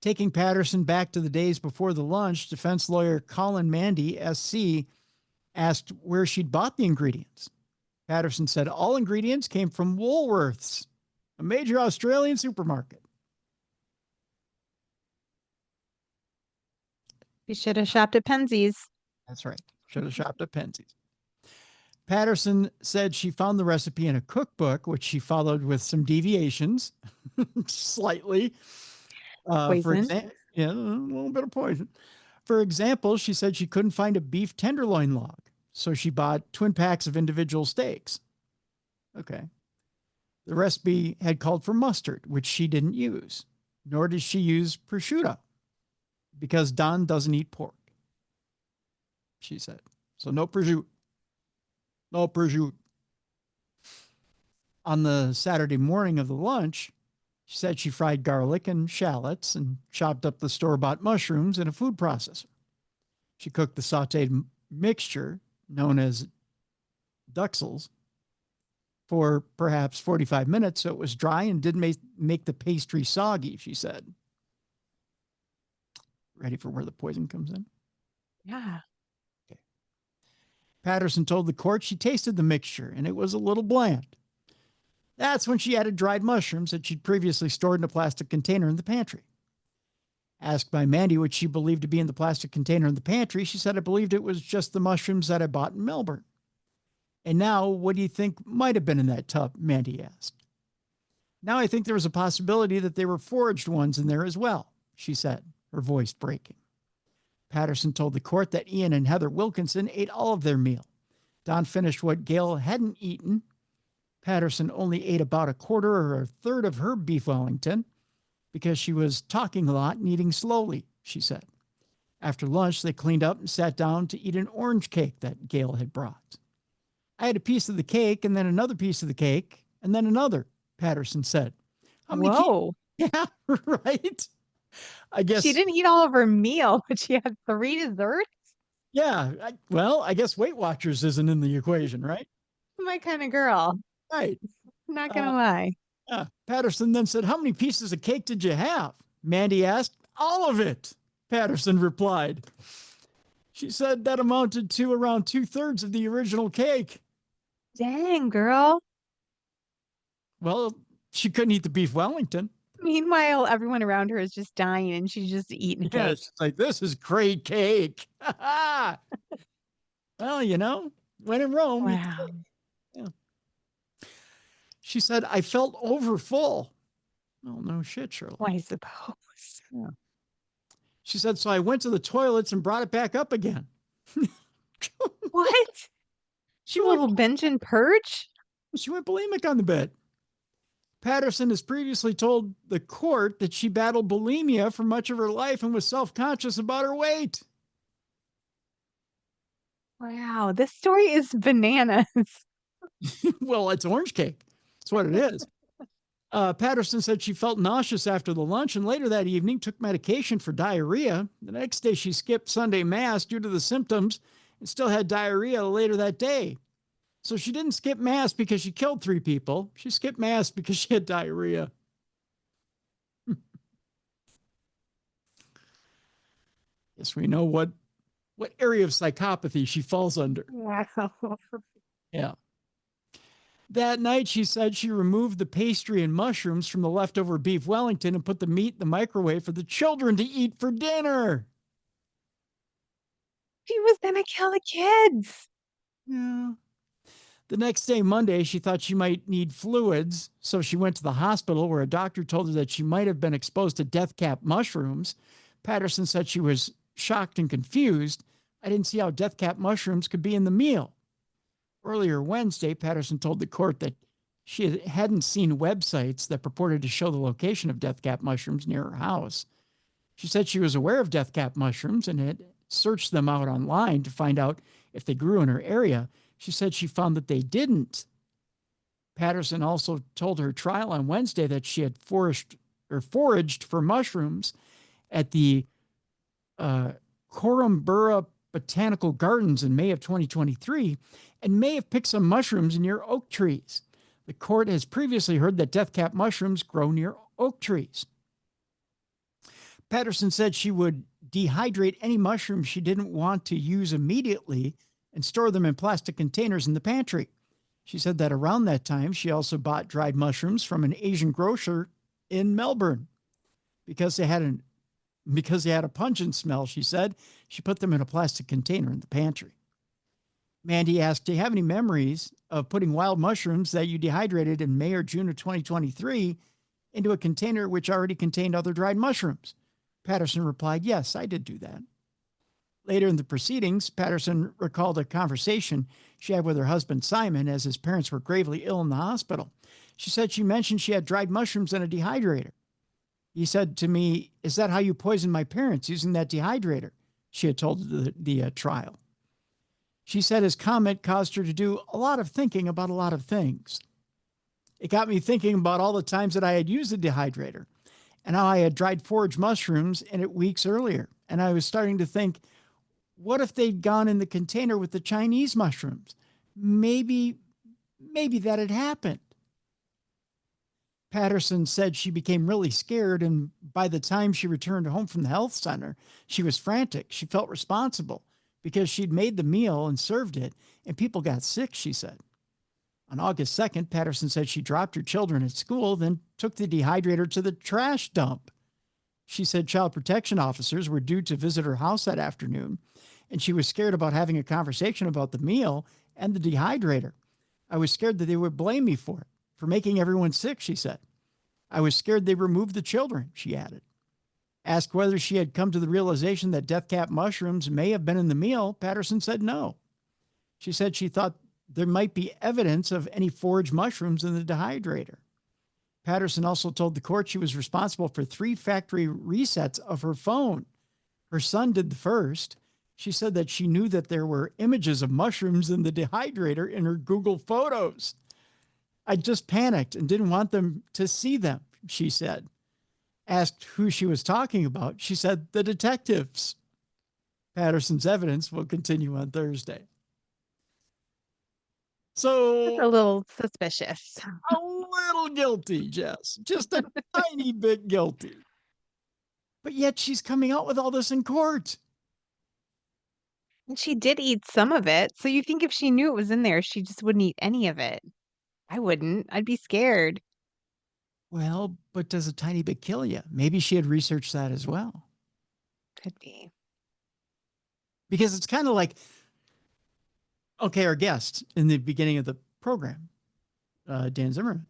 Taking Patterson back to the days before the lunch, defense lawyer Colin Mandy, SC, asked where she'd bought the ingredients. Patterson said all ingredients came from Woolworths, a major Australian supermarket. You should have shopped at Penzies. That's right. Should have shopped at Penzies. Patterson said she found the recipe in a cookbook, which she followed with some deviations, slightly. Poison. A little bit of poison. For example, she said she couldn't find a beef tenderloin log, so she bought twin packs of individual steaks. Okay. The recipe had called for mustard, which she didn't use, nor did she use prosciutto, because Don doesn't eat pork, she said. So no prosciutto. No prosciutto. On the Saturday morning of the lunch, she said she fried garlic and shallots and chopped up the store-bought mushrooms in a food processor. She cooked the sauteed mixture, known as duxels, for perhaps 45 minutes so it was dry and didn't make the pastry soggy, she said. Ready for where the poison comes in? Yeah. Okay. Patterson told the court she tasted the mixture and it was a little bland. That's when she added dried mushrooms that she'd previously stored in a plastic container in the pantry. Asked by Mandy what she believed to be in the plastic container in the pantry, she said, I believed it was just the mushrooms that I bought in Melbourne. And now, what do you think might have been in that tub? Mandy asked. Now I think there was a possibility that they were foraged ones in there as well, she said, her voice breaking. Patterson told the court that Ian and Heather Wilkinson ate all of their meal. Don finished what Gail hadn't eaten. Patterson only ate about a quarter or a third of her beef Wellington because she was talking a lot and eating slowly, she said. After lunch, they cleaned up and sat down to eat an orange cake that Gail had brought. I had a piece of the cake and then another piece of the cake and then another, Patterson said. Whoa. Yeah, right. I guess she didn't eat all of her meal, but she had 3 desserts. Yeah. I guess Weight Watchers isn't in the equation, right? My kind of girl. Right. Not going to lie. Yeah. Patterson then said, how many pieces of cake did you have? Mandy asked. All of it, Patterson replied. She said that amounted to around 2/3 of the original cake. Dang, girl. Well, she couldn't eat the beef Wellington. Meanwhile, everyone around her is just dying and she's just eating cake. It's like, this is great cake. Well, when in Rome. Wow. Yeah. She said, I felt overfull. Oh, no shit, Shirley. Well, I suppose. Yeah. She said, so I went to the toilets and brought it back up again. What? She A little binge and purge? She went bulimic on the bed. Patterson has previously told the court that she battled bulimia for much of her life and was self-conscious about her weight. Wow, this story is bananas. Well, it's orange cake. That's what it is. Patterson said she felt nauseous after the lunch and later that evening took medication for diarrhea. The next day she skipped Sunday Mass due to the symptoms and still had diarrhea later that day. So she didn't skip Mass because she killed 3 people. She skipped Mass because she had diarrhea. Yes, we know what area of psychopathy she falls under. Wow. Yeah. That night, she said she removed the pastry and mushrooms from the leftover beef Wellington and put the meat in the microwave for the children to eat for dinner. She was going to kill the kids. Yeah. The next day, Monday, she thought she might need fluids, so she went to the hospital where a doctor told her that she might have been exposed to death cap mushrooms. Patterson said she was shocked and confused. I didn't see how death cap mushrooms could be in the meal. Earlier Wednesday, Patterson told the court that she hadn't seen websites that purported to show the location of death cap mushrooms near her house. She said she was aware of death cap mushrooms and had searched them out online to find out if they grew in her area. She said she found that they didn't. Patterson also told her trial on Wednesday that she had foraged for mushrooms at the Corumburra Botanical Gardens in May of 2023 and may have picked some mushrooms near oak trees. The court has previously heard that death cap mushrooms grow near oak trees. Patterson said she would dehydrate any mushrooms she didn't want to use immediately and store them in plastic containers in the pantry. She said that around that time, she also bought dried mushrooms from an Asian grocer in Melbourne. Because they had a pungent smell, she said, she put them in a plastic container in the pantry. Mandy asked, do you have any memories of putting wild mushrooms that you dehydrated in May or June of 2023 into a container which already contained other dried mushrooms? Patterson replied, yes, I did do that. Later in the proceedings, Patterson recalled a conversation she had with her husband, Simon, as his parents were gravely ill in the hospital. She said she mentioned she had dried mushrooms in a dehydrator. He said to me, is that how you poisoned my parents, using that dehydrator? She had told the trial. She said his comment caused her to do a lot of thinking about a lot of things. It got me thinking about all the times that I had used the dehydrator and how I had dried forage mushrooms in it weeks earlier. And I was starting to think, what if they'd gone in the container with the Chinese mushrooms? Maybe that had happened. Patterson said she became really scared, and by the time she returned home from the health center, she was frantic. She felt responsible because she'd made the meal and served it, and people got sick, she said. On August 2nd, Patterson said she dropped her children at school, then took the dehydrator to the trash dump. She said child protection officers were due to visit her house that afternoon, and she was scared about having a conversation about the meal and the dehydrator. I was scared that they would blame me for it, for making everyone sick, she said. I was scared they removed the children, she added. Asked whether she had come to the realization that death cap mushrooms may have been in the meal, Patterson said no. She said she thought there might be evidence of any foraged mushrooms in the dehydrator. Patterson also told the court she was responsible for 3 factory resets of her phone. Her son did the first. She said that she knew that there were images of mushrooms in the dehydrator in her Google Photos. I just panicked and didn't want them to see them, she said. Asked who she was talking about, she said the detectives. Patterson's evidence will continue on Thursday. So That's a little suspicious. a little guilty, Jess. Just a tiny bit guilty. But yet she's coming out with all this in court. And she did eat some of it. So you think if she knew it was in there, she just wouldn't eat any of it. I wouldn't. I'd be scared. Well, but does a tiny bit kill you? Maybe she had researched that as well. Could be. Because it's kind of like, okay, our guest in the beginning of the program, Dan Zimmerman,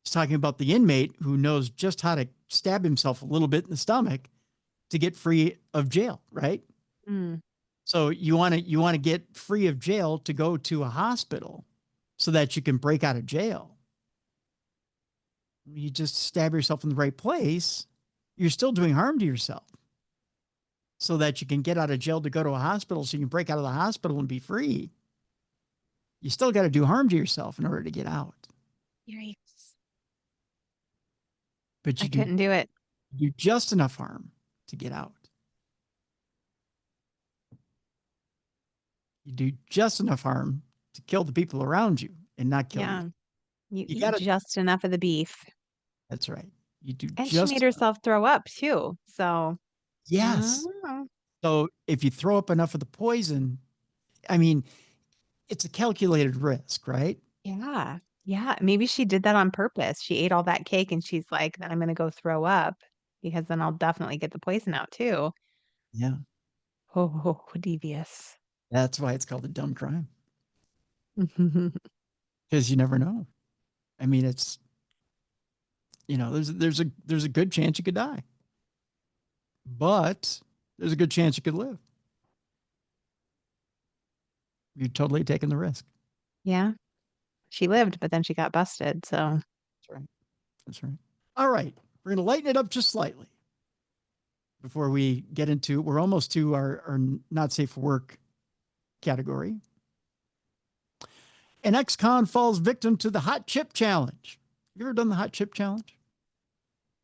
he's talking about the inmate who knows just how to stab himself a little bit in the stomach to get free of jail, right? Mm. So you want to get free of jail to go to a hospital so that you can break out of jail. You just stab yourself in the right place, you're still doing harm to yourself so that you can get out of jail to go to a hospital so you can break out of the hospital and be free. You still got to do harm to yourself in order to get out. Yikes. But I you couldn't do it. do just enough harm to get out. You do just enough harm to kill the people around you and not kill Yeah. you. You You eat gotta- just enough of the beef. That's right. You do And just she made herself throw up too. So Yes. Oh. So if you throw up enough of the poison, I mean, it's a calculated risk, right? Yeah. Yeah. Maybe she did that on purpose. She ate all that cake and she's like, then I'm going to go throw up because then I'll definitely get the poison out too. Yeah. Oh, devious. That's why it's called a dumb crime, because you never know. I mean, it's, there's a good chance you could die, but there's a good chance you could live. You're totally taking the risk. Yeah. She lived, but then she got busted. So That's right. That's right. All right. We're going to lighten it up just slightly before we get into, we're almost to our not safe for work category. An ex-con falls victim to the hot chip challenge. You ever done the hot chip challenge?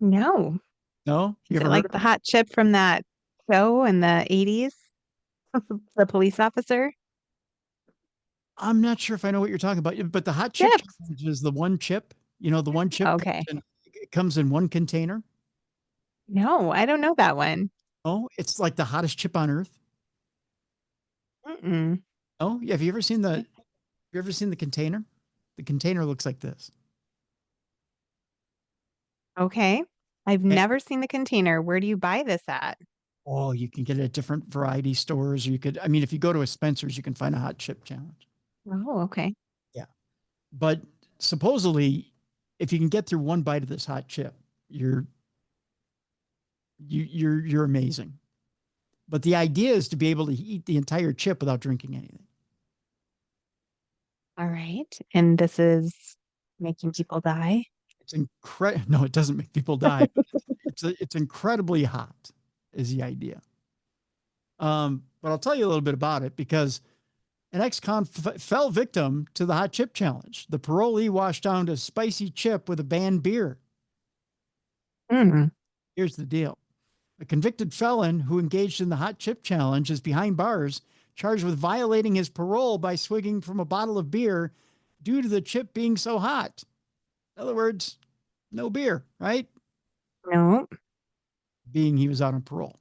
no. No? You Is ever it heard like of the it? hot chip from that show in the 80s? The police officer? I'm not sure if I know what you're talking about, but the hot chip Chips. challenge is the one chip. You know, the one chip Okay. it comes in one container. No, I don't know that one. Oh, it's like the hottest chip on earth. Mm-mm. Oh, yeah. Have you ever seen the container? The container looks like this. Okay. I've And, never seen the container. Where do you buy this at? oh, you can get it at different variety stores, or you could, I mean, if you go to a Spencer's, you can find a hot chip challenge. Oh, okay. Yeah. But supposedly, if you can get through one bite of this hot chip, you're amazing. But the idea is to be able to eat the entire chip without drinking anything. All right. And this is making people die? It's incredible. No, it doesn't make people die. It's incredibly hot is the idea. But I'll tell you a little bit about it because an ex-con fell victim to the hot chip challenge. The parolee washed down a spicy chip with a banned beer. Mm. Here's the deal. A convicted felon who engaged in the hot chip challenge is behind bars, charged with violating his parole by swigging from a bottle of beer due to the chip being so hot. In other words, no beer, right? No. Being he was out on parole.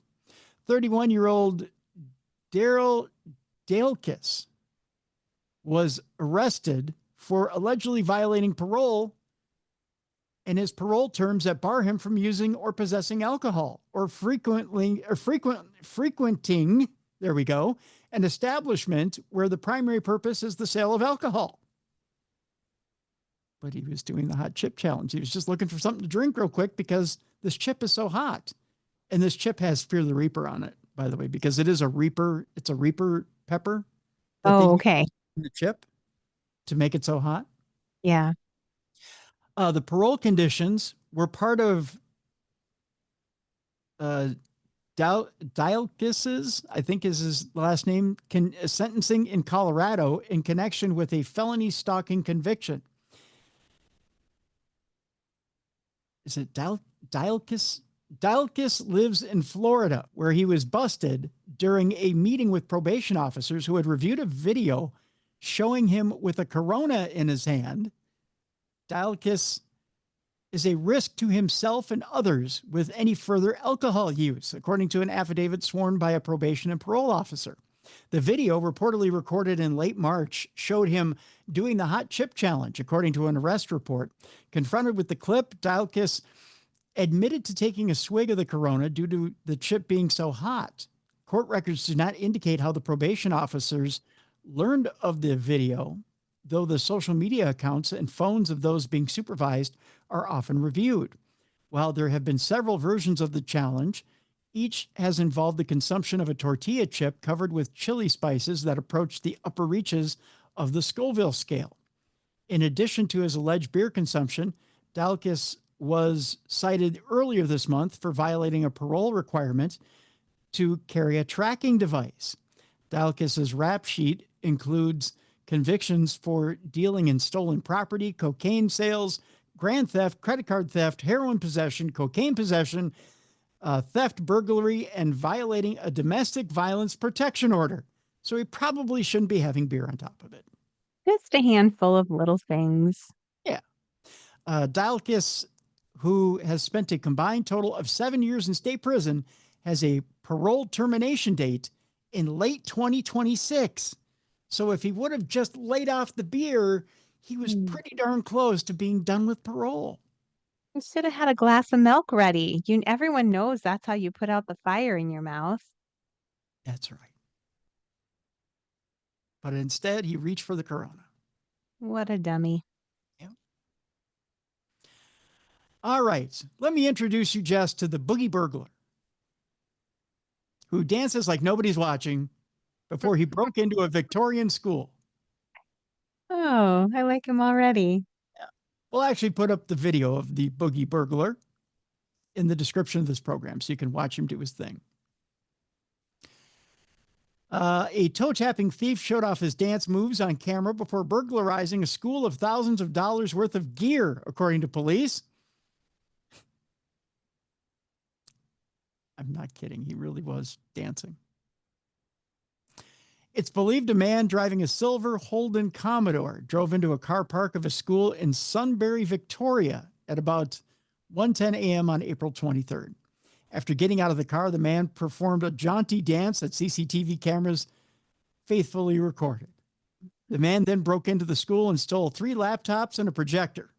31-year-old Daryl Dalekis was arrested for allegedly violating parole and his parole terms that bar him from using or possessing alcohol or frequenting, there we go, an establishment where the primary purpose is the sale of alcohol. But he was doing the hot chip challenge. He was just looking for something to drink real quick because this chip is so hot. And this chip has Fear the Reaper on it, by the way, because it is a Reaper. It's a Reaper pepper. Oh, okay. In the chip to make it so hot. Yeah. The parole conditions were part of Dalekis's, I think is his last name, sentencing in Colorado in connection with a felony stalking conviction. Is it Dalekis? Dalekis lives in Florida, where he was busted during a meeting with probation officers who had reviewed a video showing him with a Corona in his hand. Dalekis is a risk to himself and others with any further alcohol use, according to an affidavit sworn by a probation and parole officer. The video, reportedly recorded in late March, showed him doing the hot chip challenge, according to an arrest report. Confronted with the clip, Dalekis admitted to taking a swig of the Corona due to the chip being so hot. Court records do not indicate how the probation officers learned of the video, though the social media accounts and phones of those being supervised are often reviewed. While there have been several versions of the challenge, each has involved the consumption of a tortilla chip covered with chili spices that approach the upper reaches of the Scoville scale. In addition to his alleged beer consumption, Dalekis was cited earlier this month for violating a parole requirement to carry a tracking device. Dalekis's rap sheet includes convictions for dealing in stolen property, cocaine sales, grand theft, credit card theft, heroin possession, cocaine possession, theft, burglary, and violating a domestic violence protection order. So he probably shouldn't be having beer on top of it. Just a handful of little things. Yeah. Dalekis, who has spent a combined total of 7 years in state prison, has a parole termination date in late 2026. So if he would have just laid off the beer, he was pretty darn close to being done with parole. You should have had a glass of milk ready. Everyone knows that's how you put out the fire in your mouth. That's right. But instead, he reached for the Corona. What a dummy. Yeah. All right. Let me introduce you, Jess, to the boogie burglar, who dances like nobody's watching before he broke into a Victorian school. Oh, I like him already. We'll actually put up the video of the boogie burglar in the description of this program so you can watch him do his thing. A toe-tapping thief showed off his dance moves on camera before burglarizing a school of thousands of dollars worth of gear, according to police. I'm not kidding. He really was dancing. It's believed a man driving a silver Holden Commodore drove into a car park of a school in Sunbury, Victoria at about 1:10 a.m. on April 23rd. After getting out of the car, the man performed a jaunty dance that CCTV cameras faithfully recorded. The man then broke into the school and stole 3 laptops and a projector.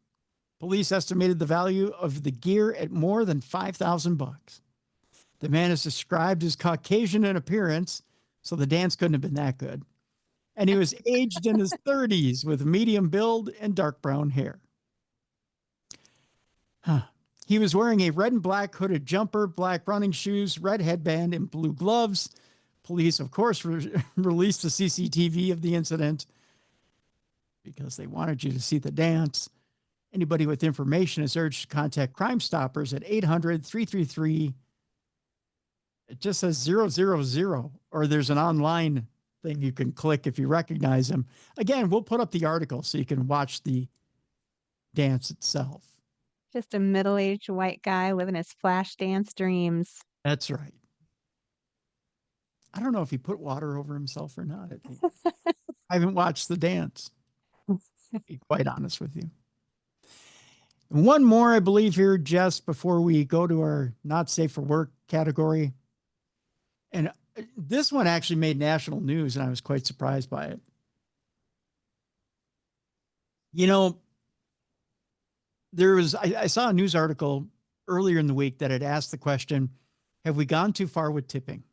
Police estimated the value of the gear at more than $5,000. The man is described as Caucasian in appearance, so the dance couldn't have been that good. And he was aged in his 30s with medium build and dark brown hair. He was wearing a red and black hooded jumper, black running shoes, red headband, and blue gloves. Police, of course, released the CCTV of the incident because they wanted you to see the dance. Anybody with information is urged to contact Crime Stoppers at 800-333. It just says 000, or there's an online thing you can click if you recognize him. Again, we'll put up the article so you can watch the dance itself. Just a middle-aged white guy living his flash dance dreams. That's right. I don't know if he put water over himself or not. I haven't watched the dance, to be quite honest with you. And one more, I believe, here, Jess, before we go to our not safe for work category. And this one actually made national news, and I was quite surprised by it. You know, I saw a news article earlier in the week that had asked the question, have we gone too far with tipping?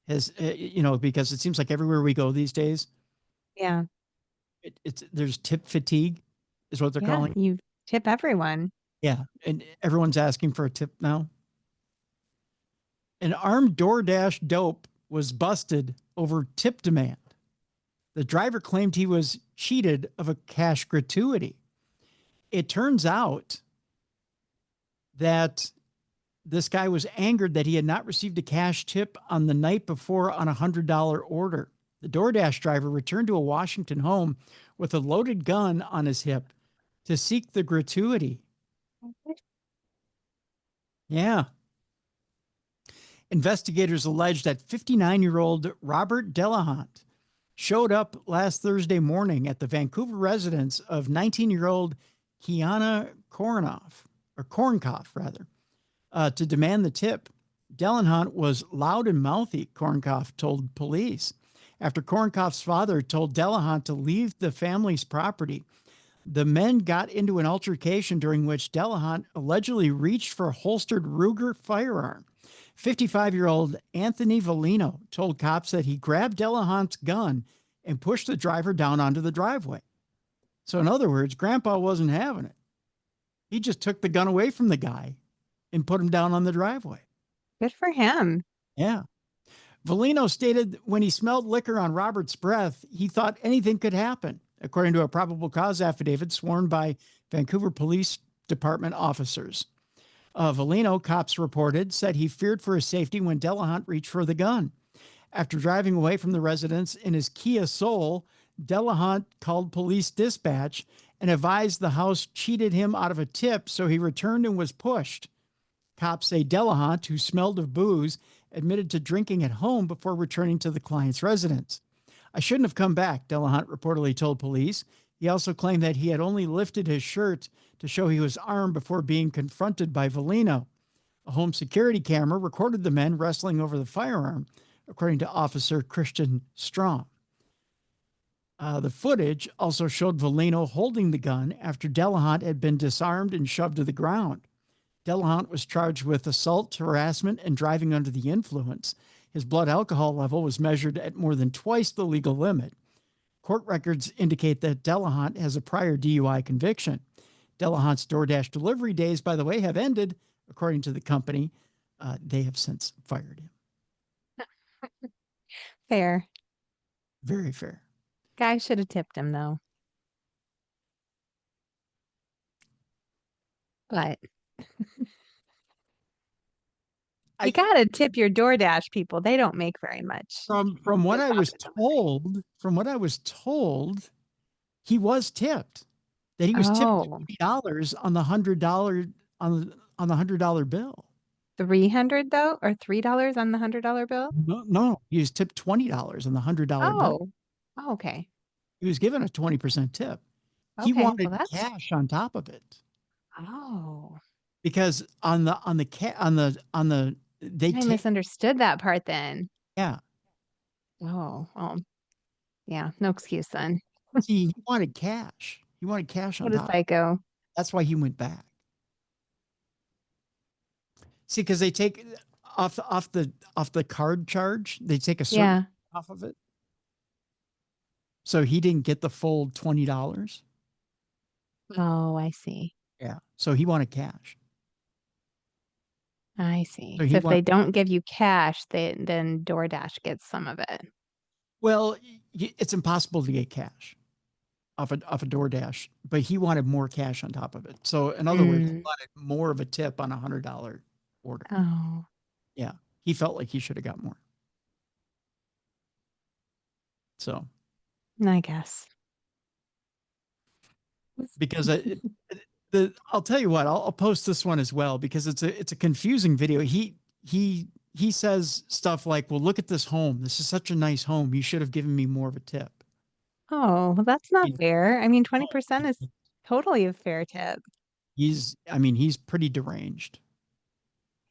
Because it seems like everywhere we go these days. Yeah. There's tip fatigue is what they're calling it. You tip everyone. Yeah. And everyone's asking for a tip now. An armed DoorDash dope was busted over tip demand. The driver claimed he was cheated of a cash gratuity. It turns out that this guy was angered that he had not received a cash tip on the night before on a $100 order. The DoorDash driver returned to a Washington home with a loaded gun on his hip to seek the gratuity. Yeah. Investigators allege that 59-year-old Robert Delahant showed up last Thursday morning at the Vancouver residence of 19-year-old Kiana Korenkoff, to demand the tip. Delahant was loud and mouthy, Korenkoff told police. After Korenkoff's father told Delahant to leave the family's property, the men got into an altercation during which Delahant allegedly reached for a holstered Ruger firearm. 55-year-old Anthony Valino told cops that he grabbed Delahant's gun and pushed the driver down onto the driveway. So in other words, Grandpa wasn't having it. He just took the gun away from the guy and put him down on the driveway. Good for him. Yeah. Valino stated when he smelled liquor on Robert's breath, he thought anything could happen, according to a probable cause affidavit sworn by Vancouver Police Department officers. Valino, cops reported, said he feared for his safety when Delahant reached for the gun. After driving away from the residence in his Kia Soul, Delahant called police dispatch and advised the house cheated him out of a tip, so he returned and was pushed. Cops say Delahant, who smelled of booze, admitted to drinking at home before returning to the client's residence. I shouldn't have come back, Delahant reportedly told police. He also claimed that he had only lifted his shirt to show he was armed before being confronted by Valino. A home security camera recorded the men wrestling over the firearm, according to Officer Christian Strong. The footage also showed Valino holding the gun after Delahant had been disarmed and shoved to the ground. Delahant was charged with assault, harassment, and driving under the influence. His blood alcohol level was measured at more than twice the legal limit. Court records indicate that Delahant has a prior DUI conviction. Delahant's DoorDash delivery days, by the way, have ended, according to the company. They have since fired him. Fair. Very fair. Guy should have tipped him though. But I- you gotta tip your DoorDash people. They don't make very much. From what I was told, he was tipped. That he was tipped Oh, $20 on the $100 on the $100 bill. 300 though, or $3 on the $100 bill? No, he was tipped $20 on the $100 bill. Oh, okay. He was given a 20% tip. He Okay, wanted well, that's cash on top of it oh. because they I take misunderstood that part then. yeah. Oh, yeah, no excuse then. See, he wanted cash. He wanted cash on What a top. psycho. That's why he went back. See, because they take off the card charge, they take a certain Yeah. off of it. So he didn't get the full $20. Oh, I see. Yeah. So he wanted cash. I see. So So if they don't give you cash, then DoorDash gets some of it. Well, it's impossible to get cash off a DoorDash, but he wanted more cash on top of it. So in other words, he wanted more of a tip on a $100 order. Oh, Yeah. He felt like he should have got more. So I guess. because I'll tell you what, I'll post this one as well because it's a confusing video. He says stuff like, "Well, look at this home. This is such a nice home. You should have given me more of a tip." Oh, well, that's not You know, fair. I mean, 20% is totally a fair tip. he's pretty deranged.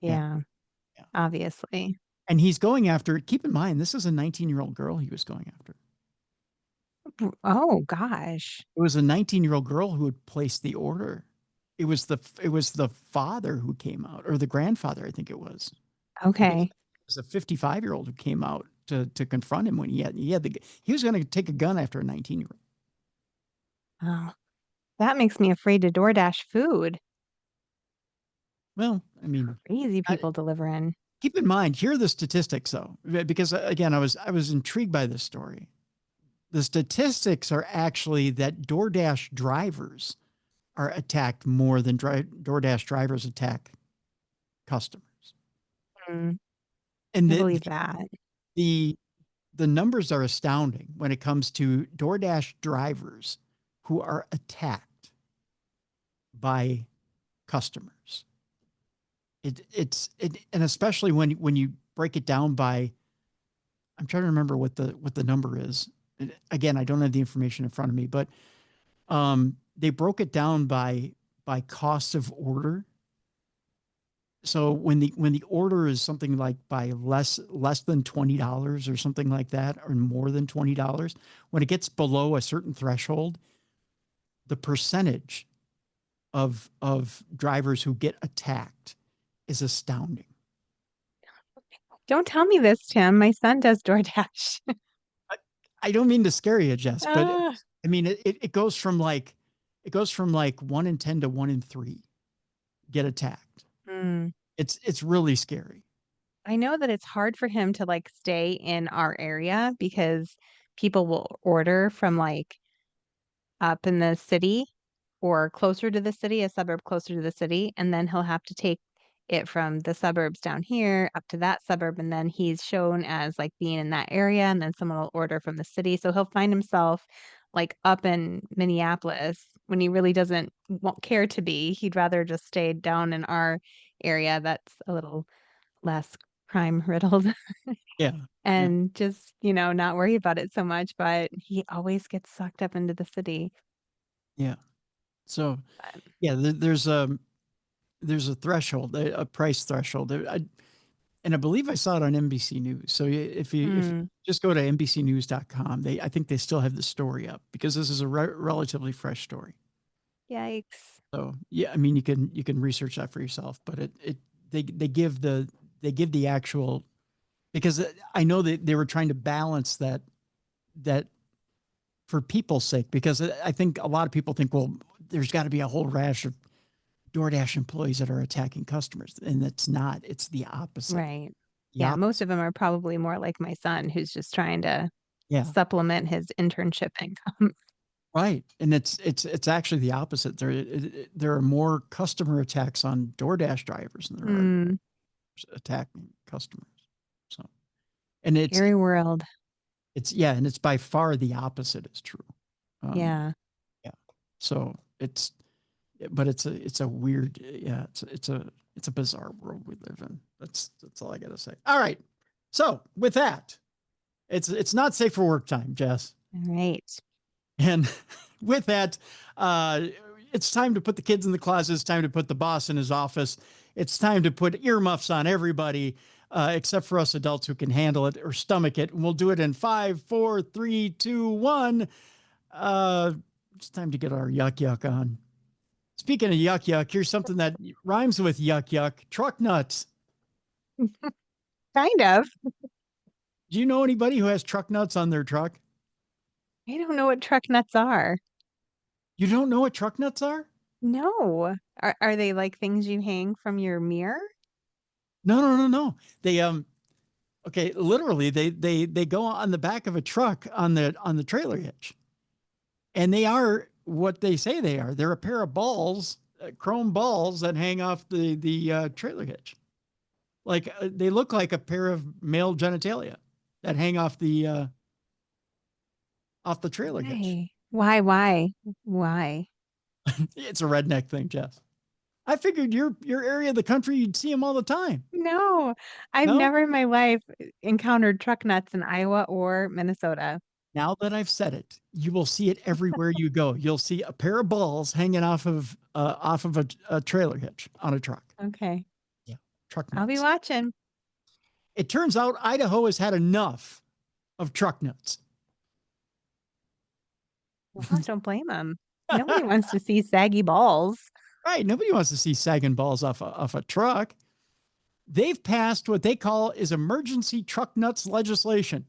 Yeah, Yeah. obviously. And he's going after, keep in mind, this is a 19-year-old girl he was going after. Oh, gosh. It was a 19-year-old girl who had placed the order. It was the father who came out, or the grandfather, I think it was. Okay. It was a 55-year-old who came out to confront him when he was going to take a gun after a 19-year-old. Oh, that makes me afraid to DoorDash food. Well, I mean, Crazy people delivering. keep in mind, here are the statistics though, because again, I was intrigued by this story. The statistics are actually that DoorDash drivers are attacked more than DoorDash drivers attack customers. Mm, And I believe that. the numbers are astounding when it comes to DoorDash drivers who are attacked by customers. And especially when you break it down by, I'm trying to remember what the number is. Again, I don't have the information in front of me, but they broke it down by cost of order. So when the order is something like by less than $20 or something like that, or more than $20, when it gets below a certain threshold, the percentage of drivers who get attacked is astounding. Don't tell me this, Tim. My son does DoorDash. I don't mean to scare you, Jess, but Ah. I mean it goes from like 1 in 10 to 1 in 3 get attacked. Mm. It's really scary. I know that it's hard for him to like stay in our area because people will order from like up in the city or closer to the city, a suburb closer to the city, and then he'll have to take it from the suburbs down here up to that suburb, and then he's shown as like being in that area, and then someone will order from the city. So he'll find himself like up in Minneapolis when he really won't care to be. He'd rather just stay down in our area that's a little less crime riddled. Yeah. And just, not worry about it so much, but he always gets sucked up into the city. Yeah. So, yeah, there's a threshold, a price threshold. And I believe I saw it on NBC News. So if you just go to NBCnews.com, I think they still have the story up because this is a relatively fresh story. Yikes. So yeah, I mean you can research that for yourself, but they give the actual, because I know that they were trying to balance that for people's sake, because I think a lot of people think, well, there's got to be a whole rash of DoorDash employees that are attacking customers, and it's not. It's the opposite. Right. Yeah, most of them are probably more like my son, who's just trying to Yeah. supplement his internship income. Right. And it's actually the opposite. There are more customer attacks on DoorDash drivers than there are Mm, attacking customers. So, and scary world. and it's by far the opposite is true. Yeah. Yeah. So but it's a weird, it's a bizarre world we live in. That's all I got to say. All right. So with that, it's not safe for work time, Jess. All right. And with that, it's time to put the kids in the closet. It's time to put the boss in his office. It's time to put earmuffs on everybody, except for us adults who can handle it or stomach it. And we'll do it in 5, 4, 3, 2, 1. It's time to get our yuck on. Speaking of yuck, here's something that rhymes with yuck. Truck nuts. Kind of. Do you know anybody who has truck nuts on their truck? I don't know what truck nuts are. You don't know what truck nuts are? No. Are they like things you hang from your mirror? No. They okay, literally they go on the back of a truck on the trailer hitch. And they are what they say they are. They're a pair of balls, chrome balls that hang off the trailer hitch. Like they look like a pair of male genitalia that hang off the trailer hitch. Why? It's a redneck thing, Jess. I figured your area of the country, you'd see them all the time. No, I've No? never in my life encountered truck nuts in Iowa or Minnesota. Now that I've said it, you will see it everywhere you go. You'll see a pair of balls hanging off of a trailer hitch on a truck. Okay. Yeah, truck nuts. I'll be watching. It turns out Idaho has had enough of truck nuts. Well, I don't blame them. Nobody wants to see saggy balls. Right. Nobody wants to see sagging balls off a truck. They've passed what they call is emergency truck nuts legislation.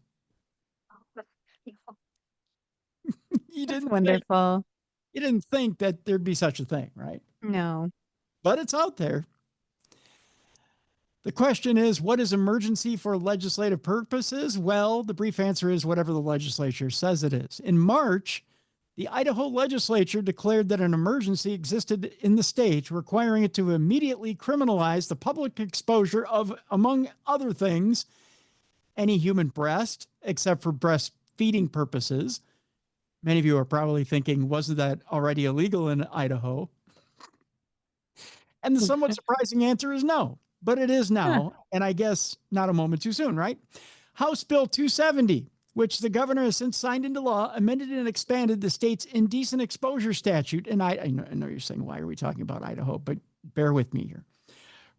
That's wonderful. You didn't think that there'd be such a thing, right? No. But it's out there. The question is, what is emergency for legislative purposes? Well, the brief answer is whatever the legislature says it is. In March, the Idaho legislature declared that an emergency existed in the state, requiring it to immediately criminalize the public exposure of, among other things, any human breast, except for breastfeeding purposes. Many of you are probably thinking, wasn't that already illegal in Idaho? And the somewhat surprising answer is no, but it is now. And I guess not a moment too soon, right? House Bill 270, which the governor has since signed into law, amended and expanded the state's indecent exposure statute. And I know you're saying, why are we talking about Idaho? But bear with me here.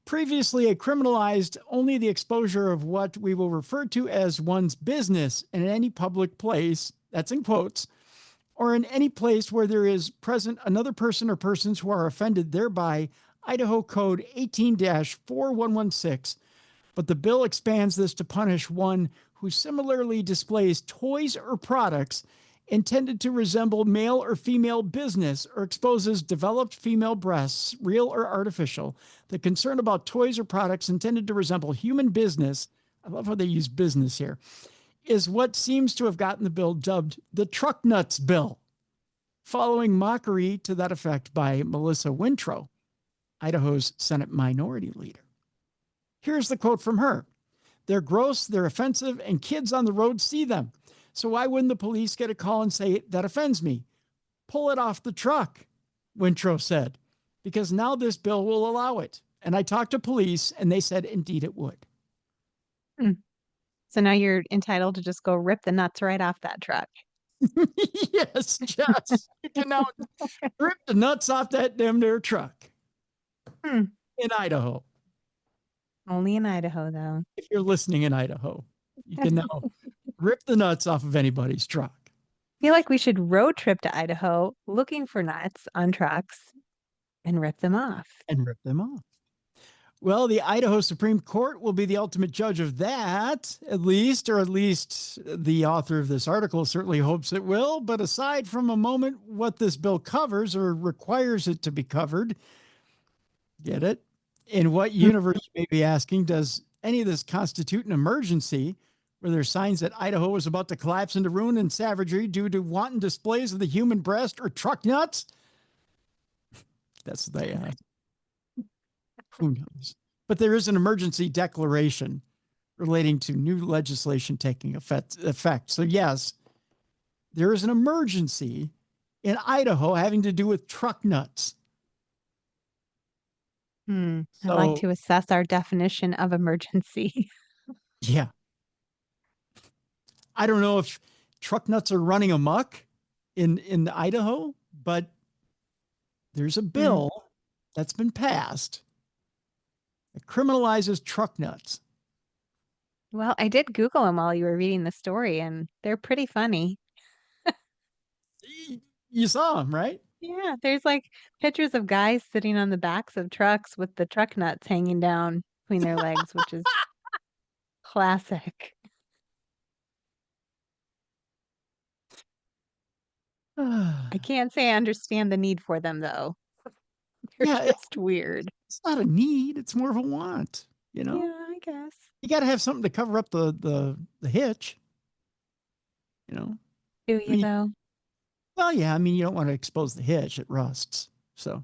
Previously, it criminalized only the exposure of what we will refer to as one's business in any public place, that's in quotes, or in any place where there is present another person or persons who are offended thereby, Idaho Code 18-4116. But the bill expands this to punish one who similarly displays toys or products intended to resemble male or female business or exposes developed female breasts, real or artificial. The concern about toys or products intended to resemble human business, I love how they use business here, is what seems to have gotten the bill dubbed the Truck Nuts Bill, following mockery to that effect by Melissa Wintrow, Idaho's Senate Minority Leader. Here's the quote from her. They're gross, they're offensive, and kids on the road see them. So why wouldn't the police get a call and say, that offends me? Pull it off the truck, Wintrow said, because now this bill will allow it. And I talked to police and they said, indeed it would. So now you're entitled to just go rip the nuts right off that truck. Yes, Jess. You can now rip the nuts off that damn near truck in Idaho. Only in Idaho, though. If you're listening in Idaho, you can now rip the nuts off of anybody's truck. I feel like we should road trip to Idaho looking for nuts on trucks and rip them off. Well, the Idaho Supreme Court will be the ultimate judge of that, at least the author of this article certainly hopes it will. But aside from a moment, what this bill covers or requires it to be covered, get it? In what universe, you may be asking, does any of this constitute an emergency? Were there signs that Idaho was about to collapse into ruin and savagery due to wanton displays of the human breast or truck nuts? That's what they asked. Who knows? But there is an emergency declaration relating to new legislation taking effect. So yes, there is an emergency in Idaho having to do with truck nuts. I'd like to assess our definition of emergency. Yeah. I don't know if truck nuts are running amok in Idaho, but there's a bill that's been passed that criminalizes truck nuts. Well, I did Google them while you were reading the story, and they're pretty funny. You saw them, right? Yeah, there's like pictures of guys sitting on the backs of trucks with the truck nuts hanging down between their legs, which is classic. I can't say I understand the need for them, though. They're Yeah, just weird. it's not a need, it's more of a want, you know? Yeah, I guess. You got to have something to cover up the hitch, you know? Do you, though? Well, yeah, I mean, you don't want to expose the hitch, it rusts. So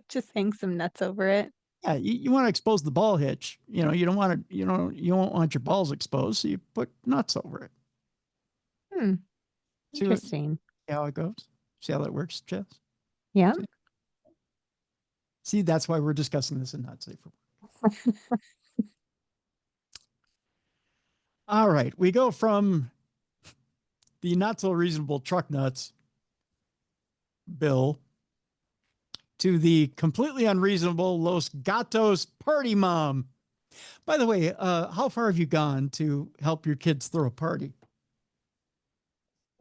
just hang some nuts over it. yeah, you want to expose the ball hitch. You know, you don't want to, you don't want your balls exposed, so you put nuts over it. Interesting. See how it goes? See how that works, Jess? Yeah. See, that's why we're discussing this in Not Safe for Work. All right, we go from the not so reasonable truck nuts bill to the completely unreasonable Los Gatos party mom. By the way, how far have you gone to help your kids throw a party?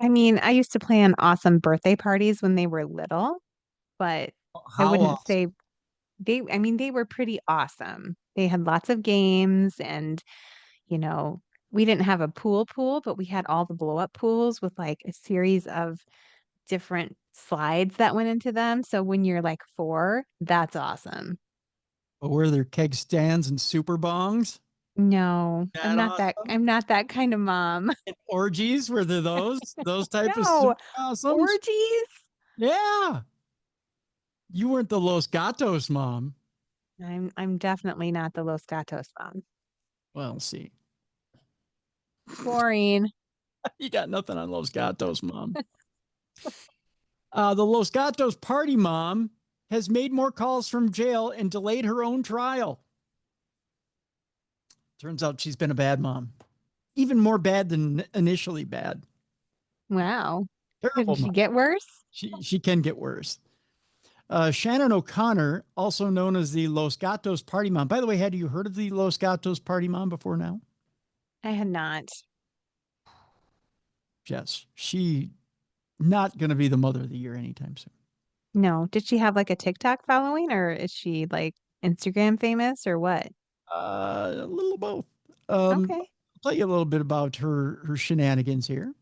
I mean, I used to plan awesome birthday parties when they were little, but I wouldn't say they were pretty awesome. They had lots of games and, you know, we didn't have a pool, but we had all the blow up pools with like a series of different slides that went into them. So when you're like 4, that's awesome. But were there keg stands and super bongs? No, I'm not awesome? I'm not that kind of mom. And orgies? Were there those type of No, super awesomes? orgies? Yeah. You weren't the Los Gatos mom. I'm definitely not the Los Gatos mom. Well, see. Boring. You got nothing on Los Gatos mom. The Los Gatos party mom has made more calls from jail and delayed her own trial. Turns out she's been a bad mom. Even more bad than initially bad. Wow. Terrible Did she mom. get worse? She can get worse. Shannon O'Connor, also known as the Los Gatos party mom. By the way, had you heard of the Los Gatos party mom before now? I had not. Yes. She not going to be the mother of the year anytime soon. No. Did she have like a TikTok following, or is she like Instagram famous, or what? A little of both. Okay. I'll tell you a little bit about her shenanigans here.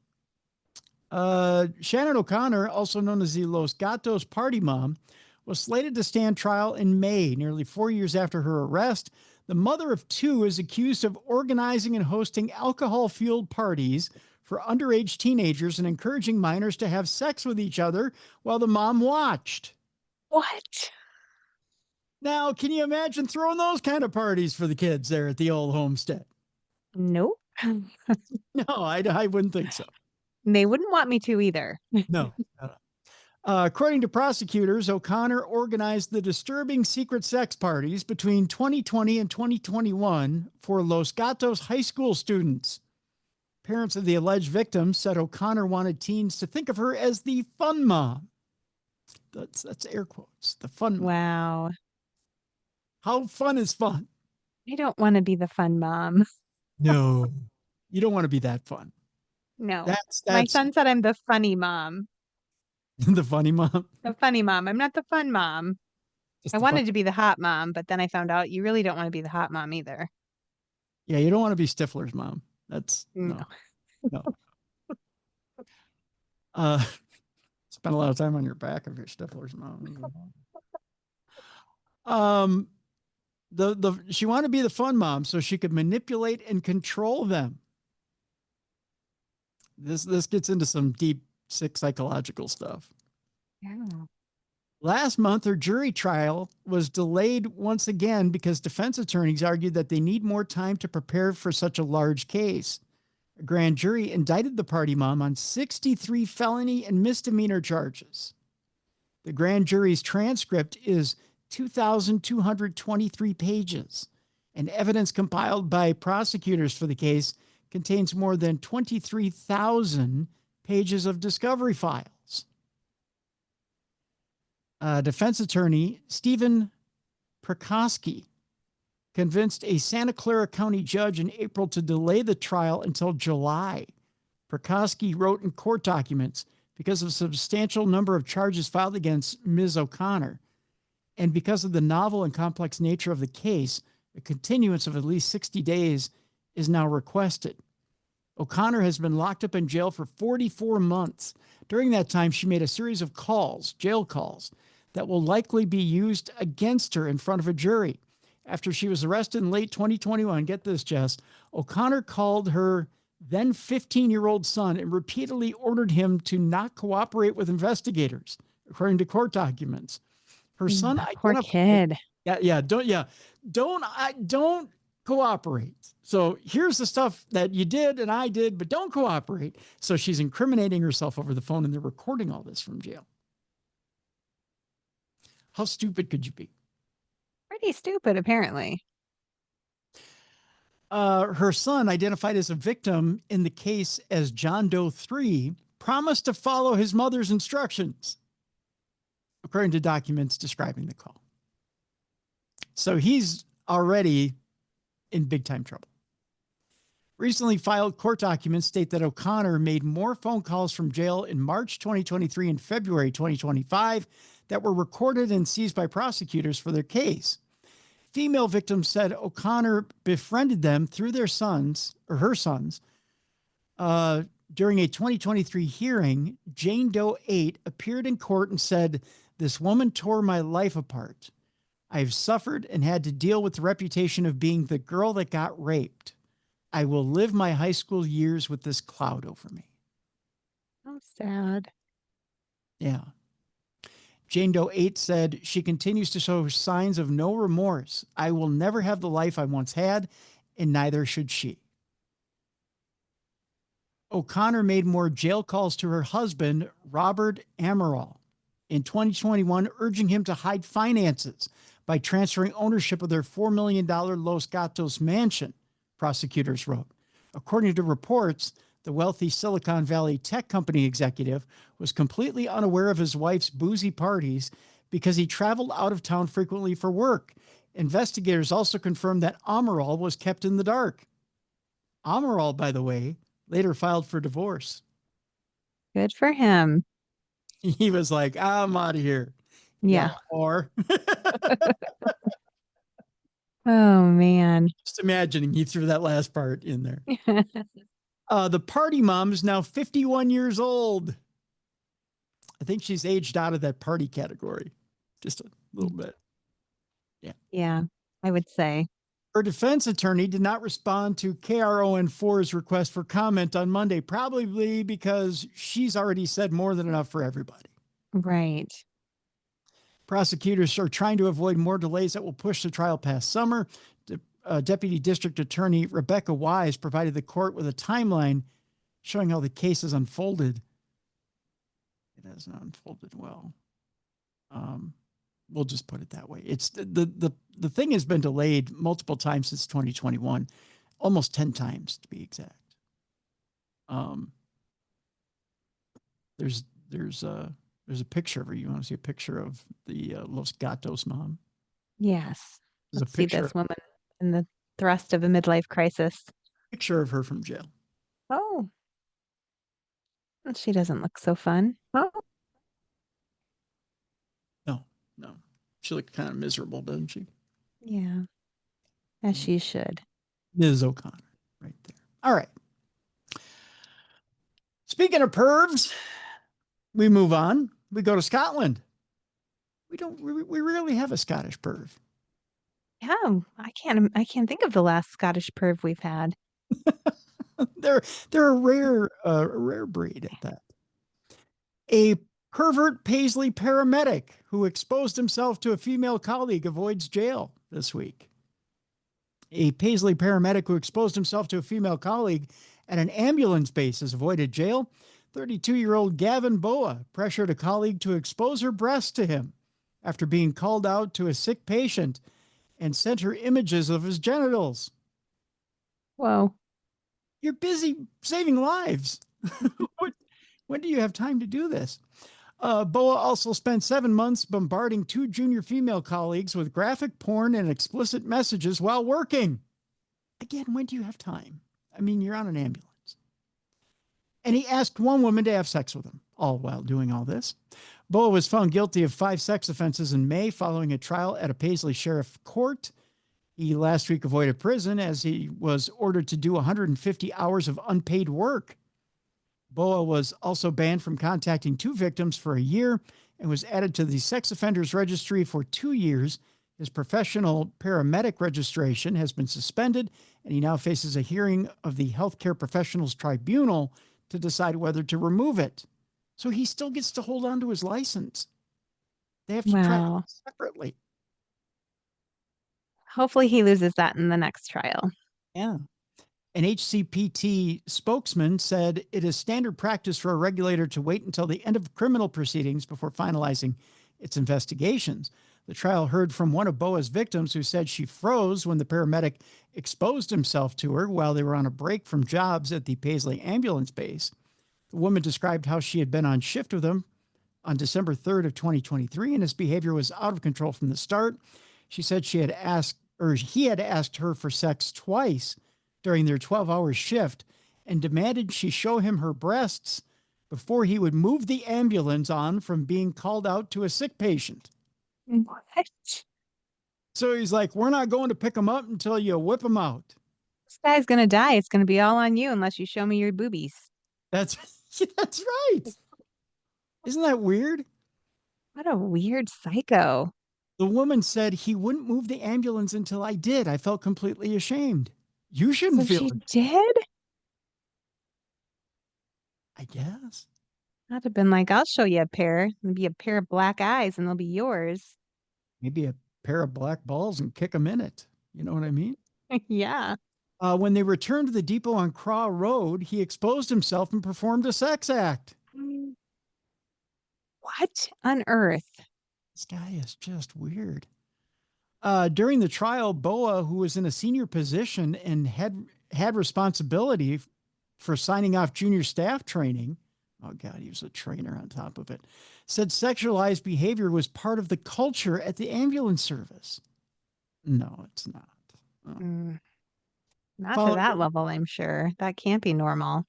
Shannon O'Connor, also known as the Los Gatos party mom, was slated to stand trial in May, nearly 4 years after her arrest. The mother of 2 is accused of organizing and hosting alcohol-fueled parties for underage teenagers and encouraging minors to have sex with each other while the mom watched. What? Now, can you imagine throwing those kind of parties for the kids there at the old homestead? Nope. No, I wouldn't think so. They wouldn't want me to either. No. According to prosecutors, O'Connor organized the disturbing secret sex parties between 2020 and 2021 for Los Gatos high school students. Parents of the alleged victims said O'Connor wanted teens to think of her as the fun mom. That's air quotes, the fun mom. Wow. How fun is fun? I don't want to be the fun mom. No, you don't want to be that fun. No. That's My son said I'm the funny mom. the funny mom. The funny mom. I'm not the fun mom. I wanted to be the hot mom, but then I found out you really don't want to be the hot mom either. Yeah, you don't want to be Stifler's mom. That's no. Spend a lot of time on your back if you're Stifler's mom. she wanted to be the fun mom so she could manipulate and control them. This gets into some deep, sick psychological stuff. Yeah. Last month, her jury trial was delayed once again because defense attorneys argued that they need more time to prepare for such a large case. A grand jury indicted the party mom on 63 felony and misdemeanor charges. The grand jury's transcript is 2,223 pages, and evidence compiled by prosecutors for the case contains more than 23,000 pages of discovery files. Defense attorney Stephen Perkosky convinced a Santa Clara County judge in April to delay the trial until July. Perkosky wrote in court documents, because of a substantial number of charges filed against Ms. O'Connor, and because of the novel and complex nature of the case, a continuance of at least 60 days is now requested. O'Connor has been locked up in jail for 44 months. During that time, she made a series of calls, jail calls, that will likely be used against her in front of a jury. After she was arrested in late 2021, get this, Jess, O'Connor called her then 15-year-old son and repeatedly ordered him to not cooperate with investigators, according to court documents. Her son, poor kid. Don't cooperate. So here's the stuff that you did and I did, but don't cooperate. So she's incriminating herself over the phone, and they're recording all this from jail. How stupid could you be? Pretty stupid, apparently. Her son, identified as a victim in the case as John Doe 3, promised to follow his mother's instructions, according to documents describing the call. So he's already in big time trouble. Recently filed court documents state that O'Connor made more phone calls from jail in March 2023 and February 2025 that were recorded and seized by prosecutors for their case. Female victims said O'Connor befriended them through their sons, or her sons. During a 2023 hearing, Jane Doe 8 appeared in court and said, "This woman tore my life apart. I've suffered and had to deal with the reputation of being the girl that got raped. I will live my high school years with this cloud over me." How sad. Yeah. Jane Doe 8 said, "She continues to show signs of no remorse. I will never have the life I once had, and neither should she." O'Connor made more jail calls to her husband, Robert Amaral, in 2021, urging him to hide finances by transferring ownership of their $4 million Los Gatos mansion, prosecutors wrote. According to reports, the wealthy Silicon Valley tech company executive was completely unaware of his wife's boozy parties because he traveled out of town frequently for work. Investigators also confirmed that Amaral was kept in the dark. Amaral, by the way, later filed for divorce. Good for him. He was like, "I'm out of here." Yeah. Or Oh, man. just imagining he threw that last part in there. The party mom is now 51 years old. I think she's aged out of that party category just a little bit. Yeah, I would say. Her defense attorney did not respond to KRON4's request for comment on Monday, probably because she's already said more than enough for everybody. Right. Prosecutors are trying to avoid more delays that will push the trial past summer. Deputy District Attorney Rebecca Wise provided the court with a timeline showing how the case has unfolded. It has not unfolded well. We'll just put it that way. It's the thing has been delayed multiple times since 2021, almost 10 times to be exact. There's a picture of her. You want to see a picture of the Los Gatos mom? Yes. There's Let's a see picture, this woman in the thrust of a midlife crisis. picture of her from jail. Oh. Well, she doesn't look so fun. Oh. No, she looked kind of miserable, doesn't she? Yeah. As she should. Ms. O'Connor, right there. All right. Speaking of pervs, we move on. We go to Scotland. We rarely have a Scottish perv. Yeah, I can't think of the last Scottish perv we've had. They're a rare breed at that. A pervert Paisley paramedic who exposed himself to a female colleague avoids jail this week. A Paisley paramedic who exposed himself to a female colleague at an ambulance base has avoided jail. 32-year-old Gavin Boa pressured a colleague to expose her breasts to him after being called out to a sick patient and sent her images of his genitals. Whoa. You're busy saving lives. When do you have time to do this? Boa also spent 7 months bombarding 2 junior female colleagues with graphic porn and explicit messages while working. Again, when do you have time? I mean, you're on an ambulance. And he asked one woman to have sex with him, all while doing all this. Boa was found guilty of 5 sex offenses in May following a trial at a Paisley Sheriff Court. He last week avoided prison as he was ordered to do 150 hours of unpaid work. Boa was also banned from contacting 2 victims for a year and was added to the sex offenders registry for 2 years. His professional paramedic registration has been suspended, and he now faces a hearing of the Healthcare Professionals Tribunal to decide whether to remove it. So he still gets to hold on to his license. They have to try Wow. it separately. Hopefully he loses that in the next trial. Yeah. An HCPT spokesman said it is standard practice for a regulator to wait until the end of criminal proceedings before finalizing its investigations. The trial heard from one of Boa's victims who said she froze when the paramedic exposed himself to her while they were on a break from jobs at the Paisley ambulance base. The woman described how she had been on shift with him on December 3rd of 2023, and his behavior was out of control from the start. She said he had asked her for sex twice during their 12-hour shift and demanded she show him her breasts before he would move the ambulance on from being called out to a sick patient. What? So he's like, we're not going to pick him up until you whip him out. This guy's gonna die. It's gonna be all on you unless you show me your boobies. That's right. Isn't that weird? What a weird psycho. The woman said he wouldn't move the ambulance until I did. I felt completely ashamed. You shouldn't So feel she it, did? I guess. I'd have been like, I'll show you a pair. It'll be a pair of black eyes and they'll be yours. Maybe a pair of black balls and kick him in it. You know what I mean? Yeah. When they returned to the depot on Craw Road, he exposed himself and performed a sex act. What on earth? This guy is just weird. During the trial, Boa, who was in a senior position and had responsibility for signing off junior staff training, oh God, he was a trainer on top of it, said sexualized behavior was part of the culture at the ambulance service. No, it's not. Oh. Not to that level, I'm sure. That can't be normal.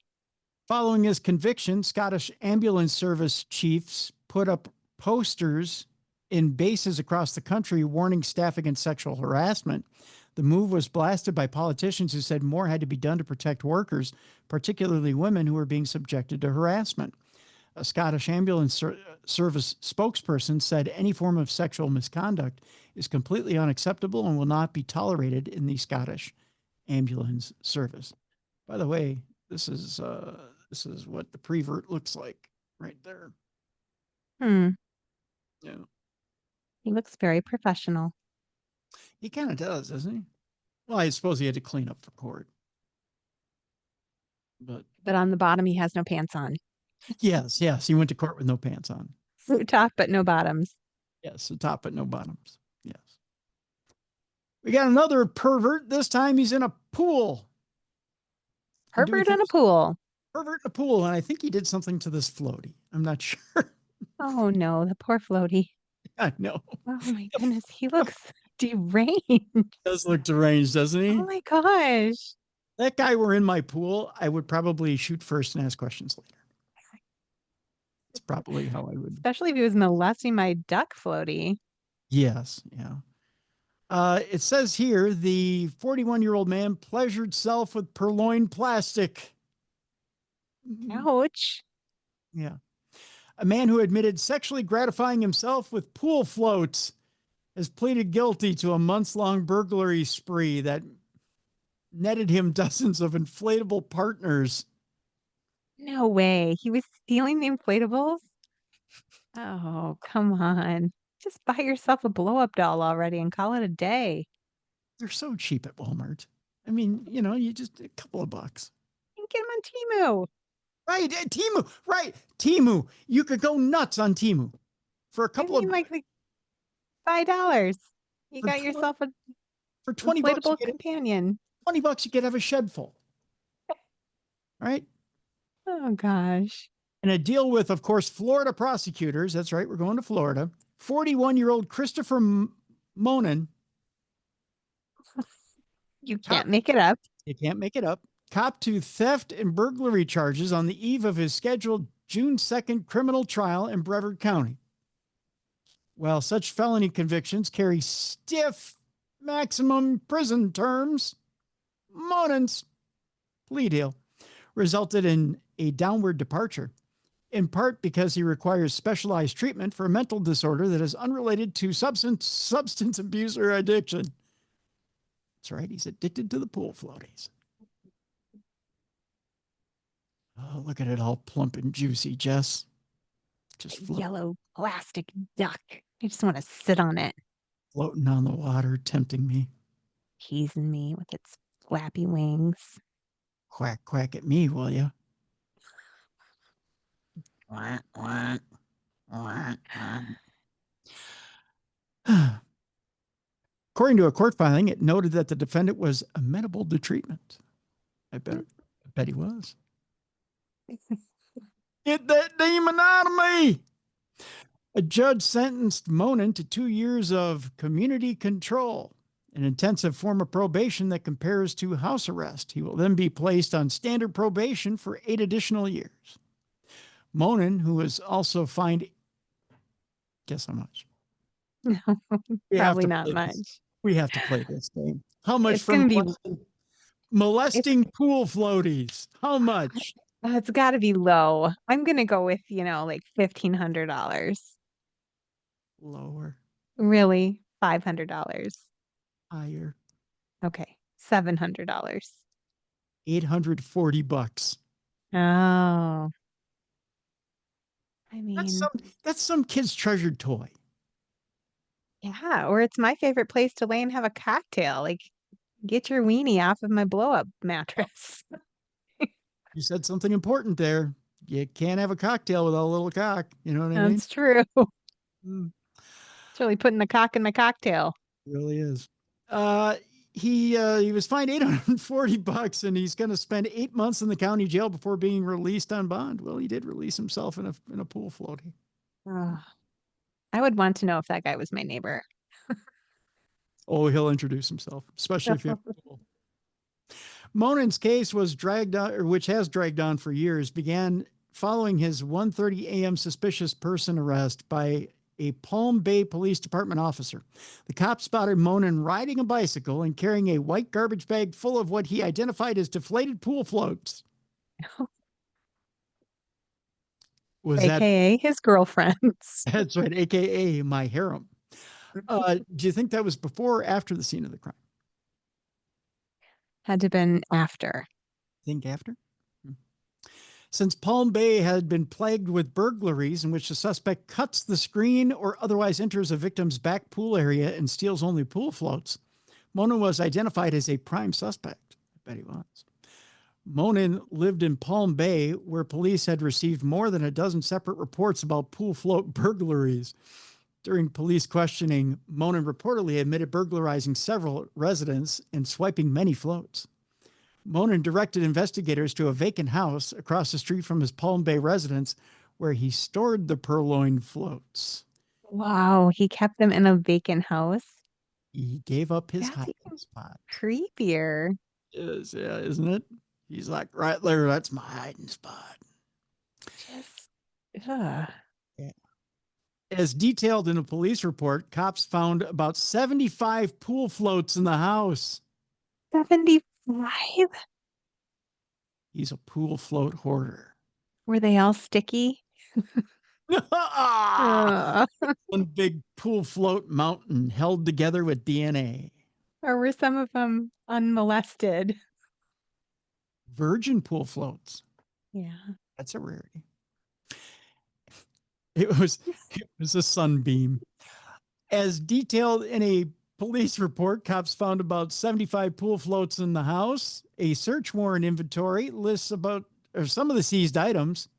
Following his conviction, Scottish ambulance service chiefs put up posters in bases across the country warning staff against sexual harassment. The move was blasted by politicians who said more had to be done to protect workers, particularly women who were being subjected to harassment. A Scottish ambulance service spokesperson said any form of sexual misconduct is completely unacceptable and will not be tolerated in the Scottish ambulance service. By the way, this is what the prevert looks like right there. Yeah. He looks very professional. He kind of does, doesn't he? Well, I suppose he had to clean up for court. But on the bottom, he has no pants on. Yes. He went to court with no pants on. Top, but no bottoms. Yes, the top, but no bottoms. Yes. We got another pervert. This time he's in a pool. Pervert in a pool. Pervert in a pool. And I think he did something to this floaty. I'm not sure. Oh, no. The poor floaty. I know. Oh, my goodness. He looks deranged. He does look deranged, doesn't he? Oh, my gosh. That guy were in my pool, I would probably shoot first and ask questions later. That's probably how I would. Especially if he was molesting my duck floaty. Yes. Yeah. It says here, the 41-year-old man pleasured self with purloined plastic. Ouch. Yeah. A man who admitted sexually gratifying himself with pool floats has pleaded guilty to a months-long burglary spree that netted him dozens of inflatable partners. No way. He was stealing the inflatables? Oh, come on. Just buy yourself a blow-up doll already and call it a day. They're so cheap at Walmart. I mean, you just a couple of bucks. You can get them on Temu. Right, Temu. Right, Temu. You could go nuts on Temu for a couple of like $5. You For got tw- yourself a for 20 bucks. inflatable companion. 20 bucks, you could have a shed full. Right? Oh gosh. And a deal with, of course, Florida prosecutors. That's right, we're going to Florida. 41-year-old Christopher Monin. You can't make it up. You can't make it up. Copped to theft and burglary charges on the eve of his scheduled June 2nd criminal trial in Brevard County. While such felony convictions carry stiff maximum prison terms, Monin's plea deal resulted in a downward departure, in part because he requires specialized treatment for a mental disorder that is unrelated to substance abuse or addiction. That's right, he's addicted to the pool floaties. Oh, look at it all plump and juicy, Jess. Just Yellow plastic duck. I just want to sit on it. Floating on the water, tempting me. Teasing me with its flappy wings. Quack, quack at me, will you? Quack, quack, quack, quack. According to a court filing, it noted that the defendant was amenable to treatment. I bet he was. Get that demon out of me! A judge sentenced Monin to 2 years of community control, an intensive form of probation that compares to house arrest. He will then be placed on standard probation for 8 additional years. Monin, who was also fined, guess how much? No, probably not much. We have to play this game. How much It's for gonna be molesting pool floaties? How much? It's got to be low. I'm gonna go with like $1,500. Lower. Really, $500. Higher. Okay, $700. $840. Oh, I mean, that's some kid's treasured toy. yeah, or it's my favorite place to lay and have a cocktail. Like, get your weenie off of my blow-up mattress. You said something important there. You can't have a cocktail without a little cock. You know what I mean? That's true. Mm. It's really putting the cock in my cocktail. It really is. He was fined $840 and he's going to spend 8 months in the county jail before being released on bond. Well, he did release himself in a pool floaty. I would want to know if that guy was my neighbor. Oh, he'll introduce himself, especially if you have a pool. Monin's case which has dragged on for years, began following his 1:30 a.m. suspicious person arrest by a Palm Bay Police Department officer. The cop spotted Monin riding a bicycle and carrying a white garbage bag full of what he identified as deflated pool floats. AKA his girlfriends. That's right, AKA my harem. Do you think that was before or after the scene of the crime? Had to have been after. Think after? Since Palm Bay had been plagued with burglaries in which the suspect cuts the screen or otherwise enters a victim's back pool area and steals only pool floats, Monin was identified as a prime suspect. I bet he was. Monin lived in Palm Bay, where police had received more than a dozen separate reports about pool float burglaries. During police questioning, Monin reportedly admitted burglarizing several residents and swiping many floats. Monin directed investigators to a vacant house across the street from his Palm Bay residence where he stored the purloined floats. Wow, he kept them in a vacant house? He gave up his hiding spot. Creepier. Isn't it? He's like, right there, that's my hiding spot. Yeah. As detailed in a police report, cops found about 75 pool floats in the house. 75? He's a pool float hoarder. Were they all sticky? Ah, Ugh. one big pool float mountain held together with DNA. Or were some of them unmolested? Virgin pool floats. Yeah. That's a rarity. It was a sunbeam. As detailed in a police report, cops found about 75 pool floats in the house. A search warrant inventory lists about some of the seized items: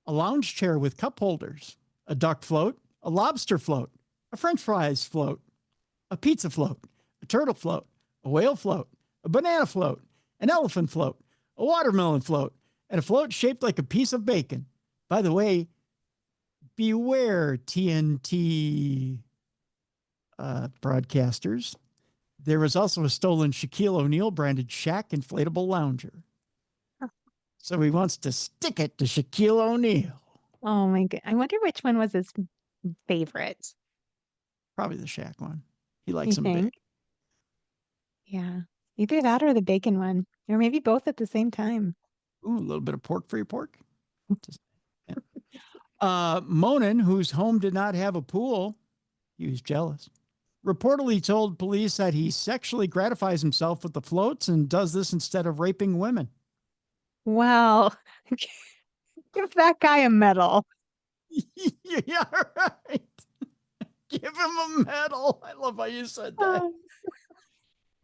a lounge chair with cup holders, a duck float, a lobster float, a French fries float, a pizza float, a turtle float, a whale float, a banana float, an elephant float, a watermelon float, and a float shaped like a piece of bacon. By the way, beware TNT broadcasters. There was also a stolen Shaquille O'Neal branded Shaq inflatable lounger. So he wants to stick it to Shaquille O'Neal. Oh my god. I wonder which one was his favorite. Probably the Shaq one. He You likes them big. think? Yeah. Either that or the bacon one. Or maybe both at the same time. Ooh, a little bit of pork for your pork. Just, yeah. Monin, whose home did not have a pool, he was jealous, reportedly told police that he sexually gratifies himself with the floats and does this instead of raping women. Well, give that guy a medal. Yeah, right. Give him a medal. I love how you said that.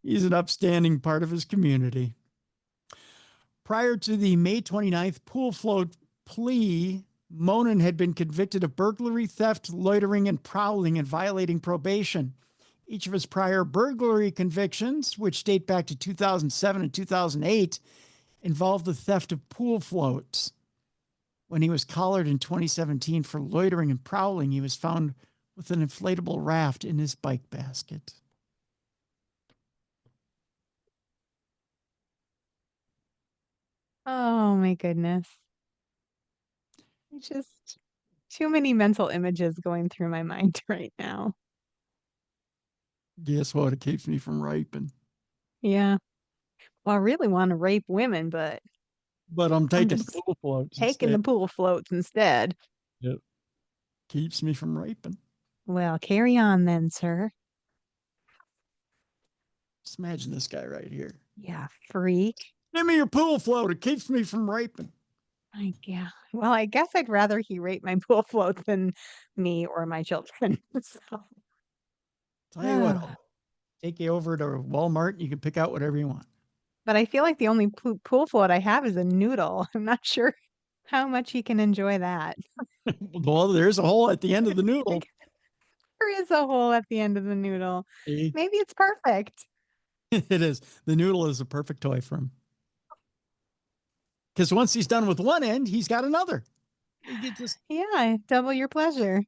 He's an upstanding part of his community. Prior to the May 29th pool float plea, Monin had been convicted of burglary, theft, loitering, and prowling and violating probation. Each of his prior burglary convictions, which date back to 2007 and 2008, involved the theft of pool floats. When he was collared in 2017 for loitering and prowling, he was found with an inflatable raft in his bike basket. Oh my goodness. Just too many mental images going through my mind right now. Guess what? It keeps me from raping. Yeah. Well, I really want to rape women, but But I'm taking just pool floats taking the instead. pool floats instead. Yep. Keeps me from raping. Well, carry on then, sir. Just imagine this guy right here. Yeah, freak. Give me your pool float. It keeps me from raping. Yeah. Well, I guess I'd rather he rape my pool floats than me or my children. So, Tell you what, I'll take you over to Walmart and you can pick out whatever you want. but I feel like the only pool float I have is a noodle. I'm not sure how much he can enjoy that. Well, there's a hole at the end of the noodle. There is a hole at the end of the noodle. See? Maybe it's perfect. It is. The noodle is a perfect toy for him. Because once he's done with one end, he's got another. Yeah, double your pleasure.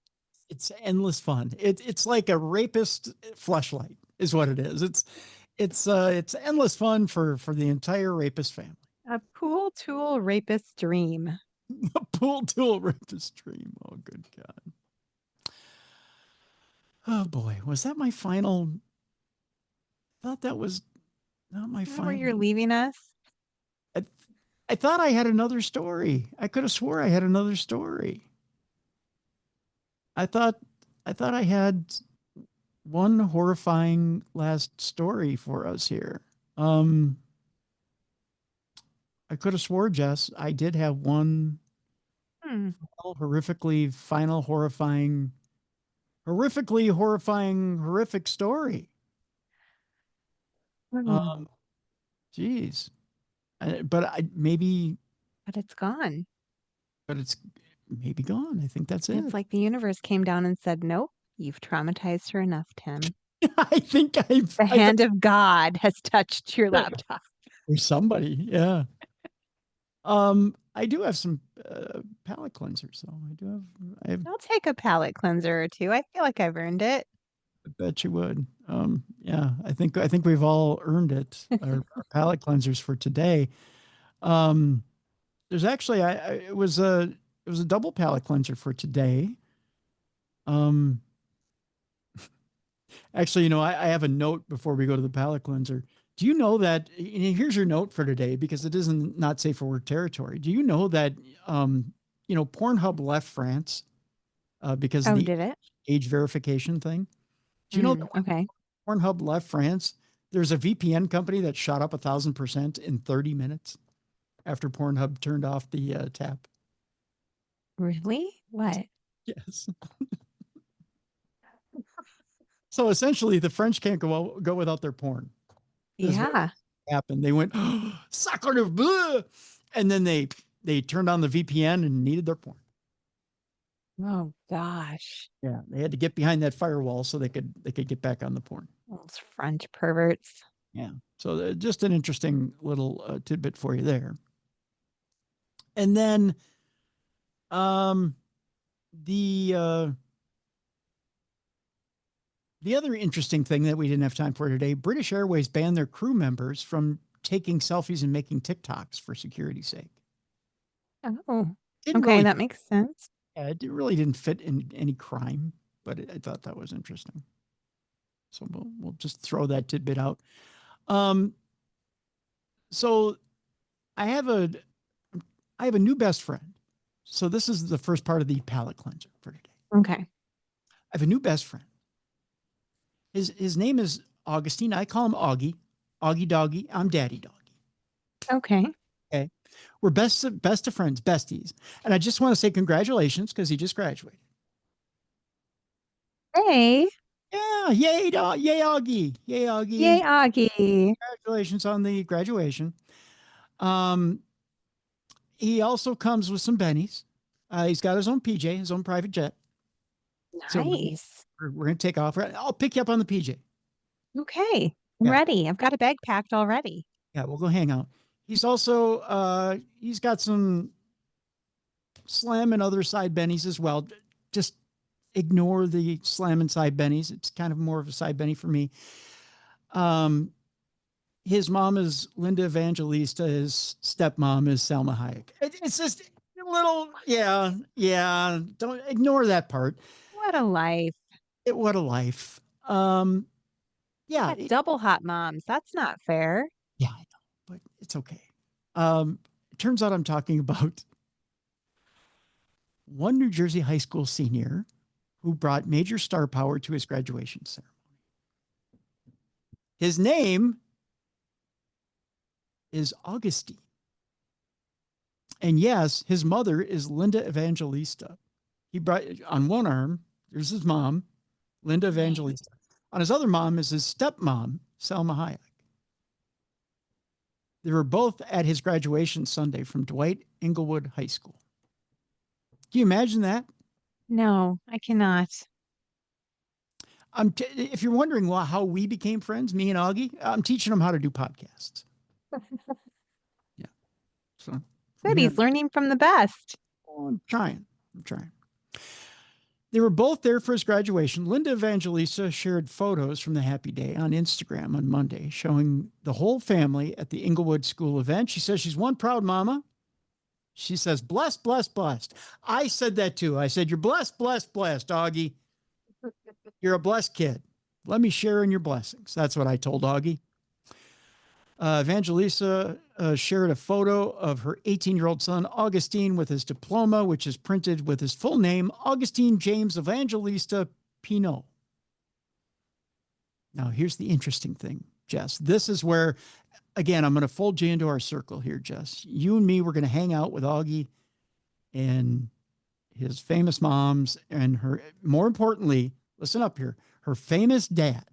It's endless fun. It's like a rapist fleshlight is what it is. It's endless fun for the entire rapist family. A pool tool rapist dream. A pool tool rapist dream. Oh, good God. Oh boy, was that my final? I thought that was not my final. Where you're leaving us? I thought I had another story. I could have swore I had another story. I thought I had one horrifying last story for us here. I could have swore, Jess, I did have one horrifically horrific story. Geez. But it's gone. But it's maybe gone. I think that's it. It's like the universe came down and said, nope, you've traumatized her enough, Tim. I think the hand of God has touched your laptop. Or somebody, yeah. I do have some palate cleansers, though. I'll take a palate cleanser or two. I feel like I've earned it. I bet you would. Yeah, I think we've all earned it. Our palate cleansers for today. There's actually it was a double palate cleanser for today. Actually, I have a note before we go to the palate cleanser. Do you know that? Here's your note for today because it isn't safe for work territory. Do you know that? Pornhub left France. because of Oh, the did it? age verification thing. Do you know that when Okay. Pornhub left France, there's a VPN company that shot up 1,000% in 30 minutes after Pornhub turned off the tap? Really? What? Yes. So essentially, the French can't go without their porn. This is what Yeah. happened. They went, oh, sacre de bleu, and then they turned on the VPN and needed their porn. Oh gosh. Yeah, they had to get behind that firewall so they could get back on the porn. Those French perverts. Yeah. So just an interesting little tidbit for you there. And then the other interesting thing that we didn't have time for today, British Airways banned their crew members from taking selfies and making TikToks for security's sake. Oh, Didn't okay. really, That makes sense. it really didn't fit in any crime, but I thought that was interesting. So we'll just throw that tidbit out. So I have a new best friend. So this is the first part of the palate cleanser for today. Okay. I have a new best friend. His name is Augustine. I call him Augie. Augie Doggy. I'm Daddy Doggy. Okay. Okay. We're best of friends, besties. And I just want to say congratulations because he just graduated. Hey. Yeah. Yay, yay, Augie. Yay, Augie. Yay, Augie. Congratulations on the graduation. He also comes with some bennies. He's got his own PJ, his own private jet. So Nice. we're going to take off. I'll pick you up on the PJ. Okay. I'm Yeah. ready. I've got a bag packed already. Yeah, we'll go hang out. He's also, he's got some slam and other side bennies as well. Just ignore the slam and side bennies. It's kind of more of a side benny for me. His mom is Linda Evangelista. His stepmom is Salma Hayek. It's just a little, yeah. Don't ignore that part. What a life. What a life. Yeah. Got double hot moms. That's not fair. Yeah, I know, but it's okay. It turns out I'm talking about one New Jersey high school senior who brought major star power to his graduation ceremony. His name is Augustine. And yes, his mother is Linda Evangelista. He brought on one arm, there's his mom, Linda Evangelista. On his other mom is his stepmom, Salma Hayek. They were both at his graduation Sunday from Dwight Englewood High School. Can you imagine that? No, I cannot. If you're wondering how we became friends, me and Augie, I'm teaching him how to do podcasts. Yeah. So Good. He's learning from the best. I'm trying. They were both there for his graduation. Linda Evangelista shared photos from the happy day on Instagram on Monday, showing the whole family at the Englewood School event. She says she's one proud mama. She says, blessed, blessed, blessed. I said that too. I said, you're blessed, blessed, blessed, Augie. You're a blessed kid. Let me share in your blessings. That's what I told Augie. Evangelista shared a photo of her 18-year-old son, Augustine, with his diploma, which is printed with his full name, Augustine James Evangelista Pinot. Now, here's the interesting thing, Jess. This is where, again, I'm going to fold you into our circle here, Jess. You and me, we're going to hang out with Augie and his famous moms and her, more importantly, listen up here, her famous dad,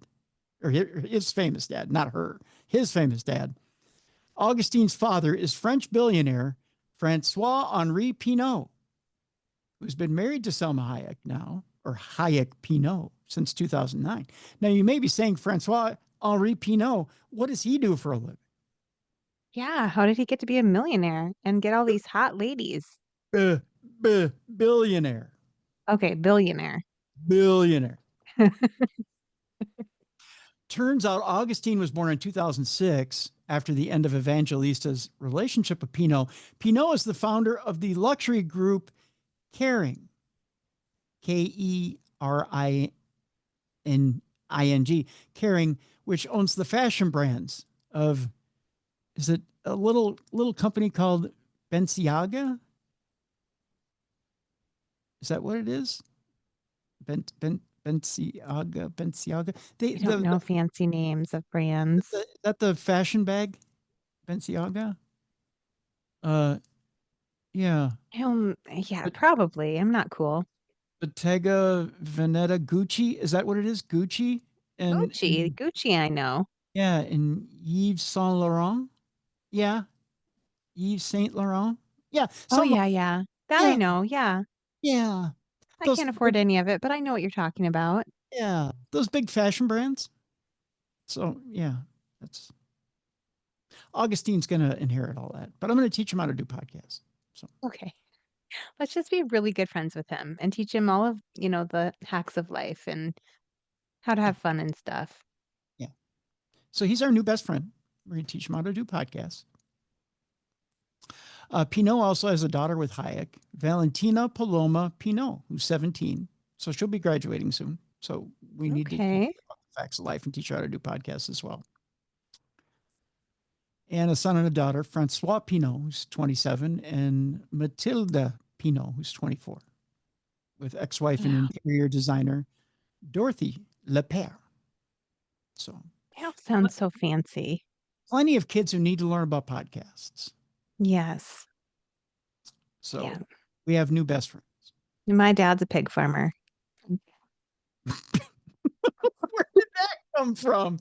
or his famous dad, not her, his famous dad. Augustine's father is French billionaire Francois-Henri Pinault, who's been married to Salma Hayek now, or Hayek Pinault, since 2009. Now, you may be saying, Francois-Henri Pinault, what does he do for a living? Yeah. How did he get to be a millionaire and get all these hot ladies? Billionaire. Okay. Billionaire. Turns out Augustine was born in 2006 after the end of Evangelista's relationship with Pinot. Pinot is the founder of the luxury group Kering, Kering, Kering, which owns the fashion brands of, is it a little company called Balenciaga? Is that what it is? Balenciaga. I don't know fancy names of brands. Is that the fashion bag? Balenciaga? Yeah. Yeah, probably. I'm not cool. Bottega Veneta Gucci. Is that what it is? Gucci? Gucci, I know. Yeah, and Yves Saint Laurent. Yeah. Yves Saint Laurent. Yeah. Oh, yeah. That I know. Yeah. Yeah. I can't afford any of it, but I know what you're talking about. Yeah. Those big fashion brands. So, yeah, that's Augustine's going to inherit all that, but I'm going to teach him how to do podcasts. So, okay. Let's just be really good friends with him and teach him all of, the hacks of life and how to have fun and stuff. Yeah. So he's our new best friend. We're going to teach him how to do podcasts. Pinot also has a daughter with Hayek, Valentina Paloma Pinot, who's 17. So she'll be graduating soon. So we need to teach her about the facts of life and teach her how to do podcasts as well. And a son and a daughter, Francois Pinot, who's 27, and Mathilde Pinot, who's 24, with ex-wife and interior designer Dorothy Lepere. So that sounds so fancy. Plenty of kids who need to learn about podcasts. Yes. So we have new best friends. My dad's a pig farmer. Where did that come from?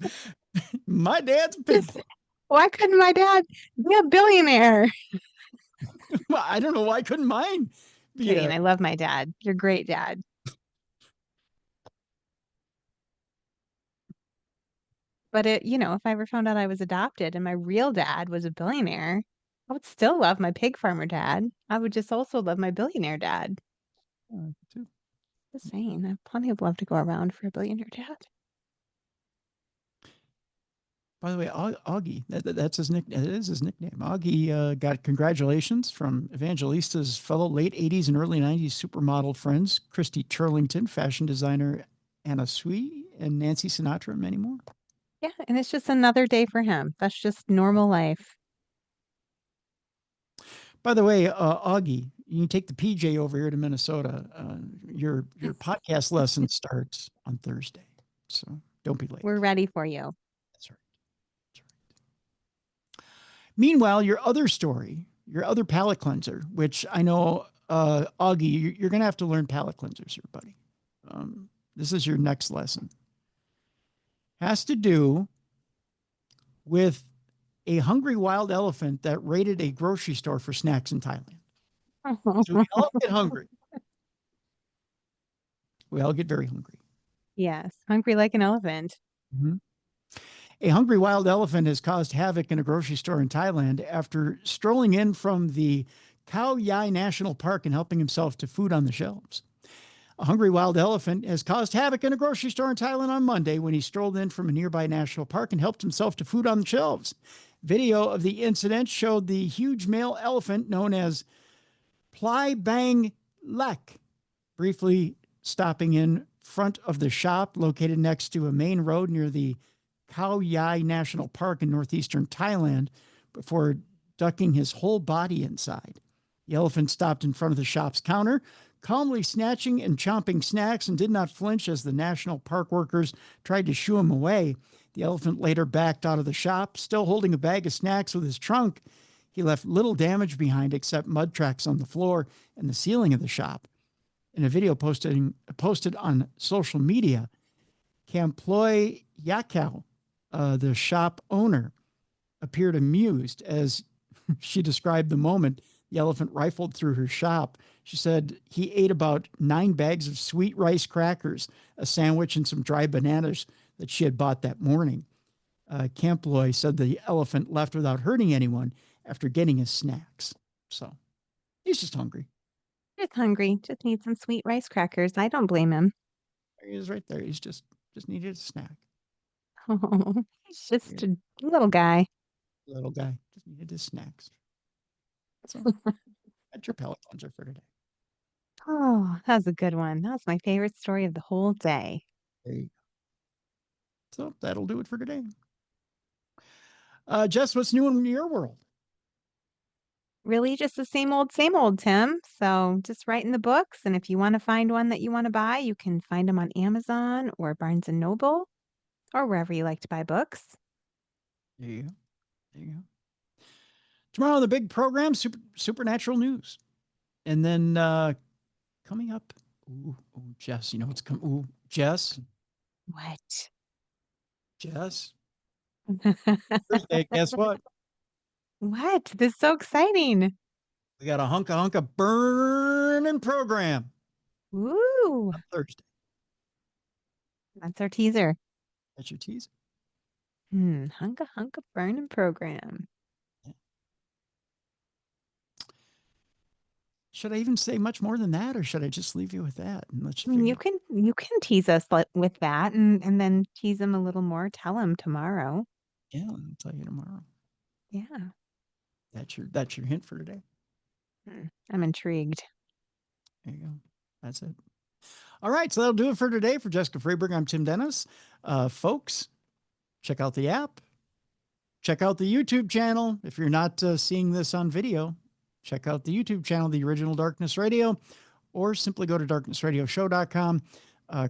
My dad's a pig farmer. Why couldn't my dad be a billionaire? Well, I don't know. Why couldn't mine be? Kidding. I love my dad. You're a great dad. But if I ever found out I was adopted and my real dad was a billionaire, I would still love my pig farmer dad. I would just also love my billionaire dad. Too. Just saying, I have plenty of love to go around for a billionaire dad. By the way, Augie, that's his nickname. It is his nickname. Augie got congratulations from Evangelista's fellow late 80s and early 90s supermodel friends, Christy Turlington, fashion designer Anna Sui, and Nancy Sinatra, and many more. Yeah, and it's just another day for him. That's just normal life. By the way, Augie, you can take the PJ over here to Minnesota. Your podcast lesson starts on Thursday, so don't be late. We're ready for you. That's right. Meanwhile, your other story, your other palate cleanser, which I know, Augie, you're going to have to learn palate cleansers here, buddy. This is your next lesson. Has to do with a hungry wild elephant that raided a grocery store for snacks in Thailand. So we all get hungry. We all get very hungry. Yes, hungry like an elephant. Mm-hmm. A hungry wild elephant has caused havoc in a grocery store in Thailand after strolling in from the Khao Yai National Park and helping himself to food on the shelves. A hungry wild elephant has caused havoc in a grocery store in Thailand on Monday when he strolled in from a nearby national park and helped himself to food on the shelves. Video of the incident showed the huge male elephant known as Plai Bang Lek briefly stopping in front of the shop located next to a main road near the Khao Yai National Park in northeastern Thailand before ducking his whole body inside. The elephant stopped in front of the shop's counter, calmly snatching and chomping snacks, and did not flinch as the national park workers tried to shoo him away. The elephant later backed out of the shop, still holding a bag of snacks with his trunk. He left little damage behind except mud tracks on the floor and the ceiling of the shop. In a video posted on social media, Kamploy Yakao, the shop owner, appeared amused as she described the moment the elephant rifled through her shop. She said he ate about 9 bags of sweet rice crackers, a sandwich, and some dry bananas that she had bought that morning. Kamploy said the elephant left without hurting anyone after getting his snacks. So he's just hungry. Just hungry. Just need some sweet rice crackers. I don't blame him. He is right there. He's just needed a snack. Oh, he's just a little guy. Little guy just needed his snacks. So that's your palate cleanser for today. Oh, that was a good one. That was my favorite story of the whole day. There you go. So that'll do it for today. Jess, what's new in your world? really just the same old, Tim. So just writing the books. And if you want to find one that you want to buy, you can find them on Amazon or Barnes and Noble or wherever you like to buy books. There you go. There you go. Tomorrow, the big program, Supernatural News. And then coming up, ooh, Jess, you know what's coming? Ooh, Jess. What? Jess. Thursday, guess what? What? This is so exciting. We got a hunka burning program Ooh, on Thursday. that's our teaser. That's your teaser. Hunka burning program. Should I even say much more than that, or should I just leave you with that and let you? You can tease us with that, and then tease them a little more. Tell them tomorrow. Yeah, I'll tell you tomorrow. Yeah, that's your hint for today. I'm intrigued. There you go. That's it. All right, so that'll do it for today. For Jessica Freeberg, I'm Tim Dennis. Folks, check out the app. Check out the YouTube channel. If you're not seeing this on video, check out the YouTube channel, The Original Darkness Radio, or simply go to darknessradioshow.com.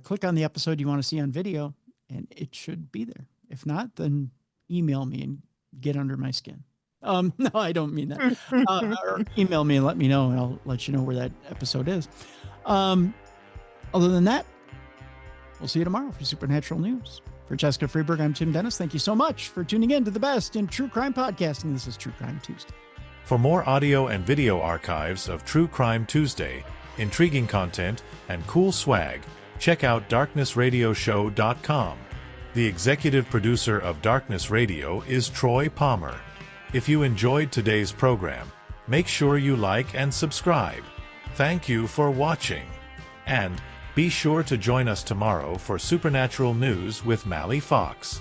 Click on the episode you want to see on video, and it should be there. If not, then email me and get under my skin. No, I don't mean that. Or email me and let me know, and I'll let you know where that episode is. Other than that, we'll see you tomorrow for Supernatural News. For Jessica Freeberg, I'm Tim Dennis. Thank you so much for tuning in to the best in true crime podcasting. This is True Crime Tuesday. For more audio and video archives of True Crime Tuesday, intriguing content, and cool swag, check out darknessradioshow.com. The executive producer of Darkness Radio is Troy Palmer. If you enjoyed today's program, make sure you like and subscribe. Thank you for watching. And be sure to join us tomorrow for Supernatural News with Mally Fox.